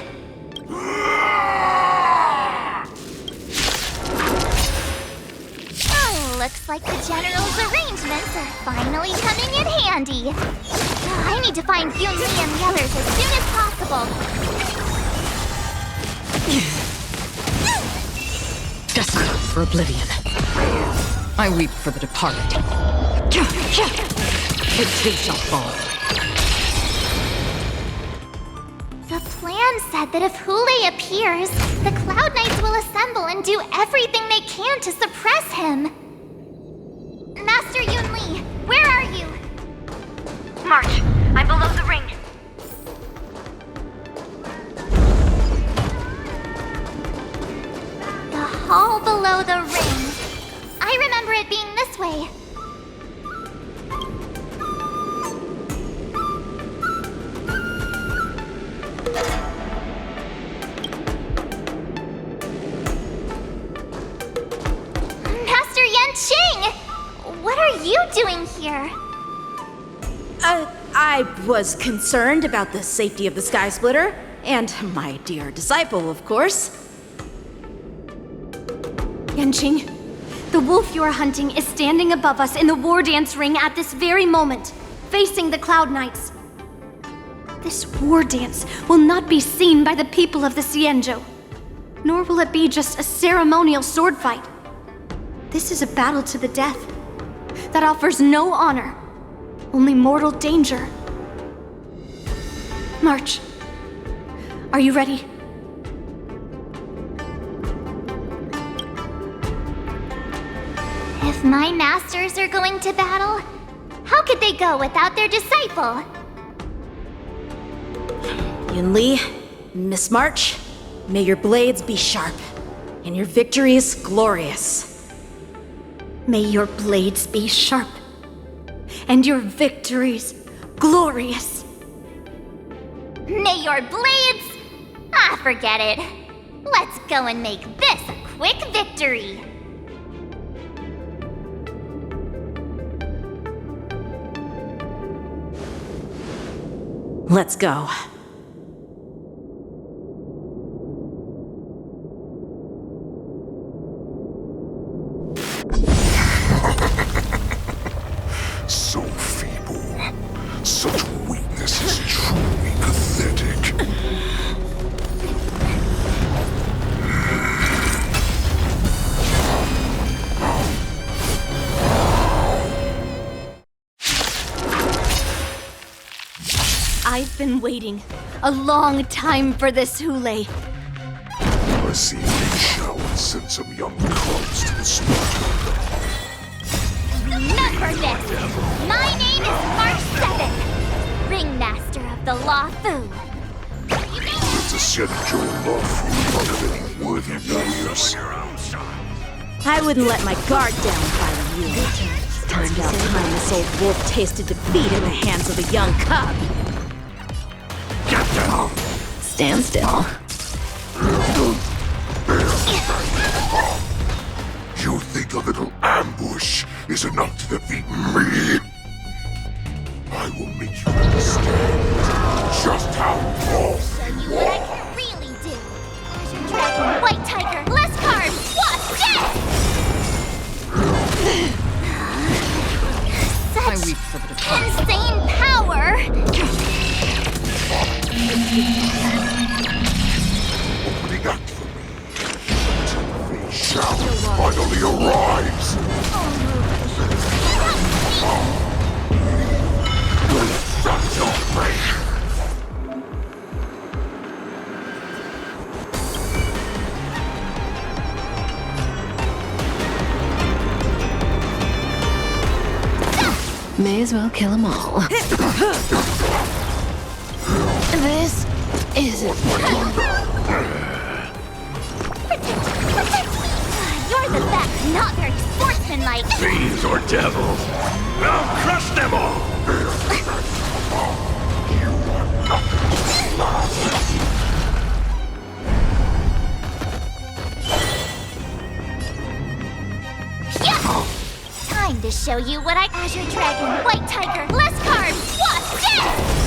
[SPEAKER 2] Oh, looks like the General's arrangements are finally coming in handy. I need to find Yunli and the others as soon as possible.
[SPEAKER 17] Destined for oblivion. I weep for the departed. It too shall fall.
[SPEAKER 2] The plan said that if Hule appears, the Cloud Knights will assemble and do everything they can to suppress him. Master Yunli, where are you?
[SPEAKER 10] March, I'm below the ring.
[SPEAKER 2] The hall below the ring. I remember it being this way. Master Yanqing! What are you doing here?
[SPEAKER 1] I was concerned about the safety of the Sky Splitter, and my dear disciple, of course.
[SPEAKER 19] Yanqing, the wolf you are hunting is standing above us in the war dance ring at this very moment, facing the Cloud Knights. This war dance will not be seen by the people of the Xianzho, nor will it be just a ceremonial sword fight. This is a battle to the death that offers no honor, only mortal danger. March, are you ready?
[SPEAKER 2] If my masters are going to battle, how could they go without their disciple?
[SPEAKER 1] Yunli, Miss March, may your blades be sharp, and your victories glorious.
[SPEAKER 19] May your blades be sharp, and your victories glorious.
[SPEAKER 2] May your blades... Ah, forget it. Let's go and make this a quick victory.
[SPEAKER 1] Let's go.
[SPEAKER 14] So feeble. Such weakness is truly pathetic.
[SPEAKER 19] I've been waiting a long time for this, Hule.
[SPEAKER 14] I see Lingsha would send some young cubs to the slaughter.
[SPEAKER 20] Remember this! My name is March 7th, Ringmaster of the Luofu.
[SPEAKER 14] It's a Xianzho Luofu out of any worthy warriors.
[SPEAKER 1] I wouldn't let my guard down if I were you. It's about time this old wolf tasted defeat in the hands of a young cub.
[SPEAKER 14] Get down!
[SPEAKER 17] Stand still.
[SPEAKER 14] You think a little ambush is enough to defeat me? I will make you understand just how wrong
[SPEAKER 20] Show you what I can really do. Azure Dragon, White Tiger, less cards, Wasp, death!
[SPEAKER 17] I weep for the departed.
[SPEAKER 20] Insane power!
[SPEAKER 14] opening act for me. Xiao finally arrives. Shut your face.
[SPEAKER 17] May as well kill them all. This isn't.
[SPEAKER 20] You're the best, not very sportsmanlike.
[SPEAKER 8] Fiends or devils, I'll crush them all!
[SPEAKER 20] Time to show you what I... Azure Dragon, White Tiger, less cards, Wasp, death!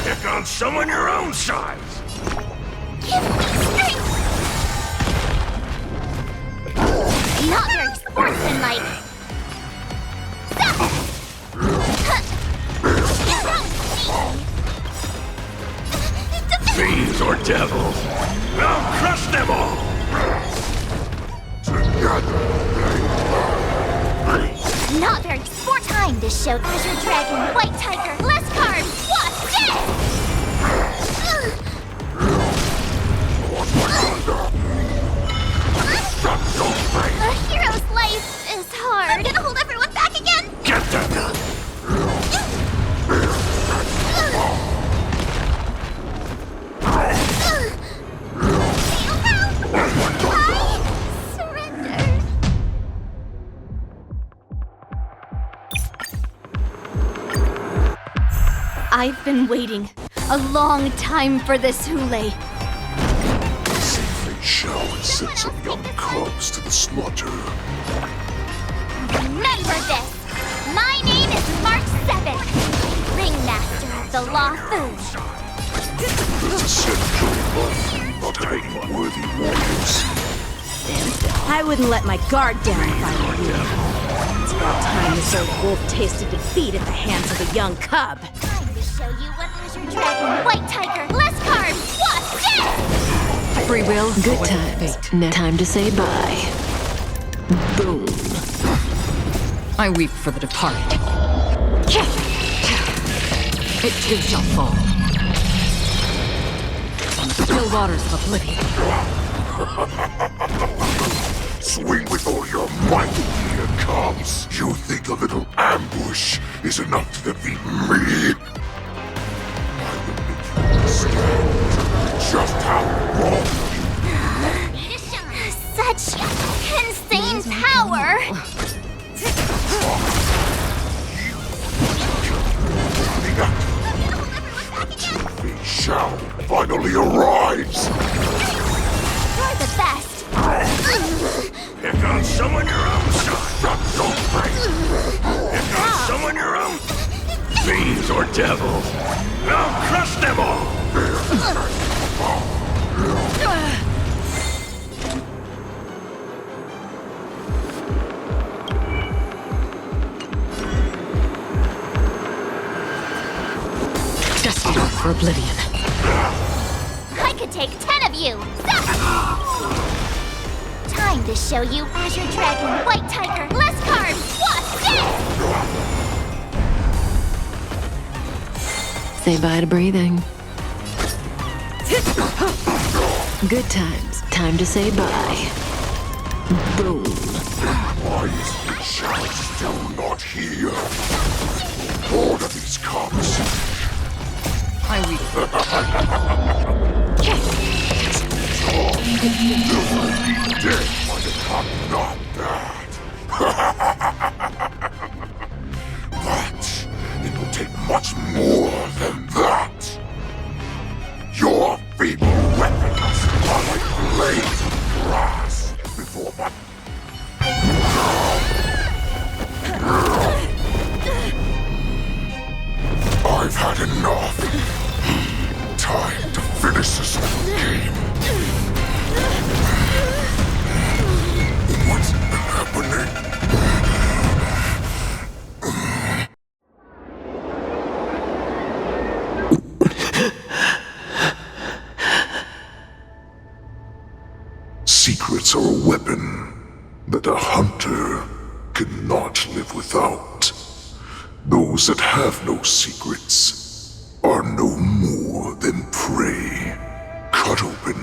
[SPEAKER 8] Pick on someone your own size!
[SPEAKER 20] Give me strength! Not very sportsmanlike.
[SPEAKER 8] Fiends or devils, I'll crush them all!
[SPEAKER 20] Not very sport. Time to show Azure Dragon, White Tiger, less cards, Wasp, death! A hero's life is hard. I'm gonna hold everyone back again.
[SPEAKER 8] Get them!
[SPEAKER 19] I've been waiting a long time for this, Hule.
[SPEAKER 14] Xiao would send some young cubs to the slaughter.
[SPEAKER 20] Remember this! My name is March 7th, Ringmaster of the Luofu.
[SPEAKER 14] It's a Xianzho Luofu, not any worthy warriors.
[SPEAKER 1] I wouldn't let my guard down if I were you. It's about time this old wolf tasted defeat at the hands of a young cub.
[SPEAKER 20] Time to show you what Azure Dragon, White Tiger, less cards, Wasp, death!
[SPEAKER 17] Free will, good times. Now time to say bye. Boom. I weep for the departed. It too shall fall. On the still waters of oblivion.
[SPEAKER 14] Swing with all your might, here it comes. You think a little ambush is enough to defeat me? I will make you understand just how wrong
[SPEAKER 20] Such insane power!
[SPEAKER 14] Xiao finally arrives.
[SPEAKER 20] You're the best.
[SPEAKER 8] Pick on someone your own size! Pick on someone your own... Fiends or devils, I'll crush them all!
[SPEAKER 17] Destined for oblivion.
[SPEAKER 20] I could take 10 of you! Time to show you Azure Dragon, White Tiger, less cards, Wasp, death!
[SPEAKER 17] Say bye to breathing. Good times. Time to say bye. Boom.
[SPEAKER 22] Why is the Xiao still not here? Order these cops.
[SPEAKER 17] I weep.
[SPEAKER 22] Dead by the cop, not that. But it will take much more than that. Your feeble weapons are like blades of grass before my... I've had enough. Time to finish this game. What's happening? Secrets are a weapon that a hunter cannot live without. Those that have no secrets are no more than prey, cut open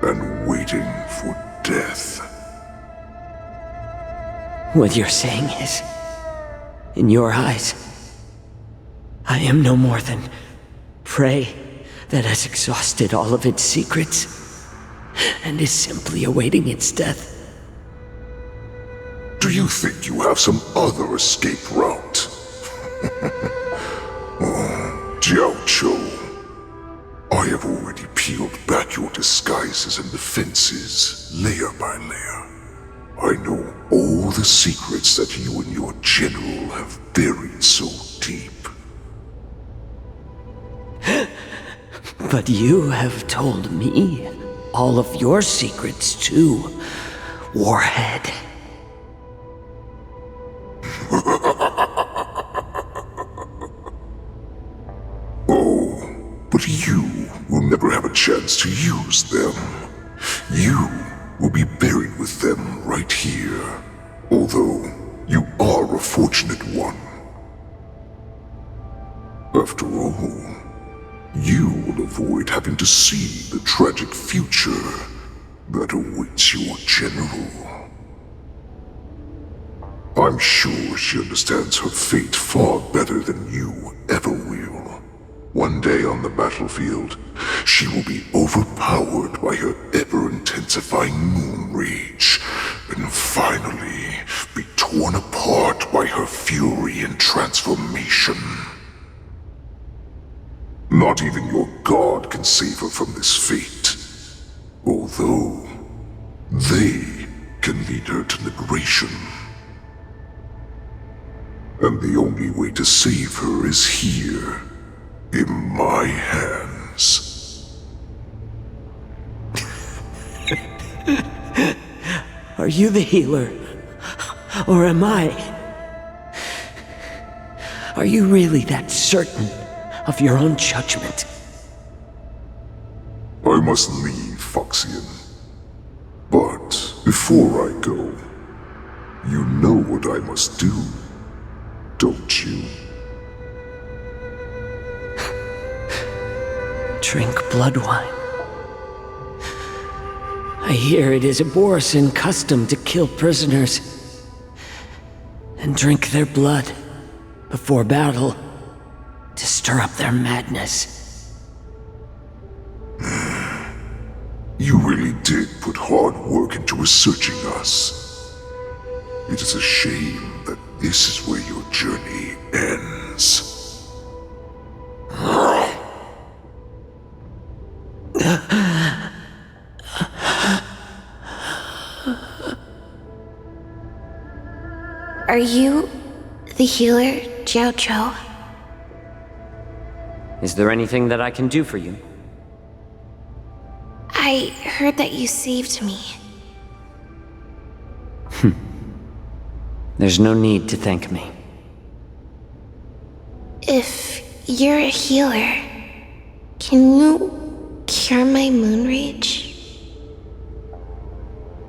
[SPEAKER 22] and waiting for death.
[SPEAKER 11] What you're saying is, in your eyes, I am no more than prey that has exhausted all of its secrets and is simply awaiting its death.
[SPEAKER 22] Do you think you have some other escape route? Jiaoqiu, I have already peeled back your disguises and defenses, layer by layer. I know all the secrets that you and your general have buried so deep.
[SPEAKER 11] But you have told me all of your secrets too, Warhead.
[SPEAKER 22] But you will never have a chance to use them. You will be buried with them right here. Although, you are a fortunate one. After all, you will avoid having to see the tragic future that awaits your general. I'm sure she understands her fate far better than you ever will. One day on the battlefield, she will be overpowered by her ever-intensifying moon rage, and finally be torn apart by her fury and transformation. Not even your god can save her from this fate, although they can lead her to liberation. And the only way to save her is here, in my hands.
[SPEAKER 11] Are you the healer? Or am I? Are you really that certain of your own judgment?
[SPEAKER 22] I must leave, Foxian. But before I go, you know what I must do, don't you?
[SPEAKER 11] Drink blood wine. I hear it is a Borisin custom to kill prisoners and drink their blood before battle to stir up their madness.
[SPEAKER 22] You really did put hard work into researching us. It is a shame that this is where your journey ends.
[SPEAKER 2] Are you the healer, Jiaoqiu?
[SPEAKER 11] Is there anything that I can do for you?
[SPEAKER 2] I heard that you saved me.
[SPEAKER 11] There's no need to thank me.
[SPEAKER 2] If you're a healer, can you cure my moon rage?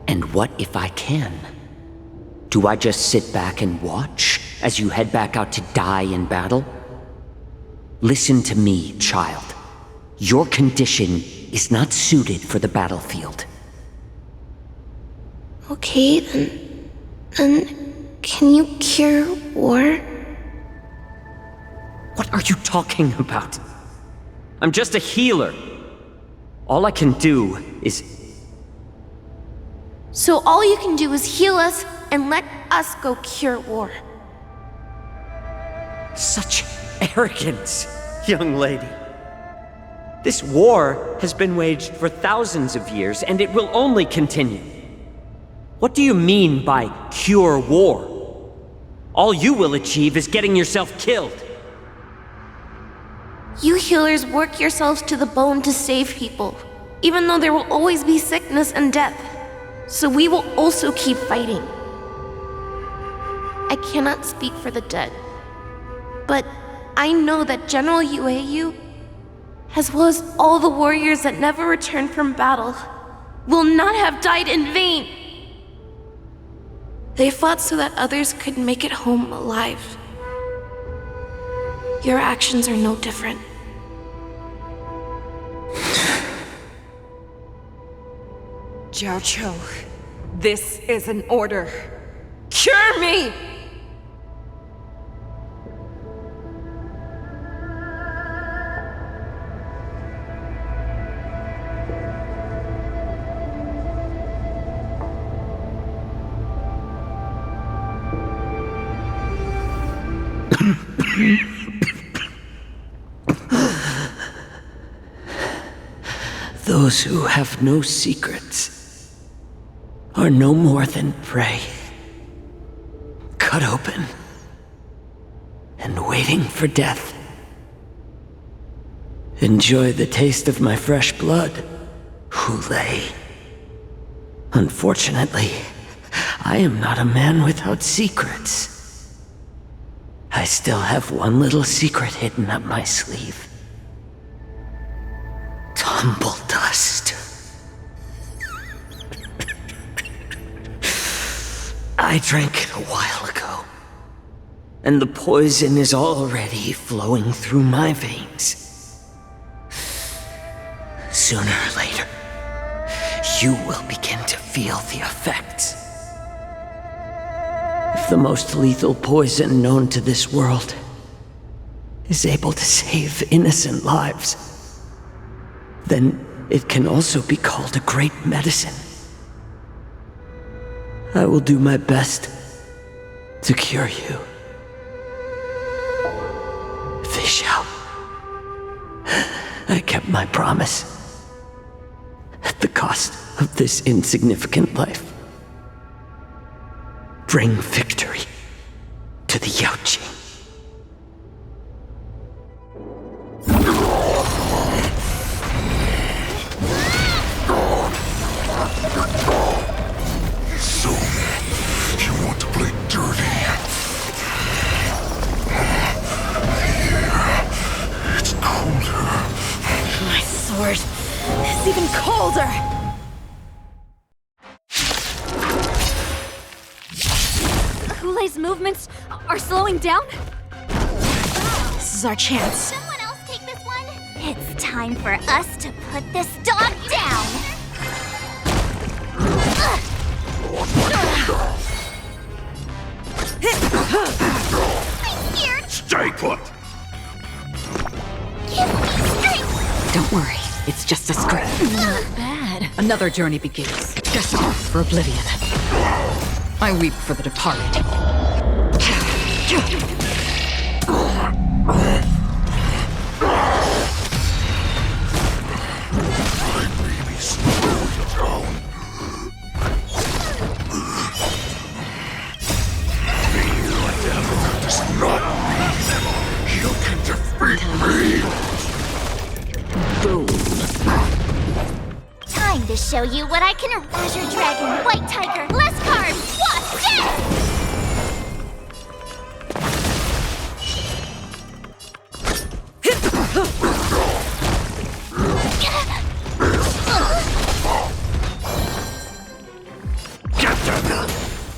[SPEAKER 11] And what if I can? Do I just sit back and watch as you head back out to die in battle? Listen to me, child. Your condition is not suited for the battlefield.
[SPEAKER 2] Okay, then can you cure war?
[SPEAKER 11] What are you talking about? I'm just a healer. All I can do is...
[SPEAKER 2] So all you can do is heal us and let us go cure war.
[SPEAKER 11] Such arrogance, young lady. This war has been waged for thousands of years, and it will only continue. What do you mean by cure war? All you will achieve is getting yourself killed.
[SPEAKER 2] You healers work yourselves to the bone to save people, even though there will always be sickness and death. So we will also keep fighting. I cannot speak for the dead, but I know that General Jiaoqiu, as well as all the warriors that never returned from battle, will not have died in vain. They fought so that others could make it home alive. Your actions are no different.
[SPEAKER 15] Jiaoqiu, this is an order. Cure me!
[SPEAKER 11] Those who have no secrets are no more than prey, cut open and waiting for death. Enjoy the taste of my fresh blood, Hulei. Unfortunately, I am not a man without secrets. I still have one little secret hidden up my sleeve. Tumble dust. I drank it a while ago, and the poison is already flowing through my veins. Sooner or later, you will begin to feel the effects. If the most lethal poison known to this world is able to save innocent lives, then it can also be called a great medicine. I will do my best to cure you. Xiao, I kept my promise at the cost of this insignificant life. Bring victory to the Jiaoqiu.
[SPEAKER 22] So, you want to play dirty? Here, it's colder.
[SPEAKER 1] My sword is even colder!
[SPEAKER 19] Hulei's movements are slowing down?
[SPEAKER 1] This is our chance.
[SPEAKER 20] Someone else take this one? It's time for us to put this dog down! I'm scared!
[SPEAKER 22] Stay put!
[SPEAKER 20] Give me strength!
[SPEAKER 17] Don't worry, it's just a scratch.
[SPEAKER 1] Not bad.
[SPEAKER 17] Another journey begins. Destined for oblivion. I weep for the departed.
[SPEAKER 22] You can defeat me!
[SPEAKER 17] Boom.
[SPEAKER 20] Time to show you what I can. Azure Dragon, White Tiger, less carbs, what? Yes!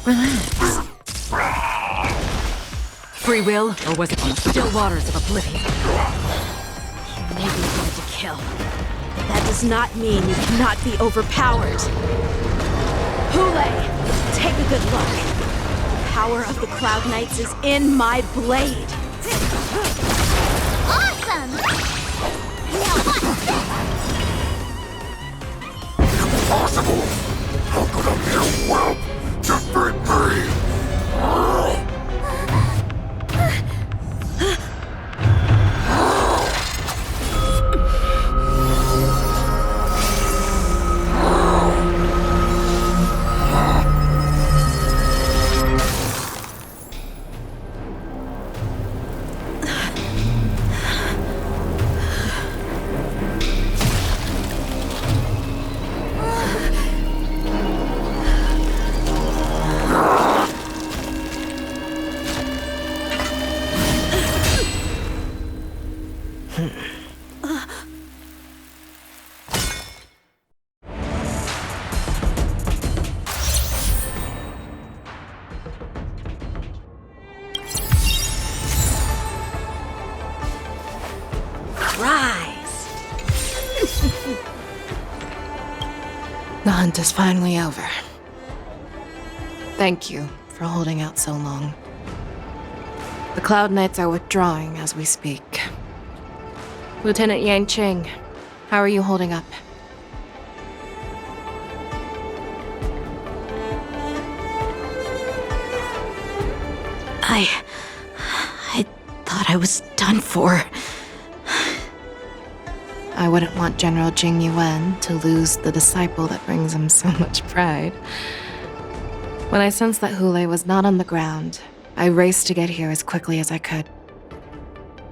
[SPEAKER 17] Relax. Free will, or was it on the still waters of oblivion?
[SPEAKER 1] may be hard to kill, but that does not mean you cannot be overpowered. Hule, take a good look. The power of the Cloud Knights is in my blade.
[SPEAKER 20] Awesome! Now watch this!
[SPEAKER 14] Impossible! How could a mere whelp defeat me?
[SPEAKER 6] The hunt is finally over. Thank you for holding out so long. The Cloud Knights are withdrawing as we speak. Lieutenant Yanqing, how are you holding up?
[SPEAKER 1] I thought I was done for.
[SPEAKER 6] I wouldn't want General Jing Yuan to lose the disciple that brings him so much pride. When I sensed that Hule was not on the ground, I raced to get here as quickly as I could.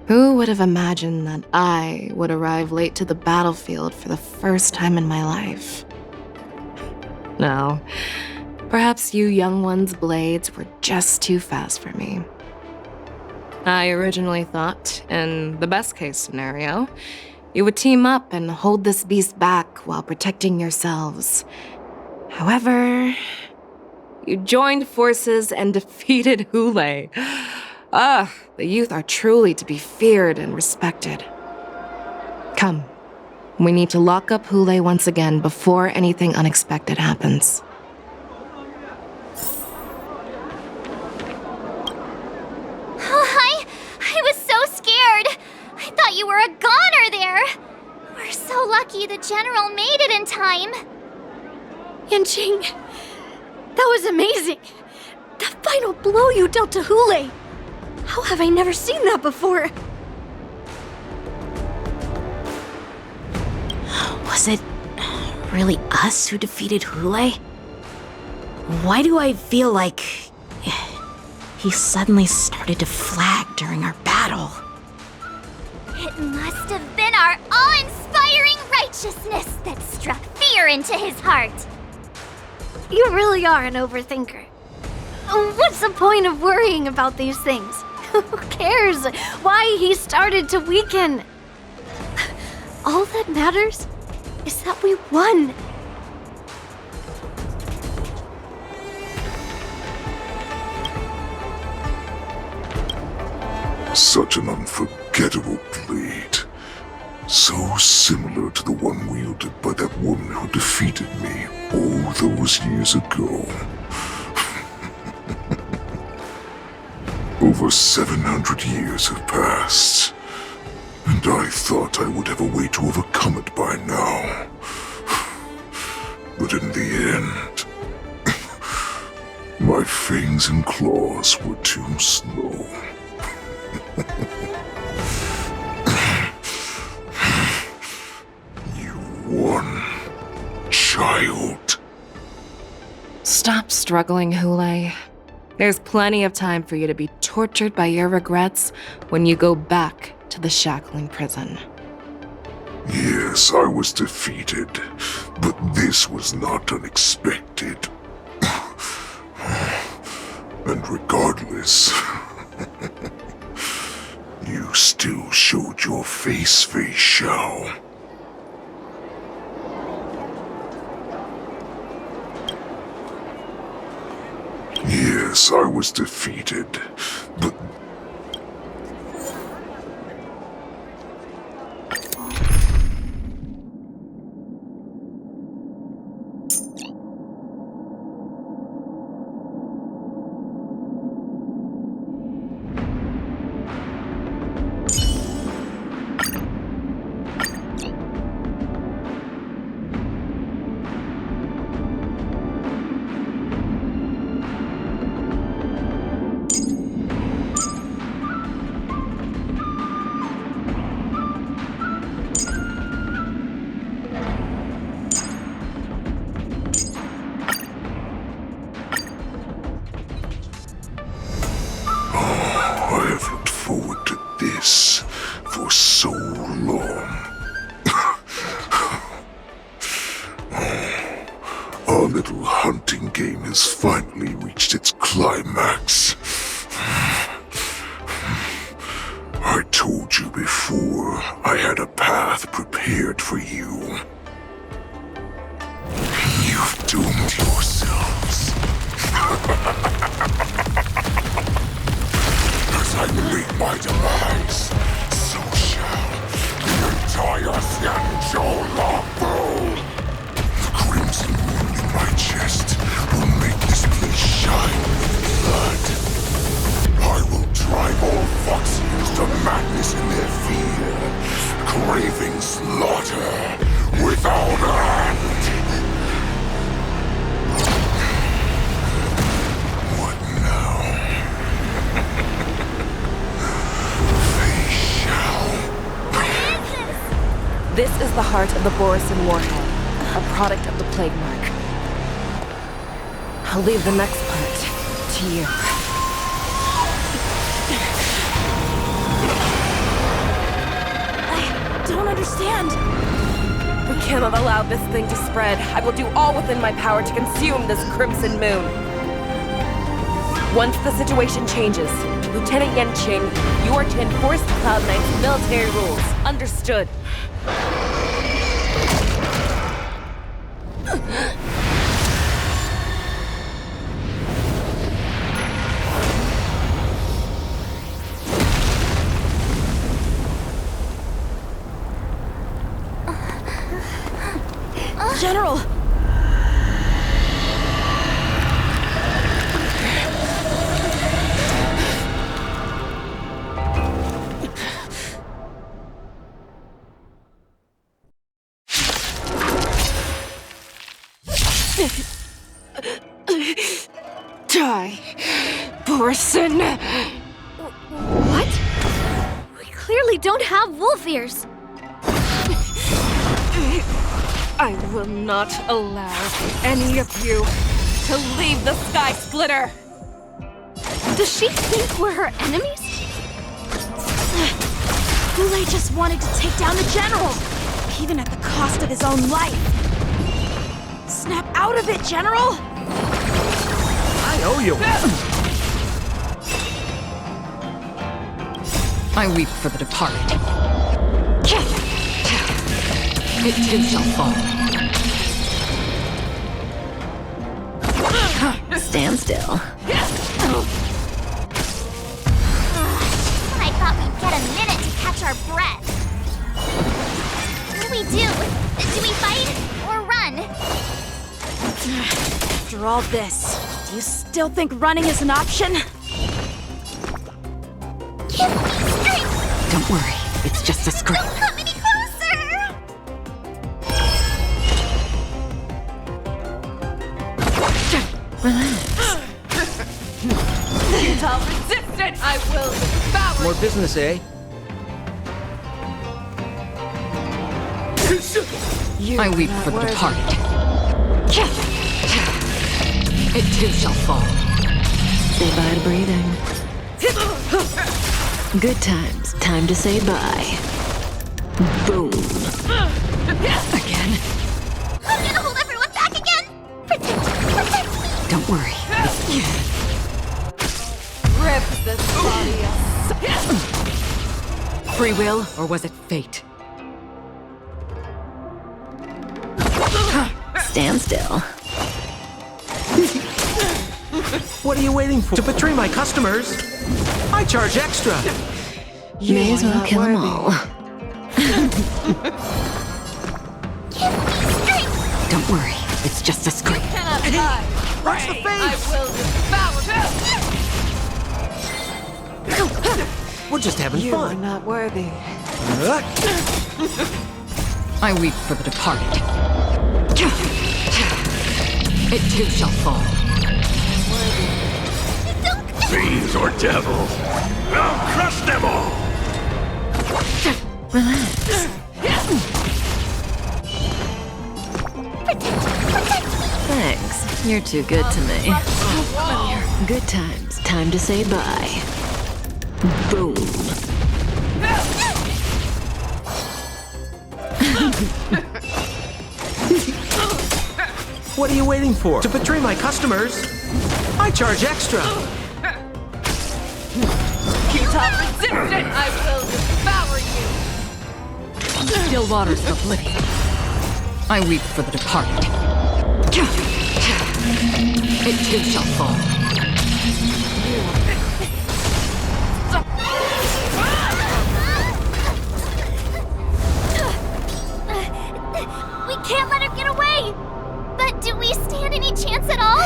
[SPEAKER 6] Who would have imagined that I would arrive late to the battlefield for the first time in my life? No, perhaps you young ones' blades were just too fast for me. I originally thought, in the best-case scenario, you would team up and hold this beast back while protecting yourselves. However, you joined forces and defeated Hule. The youth are truly to be feared and respected. Come, we need to lock up Hule once again before anything unexpected happens.
[SPEAKER 20] I was so scared. I thought you were a goner there. We're so lucky the General made it in time.
[SPEAKER 19] Yanqing, that was amazing. That final blow you dealt to Hule. How have I never seen that before?
[SPEAKER 1] Was it really us who defeated Hule? Why do I feel like he suddenly started to flag during our battle?
[SPEAKER 20] It must have been our awe-inspiring righteousness that struck fear into his heart.
[SPEAKER 19] You really are an overthinker. What's the point of worrying about these things? Who cares why he started to weaken? All that matters is that we won.
[SPEAKER 14] Such an unforgettable blade. So similar to the one wielded by that woman who defeated me all those years ago. Over 700 years have passed, and I thought I would have a way to overcome it by now. But in the end, my fangs and claws were too slow. You won, child.
[SPEAKER 6] Stop struggling, Hule. There's plenty of time for you to be tortured by your regrets when you go back to the shackling prison.
[SPEAKER 14] Yes, I was defeated, but this was not unexpected. And regardless, you still showed your face, Xiao. Yes, I was defeated, but path prepared for you. You've doomed yourselves. As I meet my demise, so shall the entire Xianzho Luofu. The crimson wound in my chest will make this place shine with blood. I will drive all Foxians to madness in their fear, craving slaughter without end. What now?
[SPEAKER 6] This is the heart of the Borisin warhead, a product of the plague mark. I'll leave the next part to you.
[SPEAKER 1] I don't understand.
[SPEAKER 6] We cannot allow this thing to spread. I will do all within my power to consume this crimson moon. Once the situation changes, Lieutenant Yanqing, you are to enforce the Cloud Knight's military rules. Understood.
[SPEAKER 1] General!
[SPEAKER 6] Die, Borisin!
[SPEAKER 19] What? We clearly don't have wolf ears.
[SPEAKER 6] I will not allow any of you to leave the Sky Splitter!
[SPEAKER 19] Does she think we're her enemies?
[SPEAKER 1] Goulet just wanted to take down the General, even at the cost of his own life. Snap out of it, General!
[SPEAKER 11] I owe you.
[SPEAKER 17] I weep for the departed. It too shall fall.
[SPEAKER 3] Stand still.
[SPEAKER 20] I thought we'd get a minute to catch our breath. What do we do? Do we fight or run?
[SPEAKER 1] After all this, do you still think running is an option?
[SPEAKER 20] Give me strength!
[SPEAKER 17] Don't worry, it's just a scrape.
[SPEAKER 20] Don't come any closer!
[SPEAKER 17] Relax.
[SPEAKER 6] Futile resistance! I will devour
[SPEAKER 11] More business, eh?
[SPEAKER 17] I weep for the departed. It too shall fall.
[SPEAKER 3] Say bye to breathing. Good times. Time to say bye. Boom.
[SPEAKER 17] Again?
[SPEAKER 20] I'm gonna hold everyone back again! Protect me!
[SPEAKER 17] Don't worry.
[SPEAKER 6] Rip this body up.
[SPEAKER 17] Free will, or was it fate?
[SPEAKER 3] Stand still.
[SPEAKER 11] What are you waiting for? To betray my customers? I charge extra.
[SPEAKER 3] May as well kill them all.
[SPEAKER 20] Give me strength!
[SPEAKER 17] Don't worry, it's just a scrape.
[SPEAKER 6] Cannot die.
[SPEAKER 11] Watch the
[SPEAKER 6] I
[SPEAKER 11] face!
[SPEAKER 6] will devour
[SPEAKER 11] We're just having
[SPEAKER 6] you. You are
[SPEAKER 11] fun.
[SPEAKER 6] not worthy.
[SPEAKER 17] I weep for the departed. It too shall fall.
[SPEAKER 8] Fiends or devils, I'll crush them all!
[SPEAKER 3] Relax. Thanks. You're too good to me. Good times. Time to say bye. Boom.
[SPEAKER 11] What are you waiting for? To betray my customers? I charge extra.
[SPEAKER 6] Futile resistance! I will devour you!
[SPEAKER 17] Still waters of oblivion. I weep for the departed. It too shall fall.
[SPEAKER 20] We can't let her get away! But do we stand any chance at all?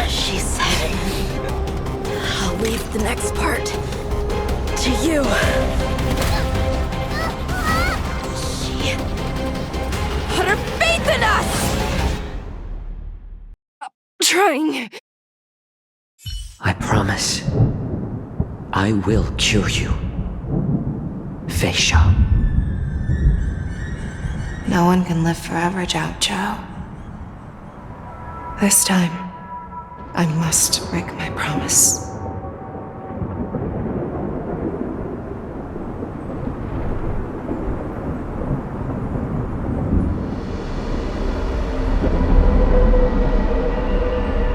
[SPEAKER 1] She said, I'll leave the next part to you. She put her faith in us!
[SPEAKER 6] Trying.
[SPEAKER 11] I promise. I will cure you. Xiao.
[SPEAKER 6] No one can live forever, Jiaoqiu. This time, I must break my promise.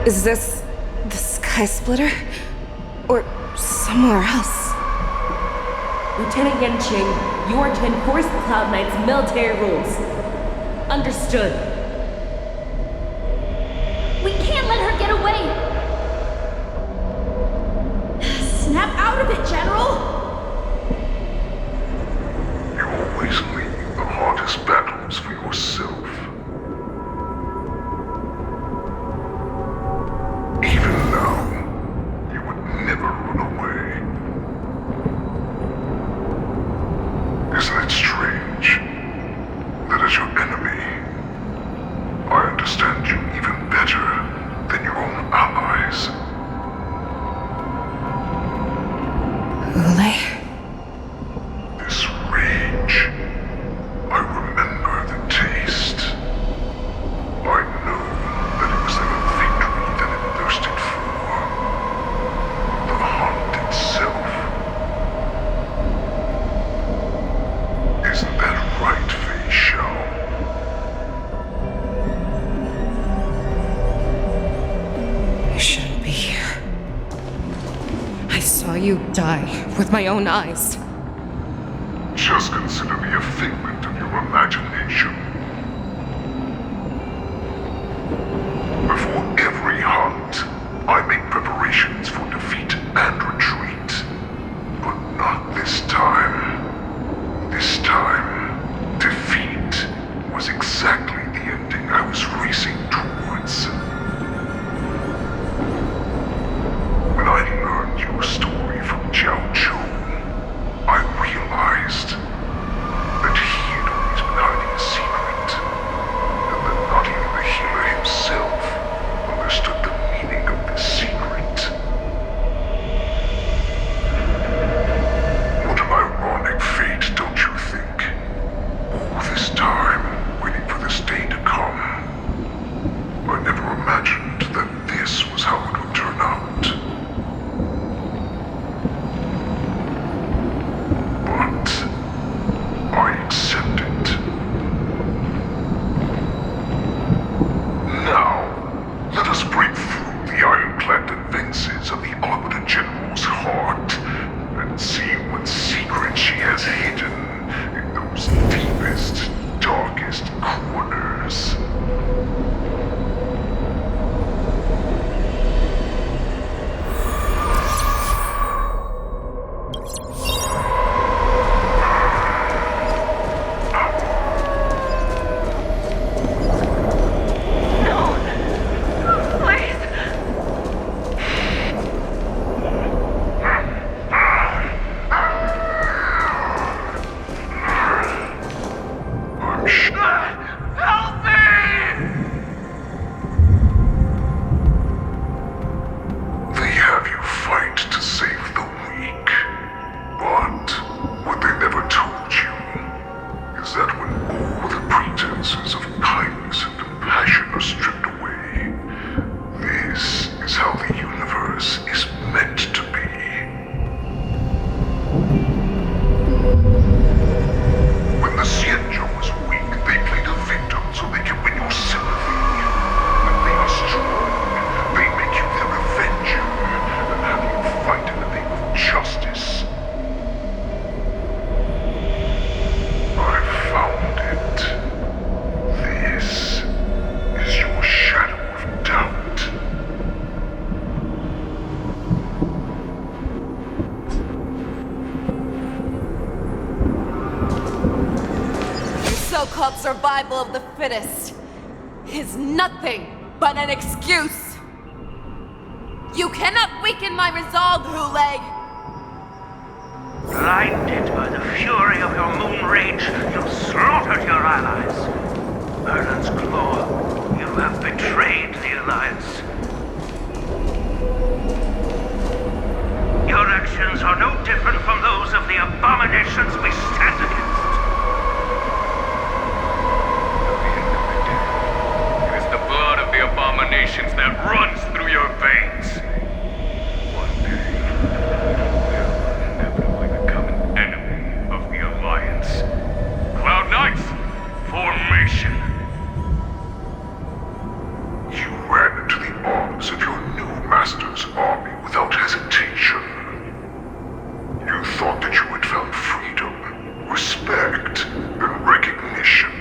[SPEAKER 6] Is this the Sky Splitter? Or somewhere else?
[SPEAKER 4] Lieutenant Yanqing, you are to enforce the Cloud Knight's military rules. Understood.
[SPEAKER 19] We can't let her get away!
[SPEAKER 1] Snap out of it, General!
[SPEAKER 14] You always leave the hardest battles for yourself. Even now, you would never run away. Isn't it strange that as your enemy, I understand you even better than your own allies? This rage, I remember the taste. I know that it was the victory that it thirsted for. The hunt itself. Isn't that right, Xiao?
[SPEAKER 6] I shouldn't be here. I saw you die with my own eyes.
[SPEAKER 14] Just consider me a figment of your imagination. Before every hunt, I make preparations for defeat and retreat. But not this time. This time, defeat was exactly the ending I was racing towards. When I learned your story from Jiaoqiu, I realized that he had always been hiding a secret, and that not even the healer himself understood the meaning of this secret. What an ironic fate, don't you think? All this time, waiting for this day to come. I never imagined that this was how it would turn out. But I accept it. Now, let us break through the ironclad defenses of the Arbiter General's heart and see what secret she has hidden in those deepest, darkest corners.
[SPEAKER 15] so-called survival of the fittest is nothing but an excuse. You cannot weaken my resolve, Hule.
[SPEAKER 12] Blinded by the fury of your moon rage, you slaughtered your allies. Erland's Claw, you have betrayed the Alliance. Your actions are no different from those of the abominations we stand against.
[SPEAKER 8] It is the blood of the abominations that runs through your veins. One day, they'll inevitably become an enemy of the Alliance. Cloud Knights, formation.
[SPEAKER 14] You ran into the arms of your new master's army without hesitation. You thought that you had found freedom, respect, and recognition.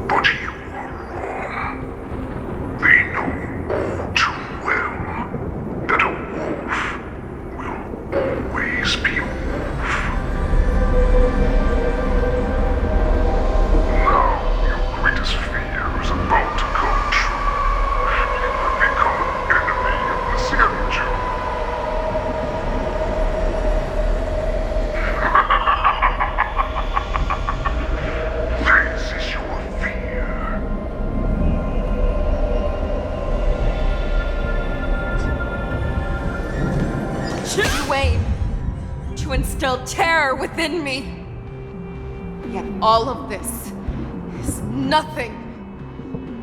[SPEAKER 14] But you were wrong. They know all too well that a wolf will always be a wolf. Now your greatest fear is about to come true. You have become an enemy of the Xianzho. This is your fear.
[SPEAKER 15] You aim to instill terror within me. Yet all of this is nothing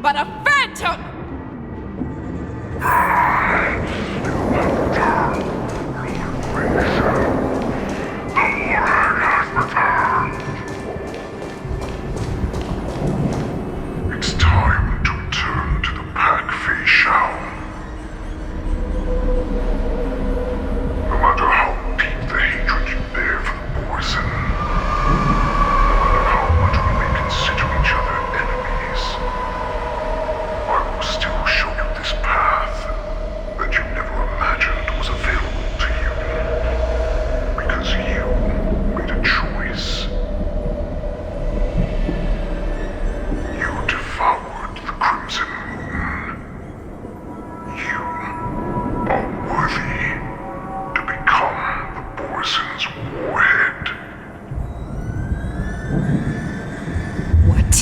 [SPEAKER 15] but a phantom!
[SPEAKER 14] It's time to return to the pack, Xiao. No matter how deep the hatred you bear for the Borson, no matter how much we may consider each other enemies, I will still show you this path that you never imagined was available to you. Because you made a choice. You devoured the Crimson Moon. You are worthy to become the Borson's warhead.
[SPEAKER 15] What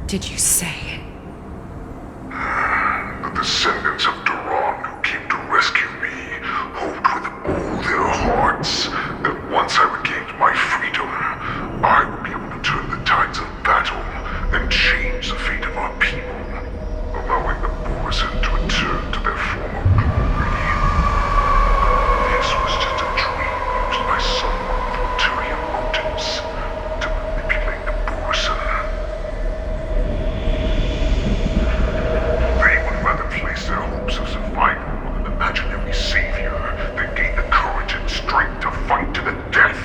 [SPEAKER 15] did you say?
[SPEAKER 14] The descendants of Duran who came to rescue me hoped with all their hearts that once I regained my freedom, I would be able to turn the tides of battle and change the fate of our people, allowing the Borson to return to their former glory. This was just a dream used by someone with ulterior motives to manipulate the Borson. They would rather place their hopes of survival on an imaginary savior than gain the courage and strength to fight to the death.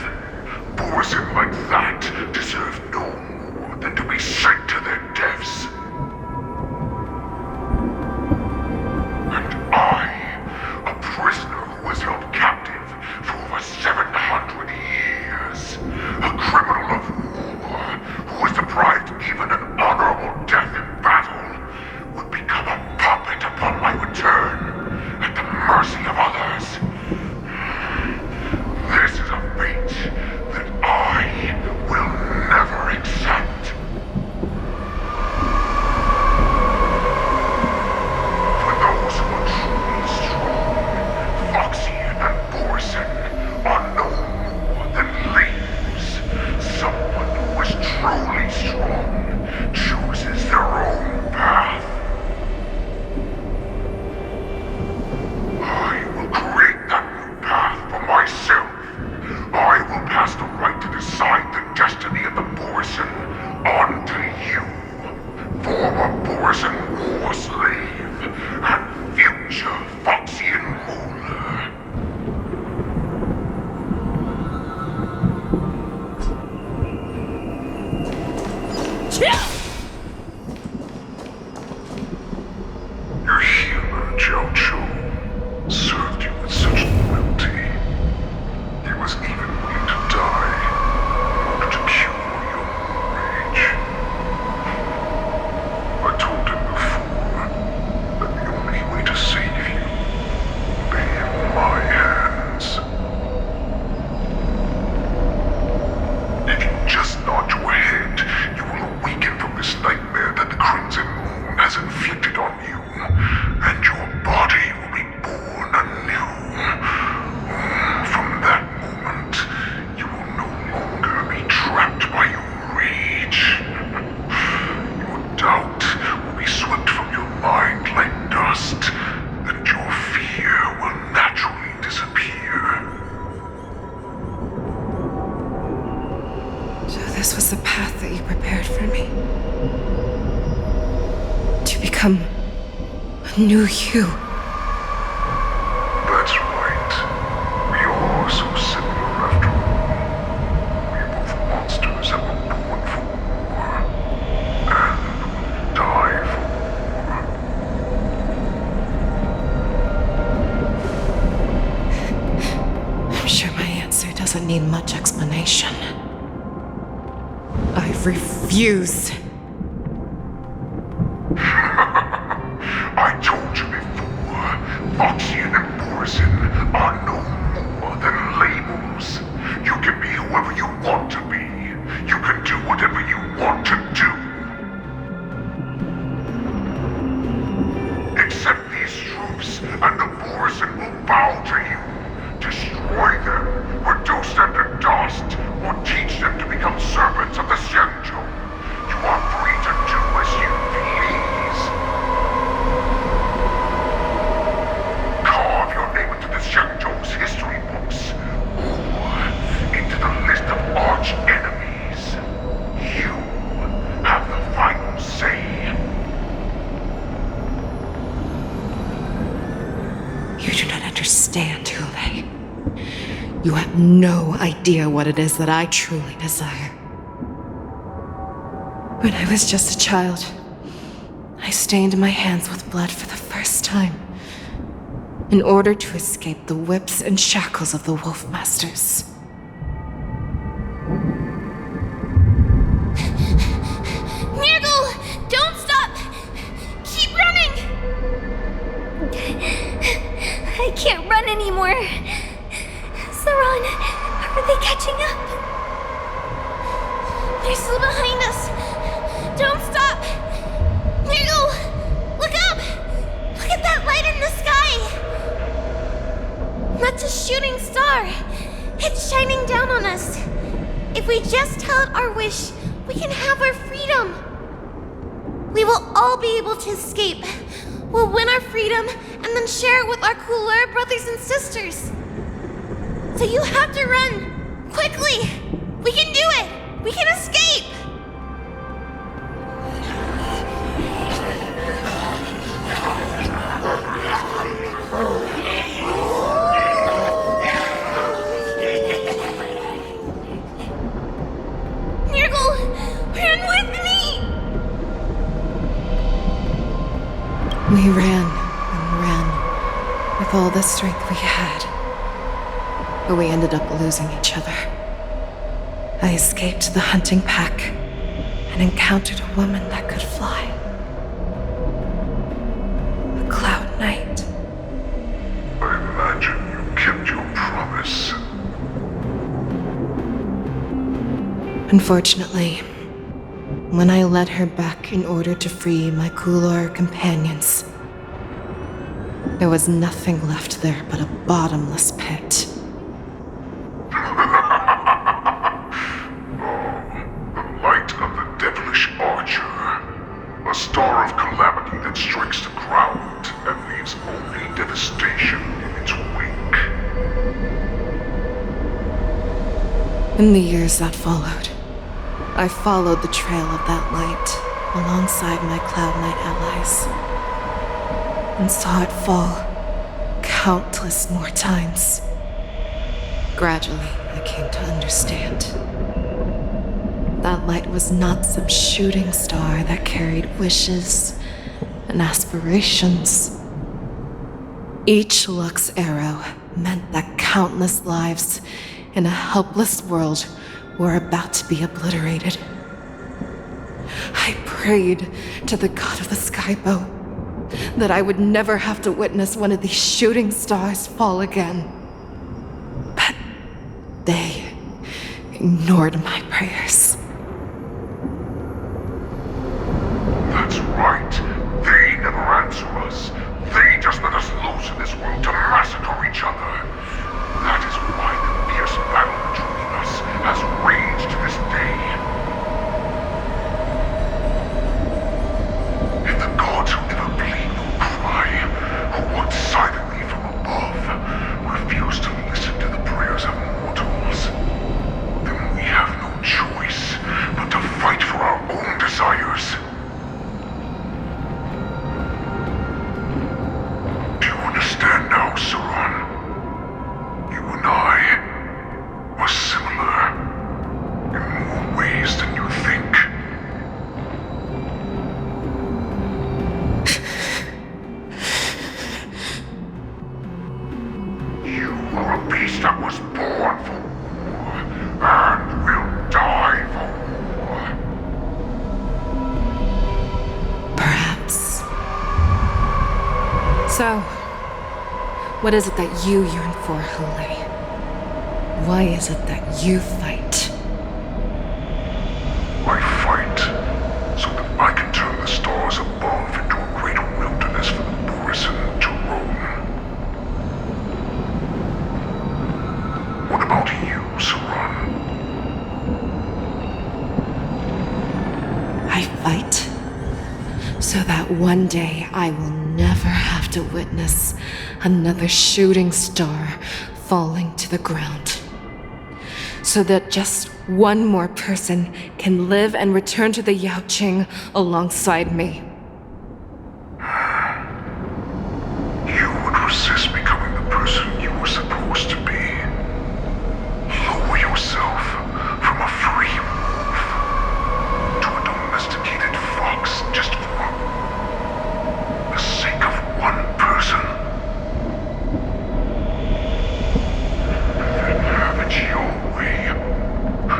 [SPEAKER 6] path that you prepared for me. To become a new you.
[SPEAKER 14] That's right. We are so similar after all. We're both monsters that were born for war. And die for
[SPEAKER 6] war. I'm sure my answer doesn't need much explanation. I refuse.
[SPEAKER 14] I told you before, Foxian and Borison are no more than labels. You can be whoever you want to be. You can do whatever you want to do. Accept these troops, and the Borison will bow to you. Destroy them, reduce them to dust, or teach them to become servants of the Xianzho. You are free to do as you please. Carve your name into the Xianzhou's history books, or into the list of arch enemies. You have the final say.
[SPEAKER 6] You do not understand, Hule. You have no idea what it is that I truly desire. When I was just a child, I stained my hands with blood for the first time, in order to escape the whips and shackles of the Wolf Masters.
[SPEAKER 20] Nirgal! Don't stop! Keep running! I can't run anymore. Saran, are they catching up? They're still behind us. Don't stop! Nirgal! Look up! Look at that light in the sky! That's a shooting star. It's shining down on us. If we just tell it our wish, we can have our freedom. We will all be able to escape. We'll win our freedom and then share it with our cooler brothers and sisters. So you have to run! Quickly! We can do it! We can escape! Nirgal! Run with me!
[SPEAKER 6] We ran and ran with all the strength we had. But we ended up losing each other. I escaped the hunting pack and encountered a woman that could fly. A Cloud Knight.
[SPEAKER 14] I imagine you kept your promise.
[SPEAKER 6] Unfortunately, when I led her back in order to free my Kulor companions, there was nothing left there but a bottomless pit.
[SPEAKER 14] A star of calamity that strikes the ground and leaves only devastation in its wake.
[SPEAKER 6] In the years that followed, I followed the trail of that light alongside my Cloud Knight allies, and saw it fall countless more times. Gradually, I came to understand. That light was not some shooting star that carried wishes and aspirations. Each Lux arrow meant that countless lives in a helpless world were about to be obliterated. I prayed to the god of the skybow that I would never have to witness one of these shooting stars fall again. But they ignored my prayers.
[SPEAKER 14] That's right. They never answer us. They just let us loose in this world to massacre each other. That is why the fierce battle between us has raged to this day. And the gods who never plead nor cry, who watch silently from above, refuse to listen to the prayers of mortals. Then we have no choice but to
[SPEAKER 22] are a beast that was born for war, and will die for war.
[SPEAKER 6] Perhaps. So, what is it that you yearn for, Hule? Why is it that you fight?
[SPEAKER 22] I fight so that I can turn the stars above into a great wilderness for the Borisin to roam. What about you, Saran?
[SPEAKER 6] I fight so that one day I will never have to witness another shooting star falling to the ground. So that just one more person can live and return to the Yaoqing alongside me.
[SPEAKER 22] You would resist becoming the person you were supposed to be. Lower yourself from a free wolf to a domesticated fox just for the sake of one person. Then have it your way. I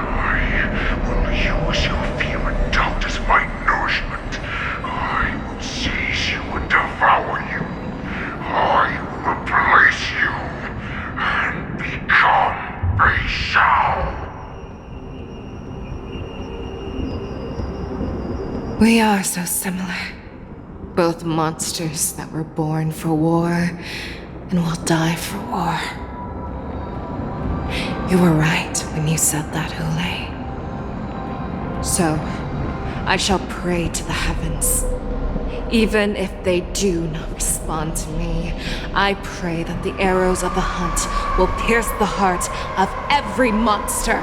[SPEAKER 22] will use your fear and doubt as my nourishment. I will seize you and devour you. I will replace you and become a Xiao.
[SPEAKER 6] We are so similar. Both monsters that were born for war and will die for war. You were right when you said that, Hule. So, I shall pray to the heavens. Even if they do not respond to me, I pray that the arrows of the hunt will pierce the heart of every monster.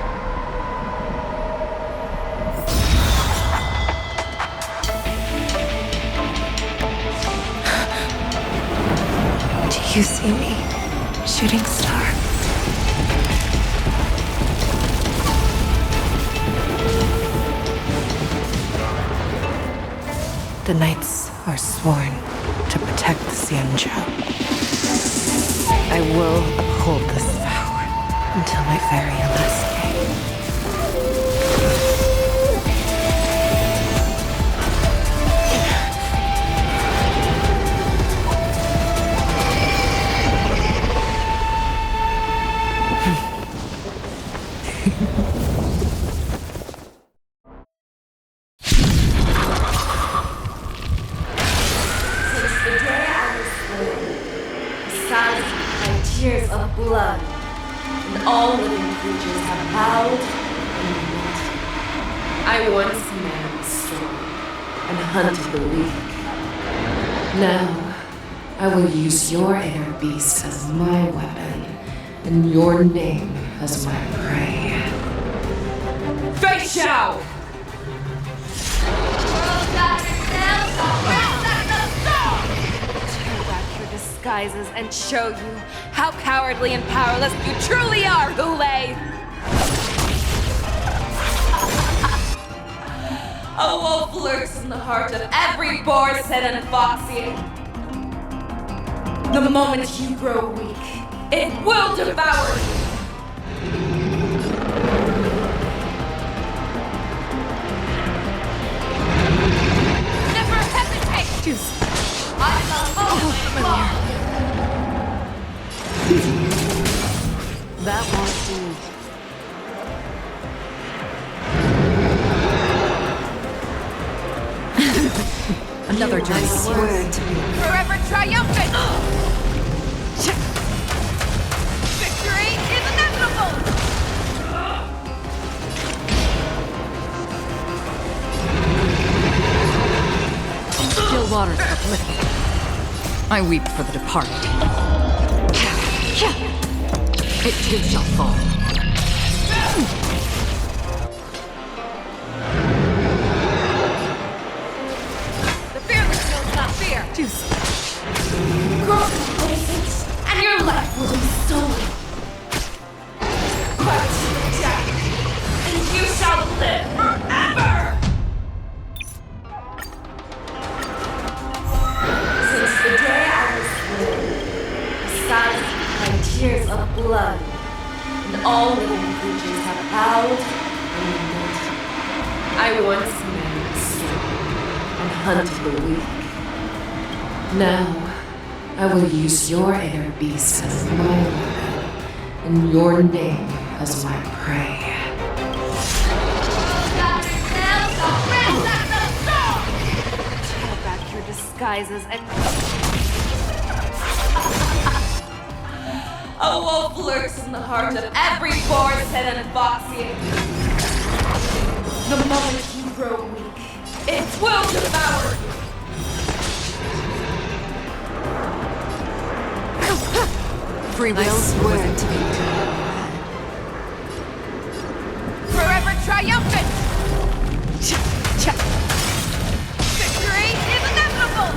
[SPEAKER 6] Do you see me, shooting star? The knights are sworn to protect the Xianzho. I will uphold this vow until my very last day.
[SPEAKER 4] Tears of blood, and all living creatures have bowed and knelt. I once manned the strong and hunted the weak. Now, I will use your inner beast as my weapon, and your name as my prey. Face Xiao! Disguises and show you how cowardly and powerless you truly are, Hule! A wolf lurks in the heart of every Borisin and Foxian. The moment you grow weak, it will devour you! Never hesitate!
[SPEAKER 6] That won't do.
[SPEAKER 17] Another dream.
[SPEAKER 6] I swear to be
[SPEAKER 15] Forever triumphant! Victory is inevitable!
[SPEAKER 17] Still waters uplifted. I weep for the departed. It too shall fall.
[SPEAKER 15] The fearless knows not fear! Grow complacent, and your life will be stolen. But death, and you shall live forever! Since the day I was born, besides my tears of
[SPEAKER 4] blood, and all living creatures have bowed and knelt. I once made strong and hunted the weak. Now, I will use your inner beast as my weapon, and your name as my prey. Tear back your disguises and... A wolf lurks in the heart of every Boris and Foxy. The moment you grow weak, it will devour you.
[SPEAKER 17] Free will wasn't to be.
[SPEAKER 15] Forever triumphant! Victory is inevitable!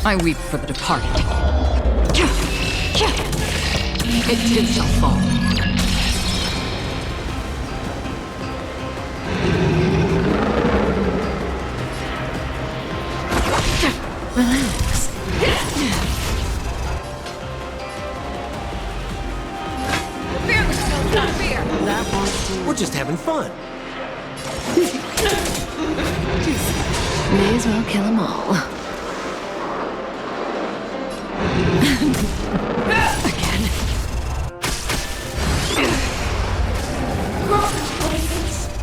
[SPEAKER 17] I weep for the departed. It too shall fall. Relax.
[SPEAKER 15] Fearless knows not fear!
[SPEAKER 11] That wants to. We're just having fun.
[SPEAKER 17] May as well kill them all. Again.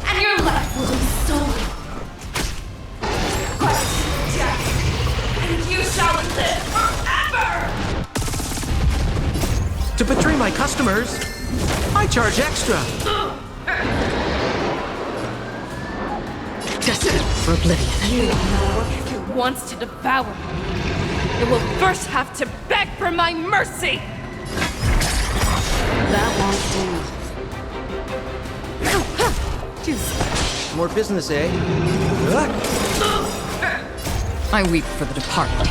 [SPEAKER 15] And your life will be stolen. Quest, Jack, and you shall live forever!
[SPEAKER 11] To betray my customers, I charge extra.
[SPEAKER 17] Destined for oblivion.
[SPEAKER 15] You know, if it wants to devour me, it will first have to beg for my mercy!
[SPEAKER 11] That won't do. More business, eh?
[SPEAKER 17] I weep for the departed.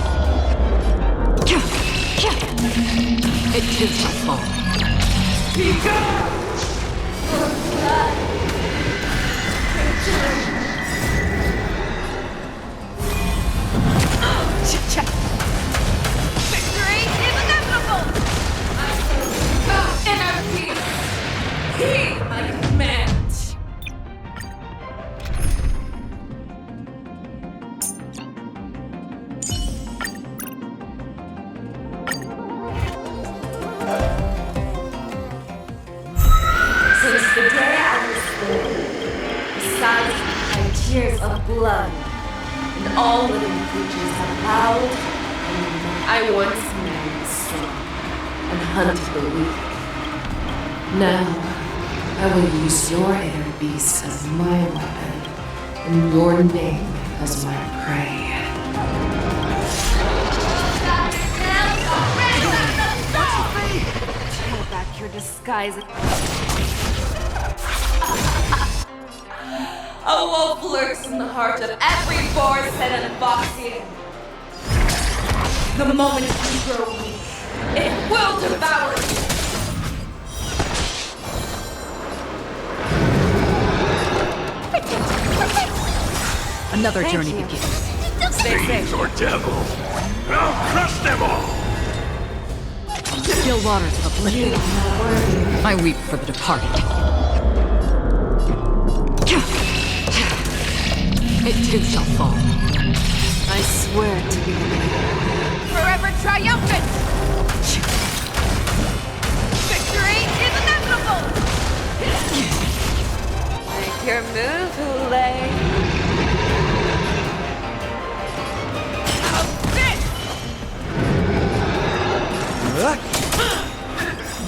[SPEAKER 17] It too shall fall.
[SPEAKER 15] Victory is inevitable! Inner peace! Heed my command! Since the day I was born, besides my tears of blood, and all living creatures have bowed and knelt. I once married strong and hunted the weak. Now, I will use your inner beast as my weapon, and your name as my prey. Tear back your disguise. A wolf lurks in the heart of every Boris and Foxy. The moment you grow weak, it will devour you.
[SPEAKER 17] Another journey begins.
[SPEAKER 15] Stay safe.
[SPEAKER 22] Or devil. I'll crush them all!
[SPEAKER 17] Still waters of oblivion. I weep for the departed. It too shall fall. I swear to be
[SPEAKER 15] Forever triumphant! Victory is inevitable! Make your move, Hule.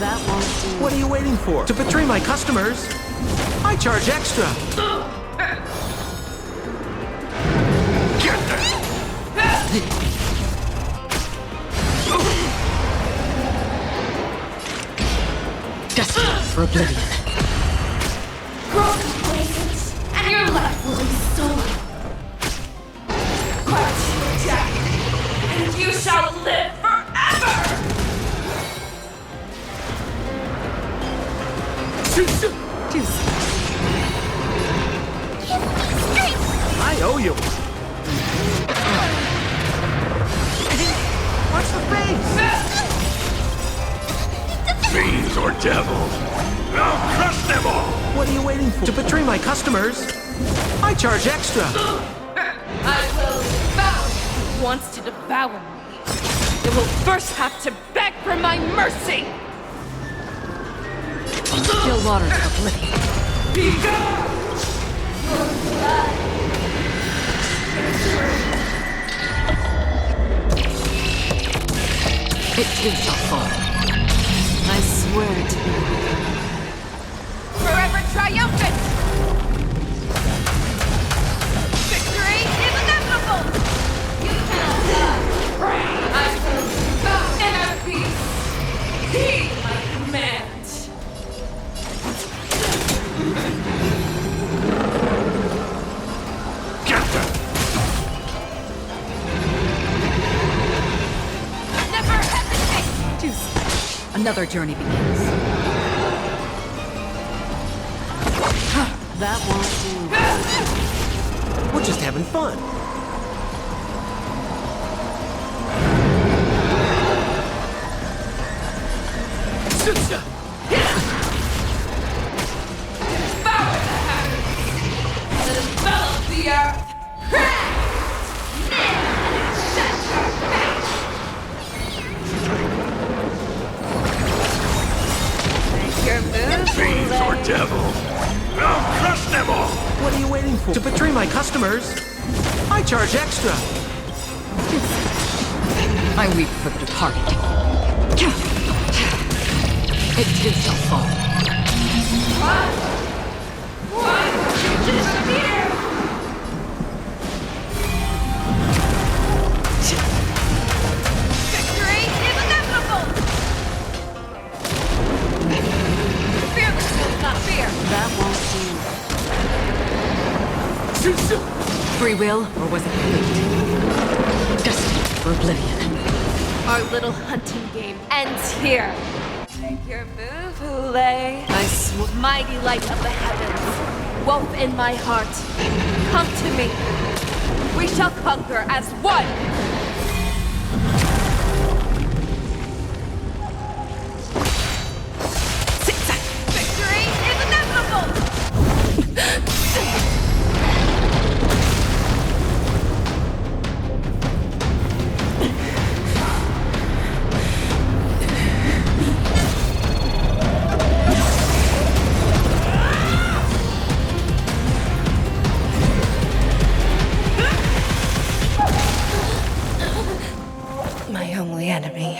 [SPEAKER 11] That won't do. What are you waiting for? To betray my customers, I charge extra.
[SPEAKER 22] Get them!
[SPEAKER 17] destined for oblivion.
[SPEAKER 15] Grow complacent, and your life will be stolen. Crouch, Jack, and you shall live forever!
[SPEAKER 11] I owe you.
[SPEAKER 22] devil. I'll crush them all!
[SPEAKER 11] What are you waiting for? To betray my customers? I charge extra.
[SPEAKER 4] I will devour who wants to devour me. It will first have to beg for my mercy!
[SPEAKER 17] Still waters of oblivion.
[SPEAKER 4] Be gone!
[SPEAKER 17] It too shall fall. I swear to be
[SPEAKER 4] Forever triumphant! Victory is inevitable! You cannot die! I will bow in our peace! Heed my command!
[SPEAKER 22] Get them!
[SPEAKER 4] Never hesitate!
[SPEAKER 17] Another journey begins. That won't do.
[SPEAKER 11] We're just having fun.
[SPEAKER 4] Devour the heavens! That envelop the earth! Your move,
[SPEAKER 22] Fiends or devil. I'll crush them all!
[SPEAKER 11] What are you waiting for? To betray my customers? I charge extra.
[SPEAKER 17] I weep for the departed. It too shall fall.
[SPEAKER 4] One disappear! Victory is inevitable! Fearless will not fear!
[SPEAKER 17] That won't do. Free will, or was it fate? Destined for oblivion.
[SPEAKER 4] Our little hunting game ends here. Take your move, Hule. Mighty light of the heavens, wolf in my heart, come to me. We shall conquer as one. Victory is inevitable. My only enemy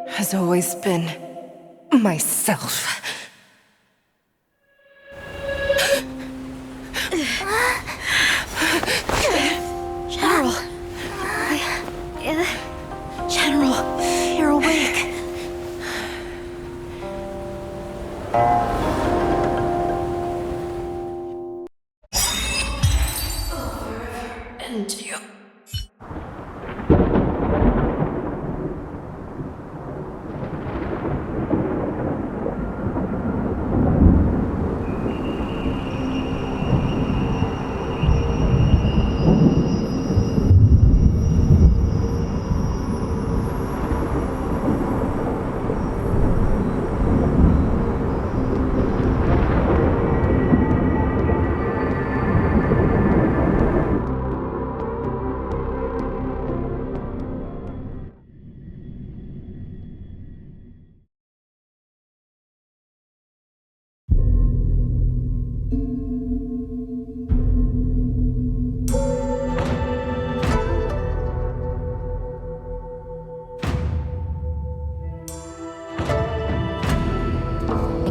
[SPEAKER 4] has always been myself.
[SPEAKER 19] General. General, you're awake.
[SPEAKER 4] And you.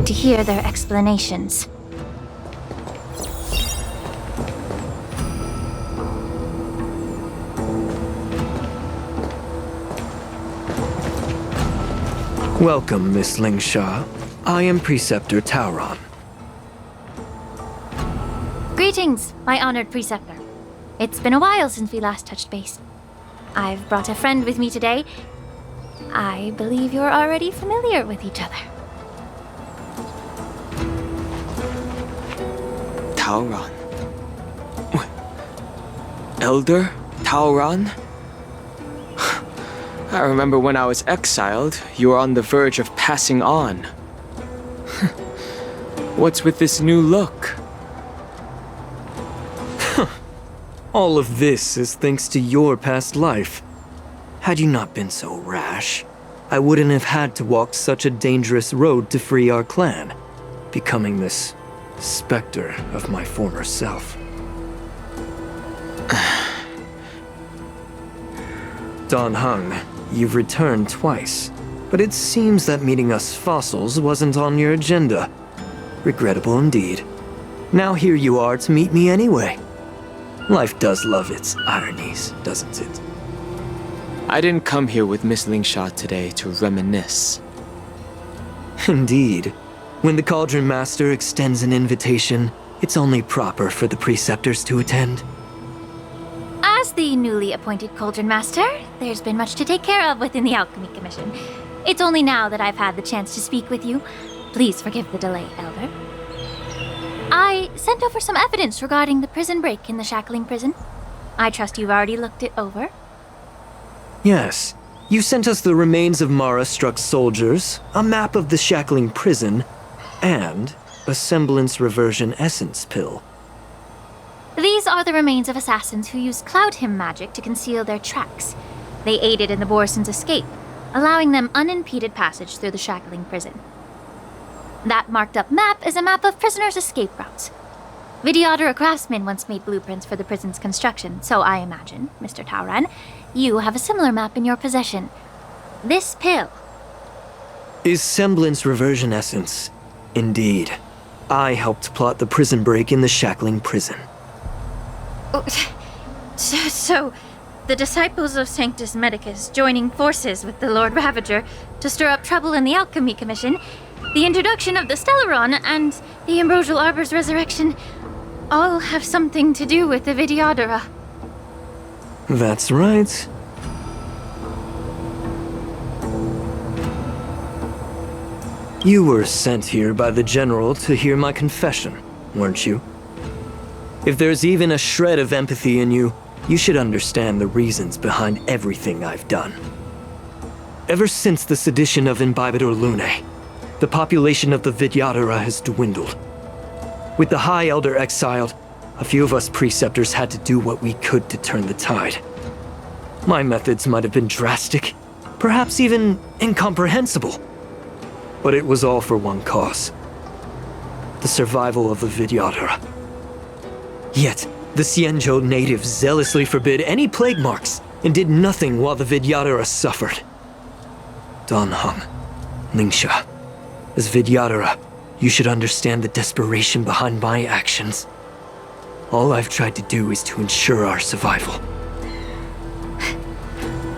[SPEAKER 9] To hear their explanations.
[SPEAKER 11] Welcome, Miss Lingsha. I am Preceptor Tauron.
[SPEAKER 9] Greetings, my honored preceptor. It's been a while since we last touched base. I've brought a friend with me today. I believe you're already familiar with each other.
[SPEAKER 11] Tauron. Elder Tauron? I remember when I was exiled, you were on the verge of passing on.
[SPEAKER 5] What's with this new look?
[SPEAKER 11] All of this is thanks to your past life. Had you not been so rash, I wouldn't have had to walk such a dangerous road to free our clan, becoming this specter of my former self. Dan Heng, you've returned twice, but it seems that meeting us fossils wasn't on your agenda. Regrettable indeed. Now here you are to meet me anyway. Life does love its ironies, doesn't it?
[SPEAKER 5] I didn't come here with Miss Lingsha today to reminisce.
[SPEAKER 11] Indeed. When the Cauldron Master extends an invitation, it's only proper for the preceptors to attend.
[SPEAKER 9] As the newly appointed Cauldron Master, there's been much to take care of within the Alchemy Commission. It's only now that I've had the chance to speak with you. Please forgive the delay, Elder. I sent over some evidence regarding the prison break in the Shackling prison. I trust you've already looked it over.
[SPEAKER 11] Yes. You sent us the remains of Mara-struck soldiers, a map of the Shackling prison, and a semblance reversion essence pill.
[SPEAKER 9] These are the remains of assassins who used Cloud Hymn magic to conceal their tracks. They aided in the Borison's escape, allowing them unimpeded passage through the Shackling prison. That marked-up map is a map of prisoners' escape routes. Vidyadhara craftsmen once made blueprints for the prison's construction, so I imagine, Mr. Tauran, you have a similar map in your possession. This pill
[SPEAKER 11] is semblance reversion essence. Indeed. I helped plot the prison break in the Shackling prison.
[SPEAKER 9] So, the disciples of Sanctus Medicus joining forces with the Lord Ravager to stir up trouble in the Alchemy Commission, the introduction of the Stellaron, and the Ambrosial Arbor's resurrection all have something to do with the Vidyadhara.
[SPEAKER 11] That's right. You were sent here by the General to hear my confession, weren't you? If there's even a shred of empathy in you, you should understand the reasons behind everything I've done. Ever since the sedition of Imbibitor Lunae, the population of the Vidyadhara has dwindled. With the High Elder exiled, a few of us preceptors had to do what we could to turn the tide. My methods might have been drastic, perhaps even incomprehensible. But it was all for one cause. The survival of the Vidyadhara. Yet, the Xianzho natives zealously forbid any plague marks and did nothing while the Vidyadhara suffered. Dan Heng, Lingsha, as Vidyadhara, you should understand the desperation behind my actions. All I've tried to do is to ensure our survival.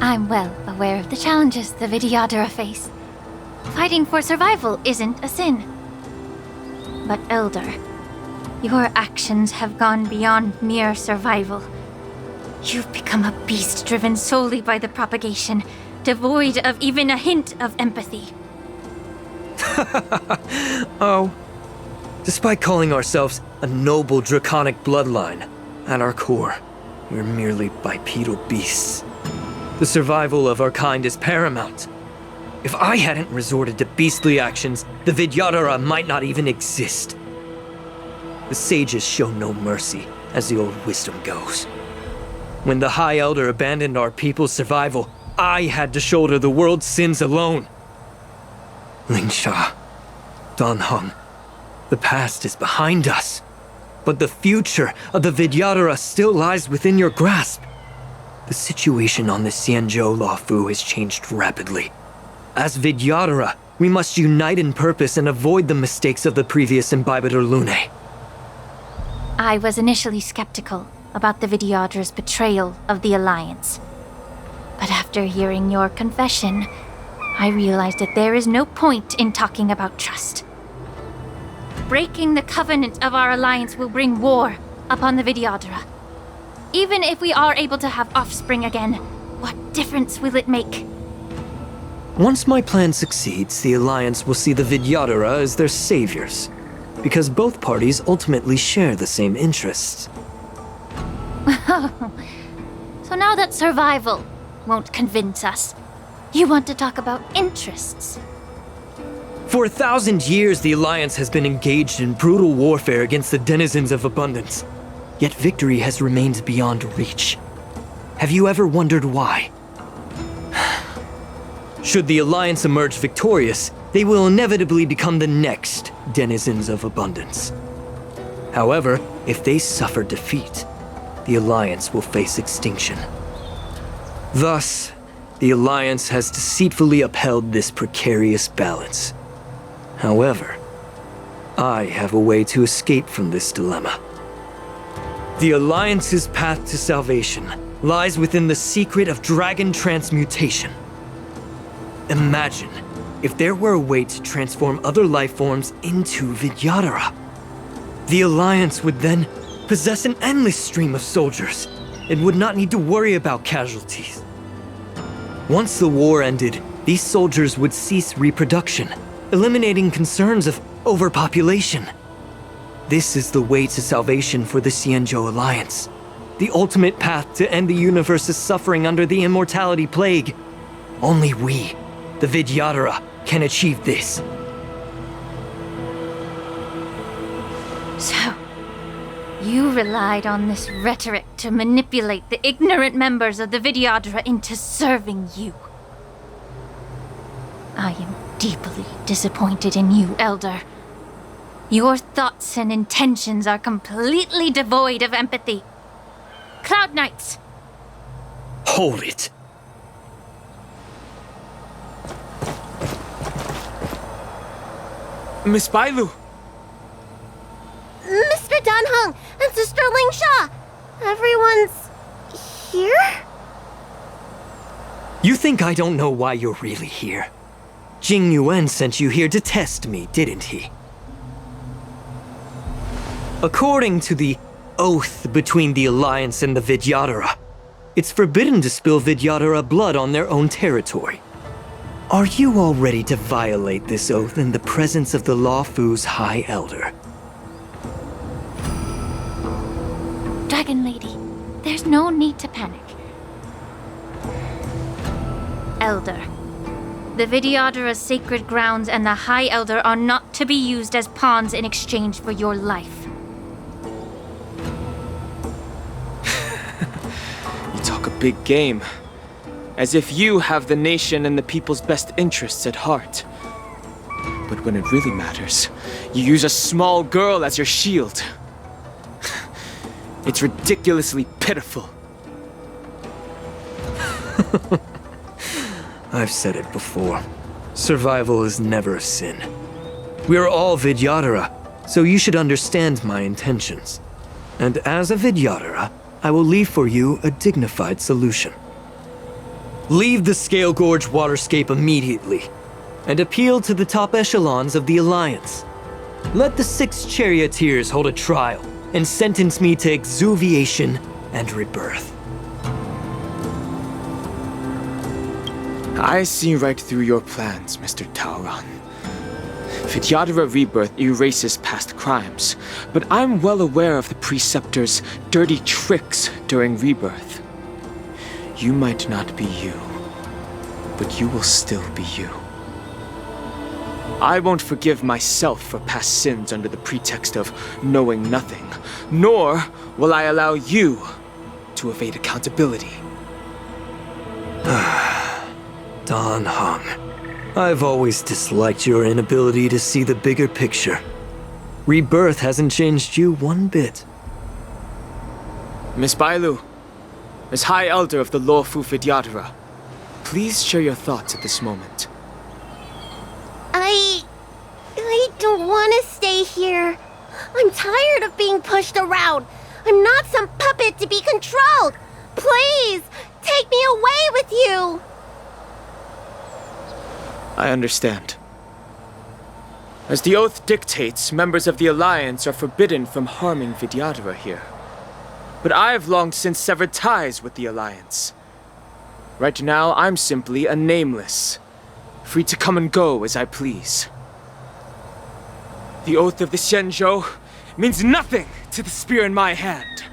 [SPEAKER 9] I'm well aware of the challenges the Vidyadhara face. Fighting for survival isn't a sin. But Elder, your actions have gone beyond mere survival. You've become a beast driven solely by the propagation, devoid of even a hint of empathy.
[SPEAKER 11] Oh. Despite calling ourselves a noble draconic bloodline, at our core, we're merely bipedal beasts. The survival of our kind is paramount. If I hadn't resorted to beastly actions, the Vidyadhara might not even exist. The sages show no mercy, as the old wisdom goes. When the High Elder abandoned our people's survival, I had to shoulder the world's sins alone. Lingsha, Dan Heng, the past is behind us, but the future of the Vidyadhara still lies within your grasp. The situation on the Xianzho Luofu has changed rapidly. As Vidyadhara, we must unite in purpose and avoid the mistakes of the previous Imbibitor Lunae.
[SPEAKER 9] I was initially skeptical about the Vidyadhara's betrayal of the Alliance. But after hearing your confession, I realized that there is no point in talking about trust. Breaking the covenant of our alliance will bring war upon the Vidyadhara. Even if we are able to have offspring again, what difference will it make?
[SPEAKER 11] Once my plan succeeds, the Alliance will see the Vidyadhara as their saviors, because both parties ultimately share the same interests.
[SPEAKER 9] So now that survival won't convince us, you want to talk about interests?
[SPEAKER 11] For 1,000 years, the Alliance has been engaged in brutal warfare against the denizens of abundance. Yet victory has remained beyond reach. Have you ever wondered why? Should the Alliance emerge victorious, they will inevitably become the next denizens of abundance. However, if they suffer defeat, the Alliance will face extinction. Thus, the Alliance has deceitfully upheld this precarious balance. However, I have a way to escape from this dilemma. The Alliance's path to salvation lies within the secret of dragon transmutation. Imagine if there were a way to transform other life forms into Vidyadhara. The Alliance would then possess an endless stream of soldiers and would not need to worry about casualties. Once the war ended, these soldiers would cease reproduction, eliminating concerns of overpopulation. This is the way to salvation for the Xianzho Alliance. The ultimate path to end the universe's suffering under the immortality plague. Only we, the Vidyadhara, can achieve this.
[SPEAKER 9] So, you relied on this rhetoric to manipulate the ignorant members of the Vidyadhara into serving you. I am deeply disappointed in you, Elder. Your thoughts and intentions are completely devoid of empathy. Cloud Knights!
[SPEAKER 11] Hold it.
[SPEAKER 5] Miss Bailu!
[SPEAKER 20] Mr. Danheng and Sister Lingsha! Everyone's here?
[SPEAKER 11] You think I don't know why you're really here? Jing Yuan sent you here to test me, didn't he? According to the oath between the Alliance and the Vidyadhara, it's forbidden to spill Vidyadhara blood on their own territory. Are you all ready to violate this oath in the presence of the Luofu's High Elder?
[SPEAKER 9] Dragon Lady, there's no need to panic. Elder, the Vidyadhara's sacred grounds and the High Elder are not to be used as pawns in exchange for your life.
[SPEAKER 5] You talk a big game. As if you have the nation and the people's best interests at heart. But when it really matters, you use a small girl as your shield. It's ridiculously pitiful.
[SPEAKER 11] I've said it before. Survival is never a sin. We are all Vidyadhara, so you should understand my intentions. And as a Vidyadhara, I will leave for you a dignified solution. Leave the Scale Gorge waterscape immediately, and appeal to the top echelons of the Alliance. Let the 6 charioteers hold a trial, and sentence me to exuviation and rebirth.
[SPEAKER 5] I see right through your plans, Mr. Taoran. Vidyadhara rebirth erases past crimes, but I'm well aware of the Preceptor's dirty tricks during rebirth. You might not be you, but you will still be you. I won't forgive myself for past sins under the pretext of knowing nothing, nor will I allow you to evade accountability.
[SPEAKER 11] Danheng, I've always disliked your inability to see the bigger picture. Rebirth hasn't changed you one bit.
[SPEAKER 5] Miss Bailu, as High Elder of the Luofu Vidyadhara, please share your thoughts at this moment.
[SPEAKER 20] I don't want to stay here. I'm tired of being pushed around. I'm not some puppet to be controlled. Please, take me away with you.
[SPEAKER 5] I understand. As the oath dictates, members of the Alliance are forbidden from harming Vidyadhara here. But I've long since severed ties with the Alliance. Right now, I'm simply a nameless, free to come and go as I please. The oath of the Xianzho means nothing to the spear in my hand.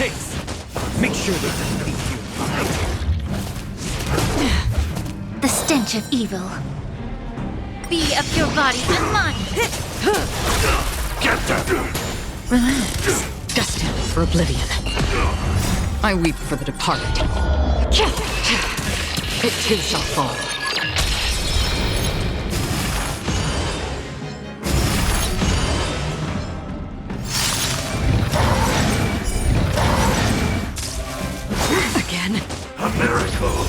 [SPEAKER 11] takes. Make sure they don't leave you behind.
[SPEAKER 9] The stench of evil. Be of your body and mine.
[SPEAKER 14] Get that!
[SPEAKER 17] Relax. Destined for oblivion. I weep for the departed. It too shall fall. Again?
[SPEAKER 14] A miracle!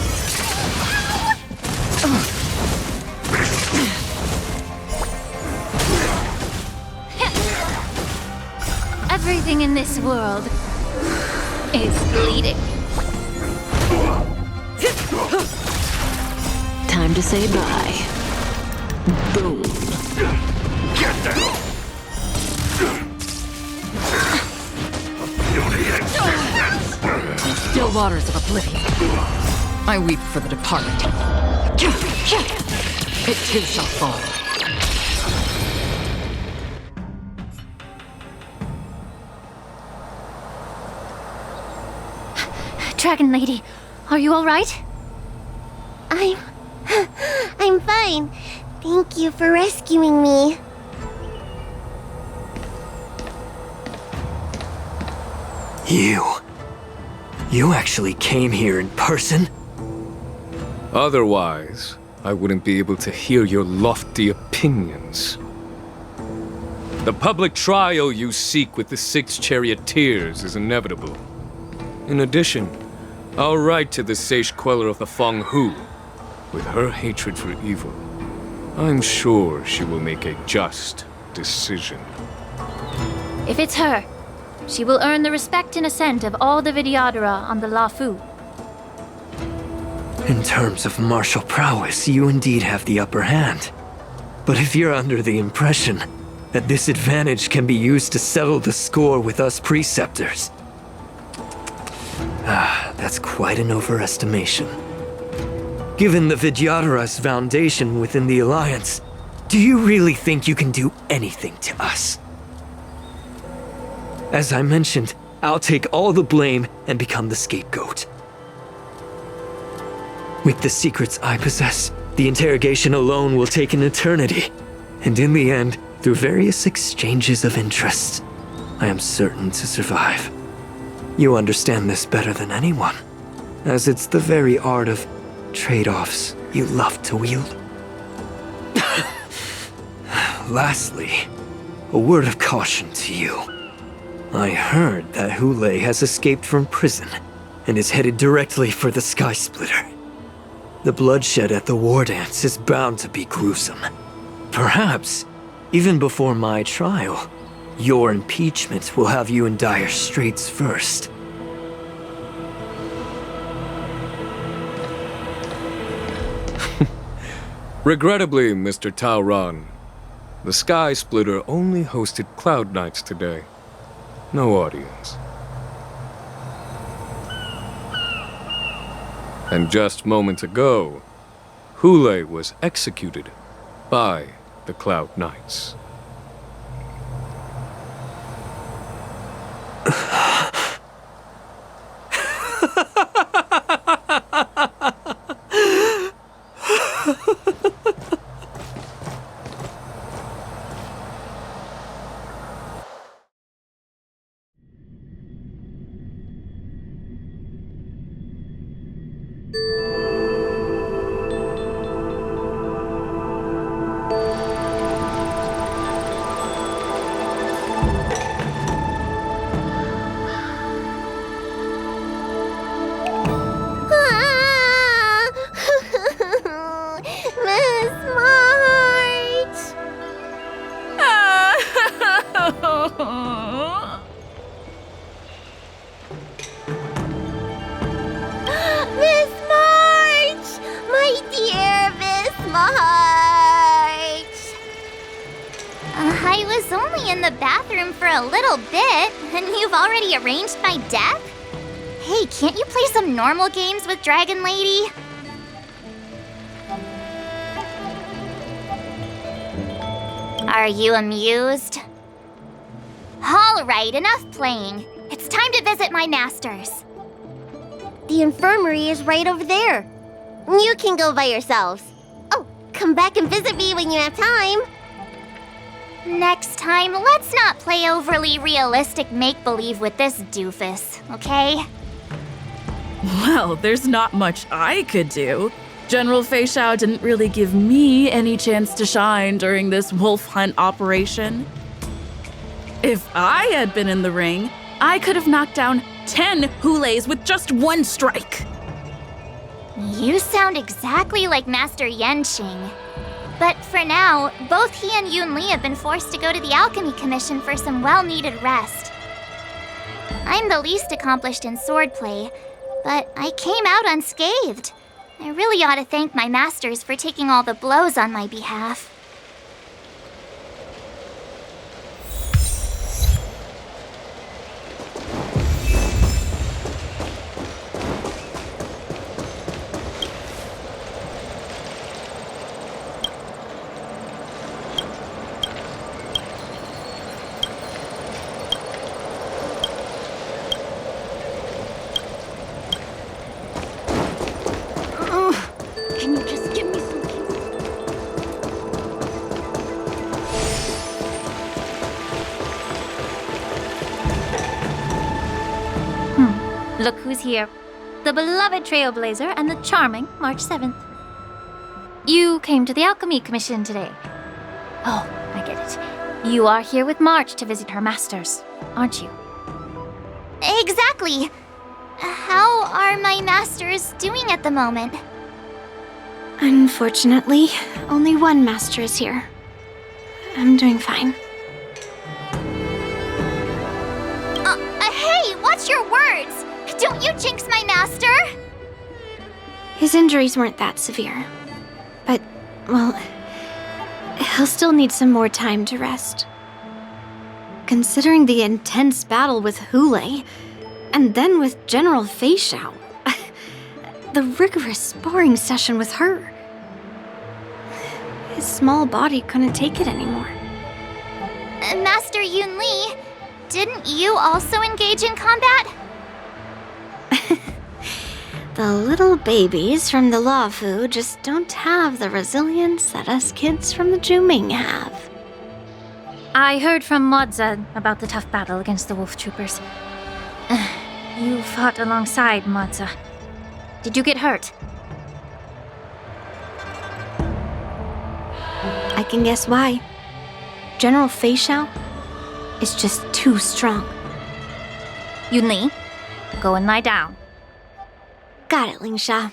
[SPEAKER 9] Everything in this world is bleeding.
[SPEAKER 17] Time to say bye. Boom.
[SPEAKER 14] Get down!
[SPEAKER 17] Still waters of oblivion. I weep for the departed. It too shall fall.
[SPEAKER 9] Dragon Lady, are you all right?
[SPEAKER 20] I'm fine. Thank you for rescuing me.
[SPEAKER 11] You actually came here in person?
[SPEAKER 18] Otherwise, I wouldn't be able to hear your lofty opinions. The public trial you seek with the 6 charioteers is inevitable. In addition, I'll write to the sage queller of the Feng Hu. With her hatred for evil, I'm sure she will make a just decision.
[SPEAKER 9] If it's her, she will earn the respect and assent of all the Vidyadhara on the Luofu.
[SPEAKER 11] In terms of martial prowess, you indeed have the upper hand. But if you're under the impression that this advantage can be used to settle the score with us preceptors, that's quite an overestimation. Given the Vidyadhara's foundation within the Alliance, do you really think you can do anything to us? As I mentioned, I'll take all the blame and become the scapegoat. With the secrets I possess, the interrogation alone will take an eternity. And in the end, through various exchanges of interest, I am certain to survive. You understand this better than anyone, as it's the very art of trade-offs you love to wield. Lastly, a word of caution to you. I heard that Hule has escaped from prison and is headed directly for the Sky Splitter. The bloodshed at the war dance is bound to be gruesome. Perhaps, even before my trial, your impeachment will have you in dire straits first.
[SPEAKER 18] Regrettably, Mr. Taoran, the Sky Splitter only hosted Cloud Knights today. No audience. And just moments ago, Hule was executed by the Cloud Knights.
[SPEAKER 20] I was only in the bathroom for a little bit, and you've already arranged my death? Hey, can't you play some normal games with Dragon Lady? Are you amused? All right, enough playing. It's time to visit my masters. The infirmary is right over there. You can go by yourselves. Oh, come back and visit me when you have time. Next time, let's not play overly realistic make-believe with this doofus, okay?
[SPEAKER 7] Well, there's not much I could do. General Fei Xiao didn't really give me any chance to shine during this wolf hunt operation. If I had been in the ring, I could have knocked down 10 Hulays with just one strike.
[SPEAKER 20] You sound exactly like Master Yanqing. But for now, both he and Yunli have been forced to go to the Alchemy Commission for some well-needed rest. I'm the least accomplished in swordplay, but I came out unscathed. I really ought to thank my masters for taking all the blows on my behalf. Can you just give me some peace?
[SPEAKER 9] Look who's here. The beloved Trailblazer and the charming March 7th. You came to the Alchemy Commission today. Oh, I get it. You are here with March to visit her masters, aren't you?
[SPEAKER 20] Exactly. How are my masters doing at the moment?
[SPEAKER 19] Unfortunately, only one master is here. I'm doing fine.
[SPEAKER 20] Hey, watch your words! Don't you jinx my master!
[SPEAKER 19] His injuries weren't that severe. But, well, he'll still need some more time to rest. Considering the intense battle with Hulei, and then with General Fei Xiao, the rigorous sparring session with her, his small body couldn't take it anymore.
[SPEAKER 20] Master Yunli, didn't you also engage in combat?
[SPEAKER 19] The little babies from the Luofu just don't have the resilience that us kids from the Zhuming have.
[SPEAKER 9] I heard from Modza about the tough battle against the wolf troopers. You fought alongside Modza. Did you get hurt?
[SPEAKER 19] I can guess why. General Fei Xiao is just too strong.
[SPEAKER 9] Yunli, go and lie down.
[SPEAKER 19] Got it, Lingsha.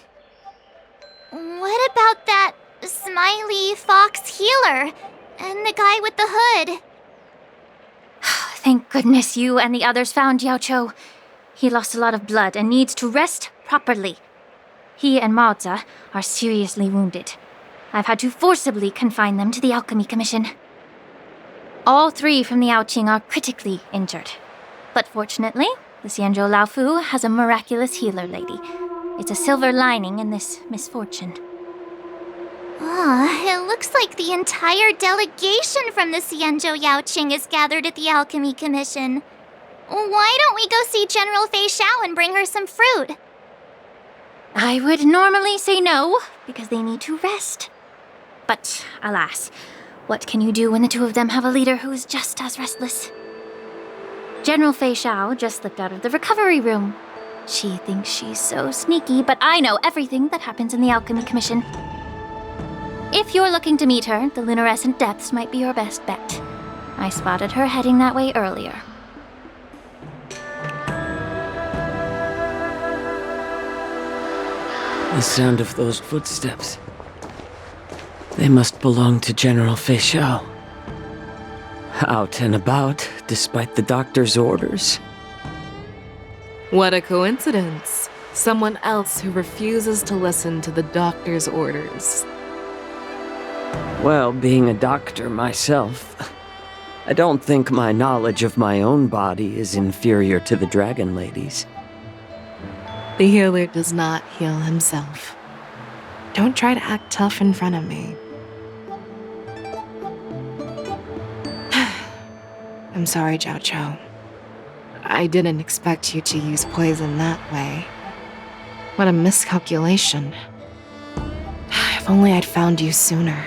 [SPEAKER 20] What about that smiley fox healer and the guy with the hood?
[SPEAKER 9] Thank goodness you and the others found Jiaoqiu. He lost a lot of blood and needs to rest properly. He and Maoza are seriously wounded. I've had to forcibly confine them to the Alchemy Commission. All 3 from the Yaoqing are critically injured. But fortunately, the Xianzho Luofu has a miraculous healer lady. It's a silver lining in this misfortune.
[SPEAKER 20] It looks like the entire delegation from the Xianzho Yaoqing is gathered at the Alchemy Commission. Why don't we go see General Fei Xiao and bring her some fruit?
[SPEAKER 9] I would normally say no, because they need to rest. But alas, what can you do when the 2 of them have a leader who is just as restless? General Fei Xiao just slipped out of the recovery room. She thinks she's so sneaky, but I know everything that happens in the Alchemy Commission. If you're looking to meet her, the luminescent depths might be your best bet. I spotted her heading that way earlier.
[SPEAKER 11] The sound of those footsteps. They must belong to General Fei Xiao. Out and about, despite the doctor's orders.
[SPEAKER 6] What a coincidence. Someone else who refuses to listen to the doctor's orders.
[SPEAKER 11] Well, being a doctor myself, I don't think my knowledge of my own body is inferior to the Dragon Lady's.
[SPEAKER 6] The healer does not heal himself. Don't try to act tough in front of me. I'm sorry, Jiaoqiu. I didn't expect you to use poison that way. What a miscalculation. If only I'd found you sooner.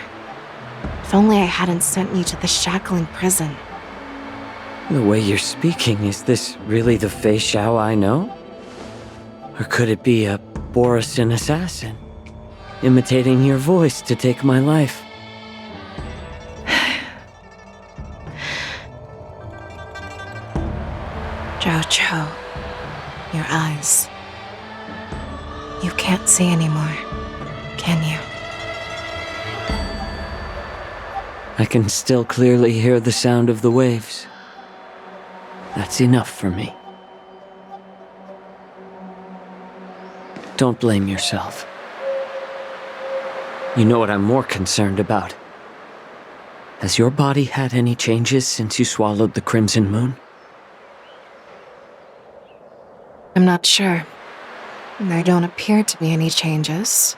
[SPEAKER 6] If only I hadn't sent you to the shackling prison.
[SPEAKER 11] The way you're speaking, is this really the Fei Xiao I know? Or could it be a Borisin assassin, imitating your voice to take my life?
[SPEAKER 6] Jiaoqiu, your eyes. You can't see anymore, can you?
[SPEAKER 11] I can still clearly hear the sound of the waves. That's enough for me. Don't blame yourself. You know what I'm more concerned about? Has your body had any changes since you swallowed the Crimson Moon?
[SPEAKER 6] I'm not sure. There don't appear to be any changes.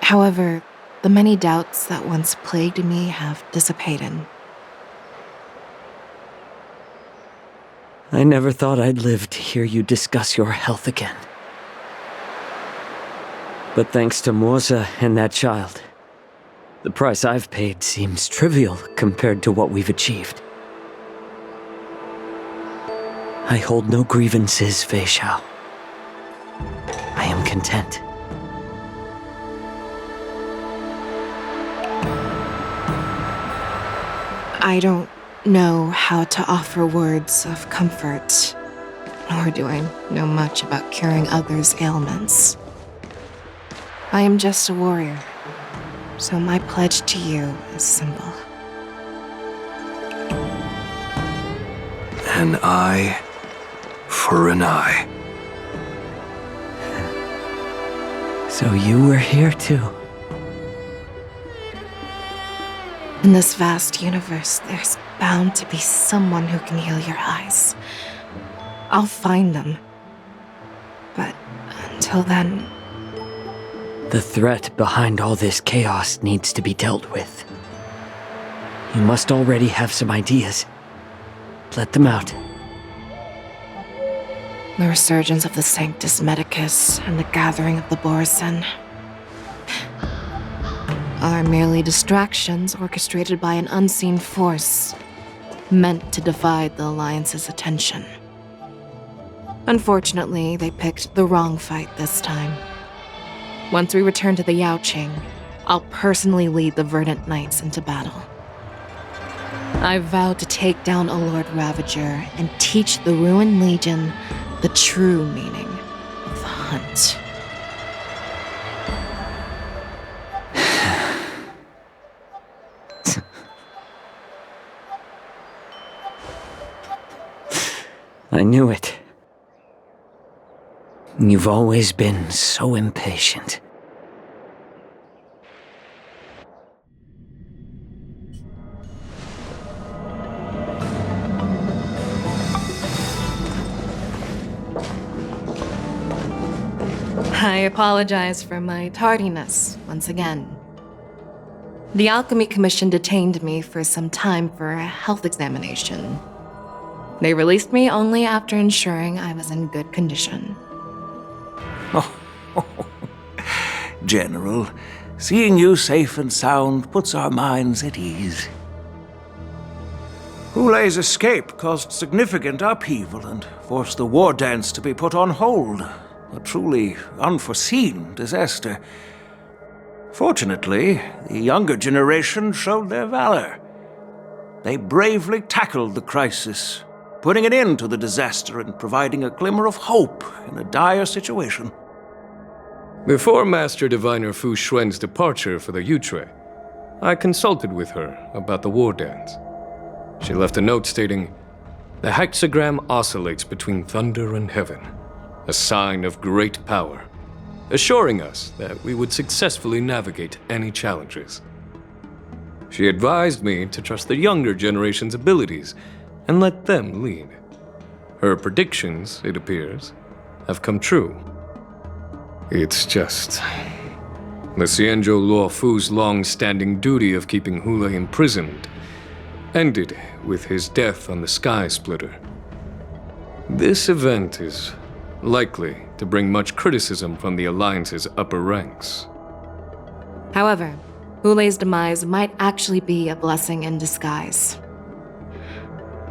[SPEAKER 6] However, the many doubts that once plagued me have dissipated.
[SPEAKER 11] I never thought I'd live to hear you discuss your health again. But thanks to Morza and that child, the price I've paid seems trivial compared to what we've achieved. I hold no grievances, Fei Xiao. I am content.
[SPEAKER 6] I don't know how to offer words of comfort, nor do I know much about curing others' ailments. I am just a warrior, so my pledge to you is simple.
[SPEAKER 18] An eye for an eye.
[SPEAKER 11] So you were here too.
[SPEAKER 6] In this vast universe, there's bound to be someone who can heal your eyes. I'll find them. But until then...
[SPEAKER 11] The threat behind all this chaos needs to be dealt with. You must already have some ideas. Let them out.
[SPEAKER 6] The resurgence of the Sanctus Medicus and the gathering of the Borisin are merely distractions orchestrated by an unseen force, meant to divide the Alliance's attention. Unfortunately, they picked the wrong fight this time. Once we return to the Yaoqing, I'll personally lead the Verdant Knights into battle. I vow to take down a Lord Ravager and teach the Ruined Legion the true meaning of the hunt.
[SPEAKER 11] I knew it. You've always been so impatient.
[SPEAKER 6] I apologize for my tardiness once again. The Alchemy Commission detained me for some time for a health examination. They released me only after ensuring I was in good condition.
[SPEAKER 12] General, seeing you safe and sound puts our minds at ease. Hulei's escape caused significant upheaval and forced the war dance to be put on hold. A truly unforeseen disaster. Fortunately, the younger generation showed their valor. They bravely tackled the crisis, putting an end to the disaster and providing a glimmer of hope in a dire situation.
[SPEAKER 18] Before Master Diviner Fu Xuan's departure for the Yutre, I consulted with her about the war dance. She left a note stating, "The hexagram oscillates between thunder and heaven, a sign of great power, assuring us that we would successfully navigate any challenges." She advised me to trust the younger generation's abilities and let them lead. Her predictions, it appears, have come true. It's just... the Xianzho Luofu's long-standing duty of keeping Hulei imprisoned ended with his death on the Sky Splitter. This event is likely to bring much criticism from the Alliance's upper ranks.
[SPEAKER 6] However, Hulei's demise might actually be a blessing in disguise.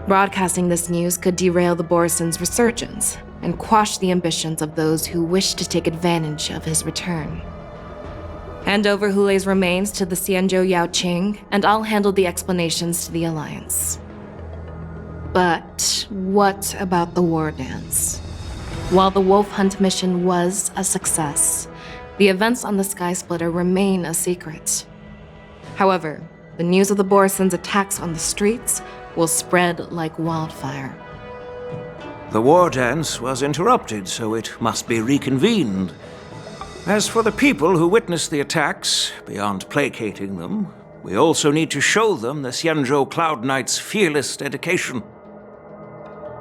[SPEAKER 6] Broadcasting this news could derail the Borison's resurgence and quash the ambitions of those who wish to take advantage of his return. Hand over Hulei's remains to the Xianzho Yaoqiu, and I'll handle the explanations to the Alliance. But what about the war dance? While the wolf hunt mission was a success, the events on the Sky Splitter remain a secret. However, the news of the Borison's attacks on the streets will spread like wildfire.
[SPEAKER 12] The war dance was interrupted, so it must be reconvened. As for the people who witnessed the attacks, beyond placating them, we also need to show them the Xianzho Cloud Knight's fearless dedication.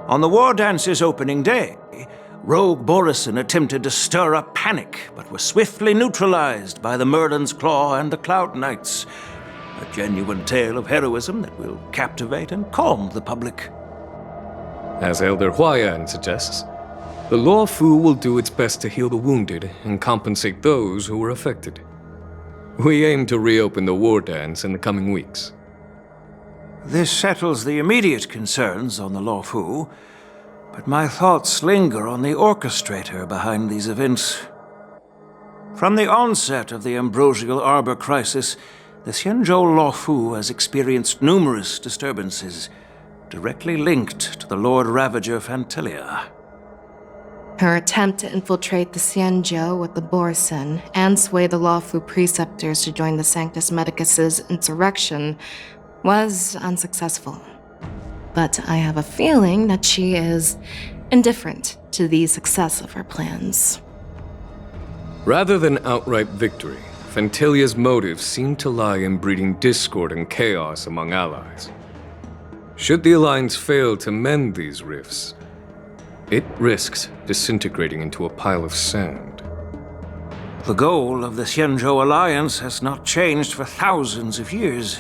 [SPEAKER 12] On the war dance's opening day, rogue Borison attempted to stir up panic, but was swiftly neutralized by the Merlin's Claw and the Cloud Knights. A genuine tale of heroism that will captivate and calm the public.
[SPEAKER 18] As Elder Huayan suggests, the Luofu will do its best to heal the wounded and compensate those who were affected. We aim to reopen the war dance in the coming weeks.
[SPEAKER 12] This settles the immediate concerns on the Luofu, but my thoughts linger on the orchestrator behind these events. From the onset of the Ambrosial Arbor crisis, the Xianzho Luofu has experienced numerous disturbances, directly linked to the Lord Ravager Fantilia.
[SPEAKER 6] Her attempt to infiltrate the Xianzho with the Borison and sway the Luofu preceptors to join the Sanctus Medicus's insurrection was unsuccessful. But I have a feeling that she is indifferent to the success of her plans.
[SPEAKER 18] Rather than outright victory, Fantilia's motives seem to lie in breeding discord and chaos among allies. Should the Alliance fail to mend these rifts, it risks disintegrating into a pile of sand.
[SPEAKER 12] The goal of the Xianzho Alliance has not changed for thousands of years.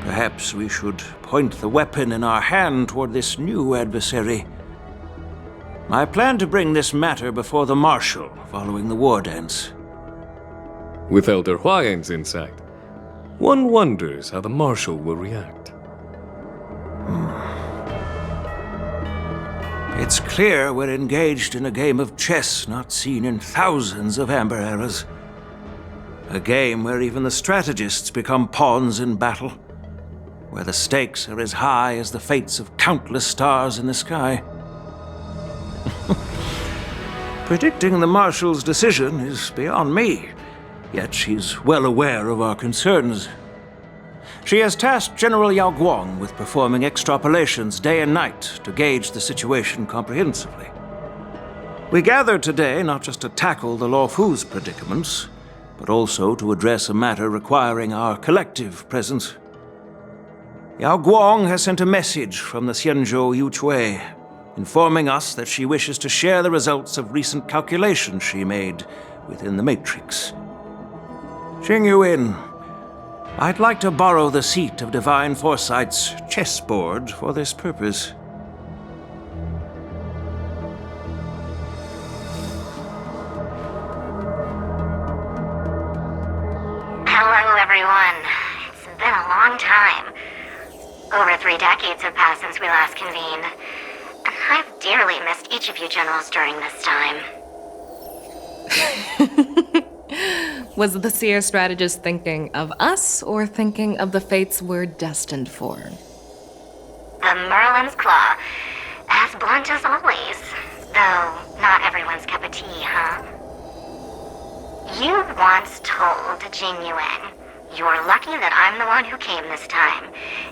[SPEAKER 12] Perhaps we should point the weapon in our hand toward this new adversary. I plan to bring this matter before the Marshal following the war dance.
[SPEAKER 18] With Elder Huayan's insight, one wonders how the Marshal will react.
[SPEAKER 12] It's clear we're engaged in a game of chess not seen in thousands of Amber eras. A game where even the strategists become pawns in battle, where the stakes are as high as the fates of countless stars in the sky. Predicting the Marshal's decision is beyond me, yet she's well aware of our concerns. She has tasked General Yaoguang with performing extrapolations day and night to gauge the situation comprehensively. We gathered today not just to tackle the Luofu's predicaments, but also to address a matter requiring our collective presence. Yaoguang has sent a message from the Xianzho Yuchui, informing us that she wishes to share the results of recent calculations she made within the Matrix. Xing Yuin, I'd like to borrow the seat of Divine Foresight's chessboard for this purpose.
[SPEAKER 16] Hello, everyone. It's been a long time. Over 3 decades have passed since we last convened. And I've dearly missed each of you generals during this time.
[SPEAKER 6] Was the Seer strategist thinking of us or thinking of the fates we're destined for?
[SPEAKER 16] The Merlin's Claw. As blunt as always. Though not everyone's cup of tea, huh? You once told Jing Yuan, "You're lucky that I'm the one who came this time.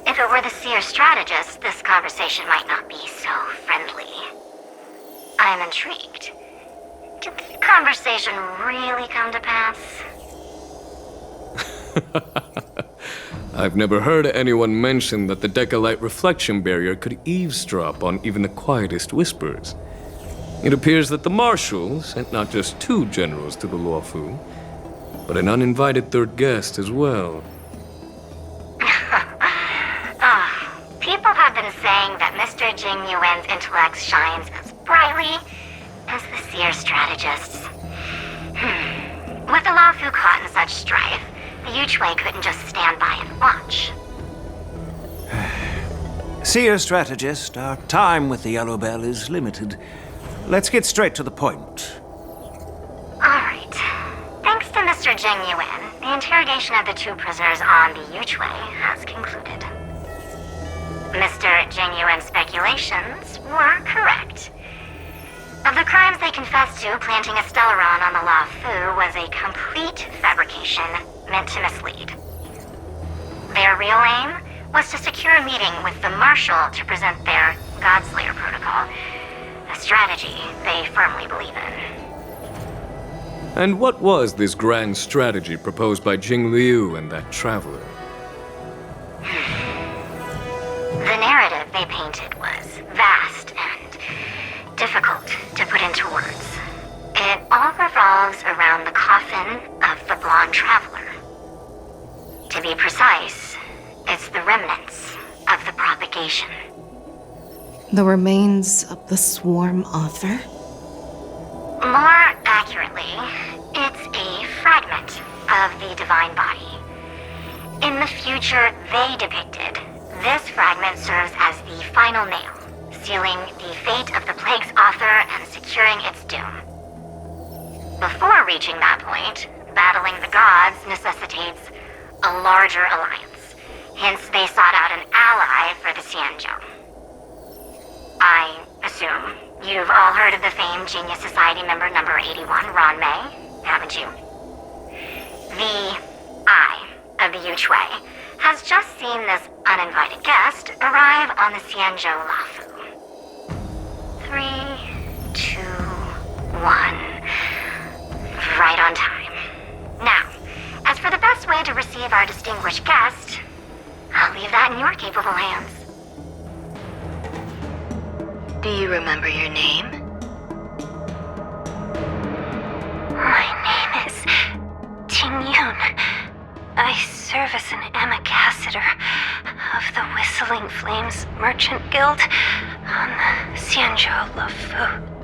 [SPEAKER 16] If it were the Seer strategist, this conversation might not be so friendly." I'm intrigued. Did the conversation really come to pass?
[SPEAKER 18] I've never heard anyone mention that the Decalite reflection barrier could eavesdrop on even the quietest whispers. It appears that the Marshal sent not just 2 generals to the Luofu, but an uninvited 3rd guest as well.
[SPEAKER 16] People have been saying that Mr. Jing Yuan's intellect shines as brightly as the seer strategist's. With the Luofu caught in such strife, the Yuchui couldn't just stand by and watch.
[SPEAKER 12] Seer strategist, our time with the Yellow Bell is limited. Let's get straight to the point.
[SPEAKER 16] Alright. Thanks to Mr. Jing Yuan, the interrogation of the two prisoners on the Yuchui has concluded. Mr. Jing Yuan's speculations were correct. Of the crimes they confessed to, planting a Stellaron on the Luofu was a complete fabrication meant to mislead. Their real aim was to secure a meeting with the Marshal to present their Godslayer protocol, a strategy they firmly believe in.
[SPEAKER 13] And what was this grand strategy proposed by Jing Liu and that traveler?
[SPEAKER 16] The narrative they painted was vast and difficult to put into words. It all revolves around the coffin of the blonde traveler. To be precise, it's the remnants of the propagation.
[SPEAKER 6] The remains of the swarm author?
[SPEAKER 16] More accurately, it's a fragment of the divine body. In the future they depicted, this fragment serves as the final nail, sealing the fate of the plague's author and securing its doom. Before reaching that point, battling the gods necessitates a larger alliance. Hence, they sought out an ally for the Xianzho. I assume you've all heard of the famed Genius Society member number 81, Ron May, haven't you? The Eye of the Yuchui has just seen this uninvited guest arrive on the Xianzho Luofu. 3, 2, 1. Right on time. Now, as for the best way to receive our distinguished guest, I'll leave that in your capable hands.
[SPEAKER 21] Do you remember your name?
[SPEAKER 16] My name is Tingyun. I serve as an ambassador of the Whistling Flames Merchant Guild on the Xianzho Luofu.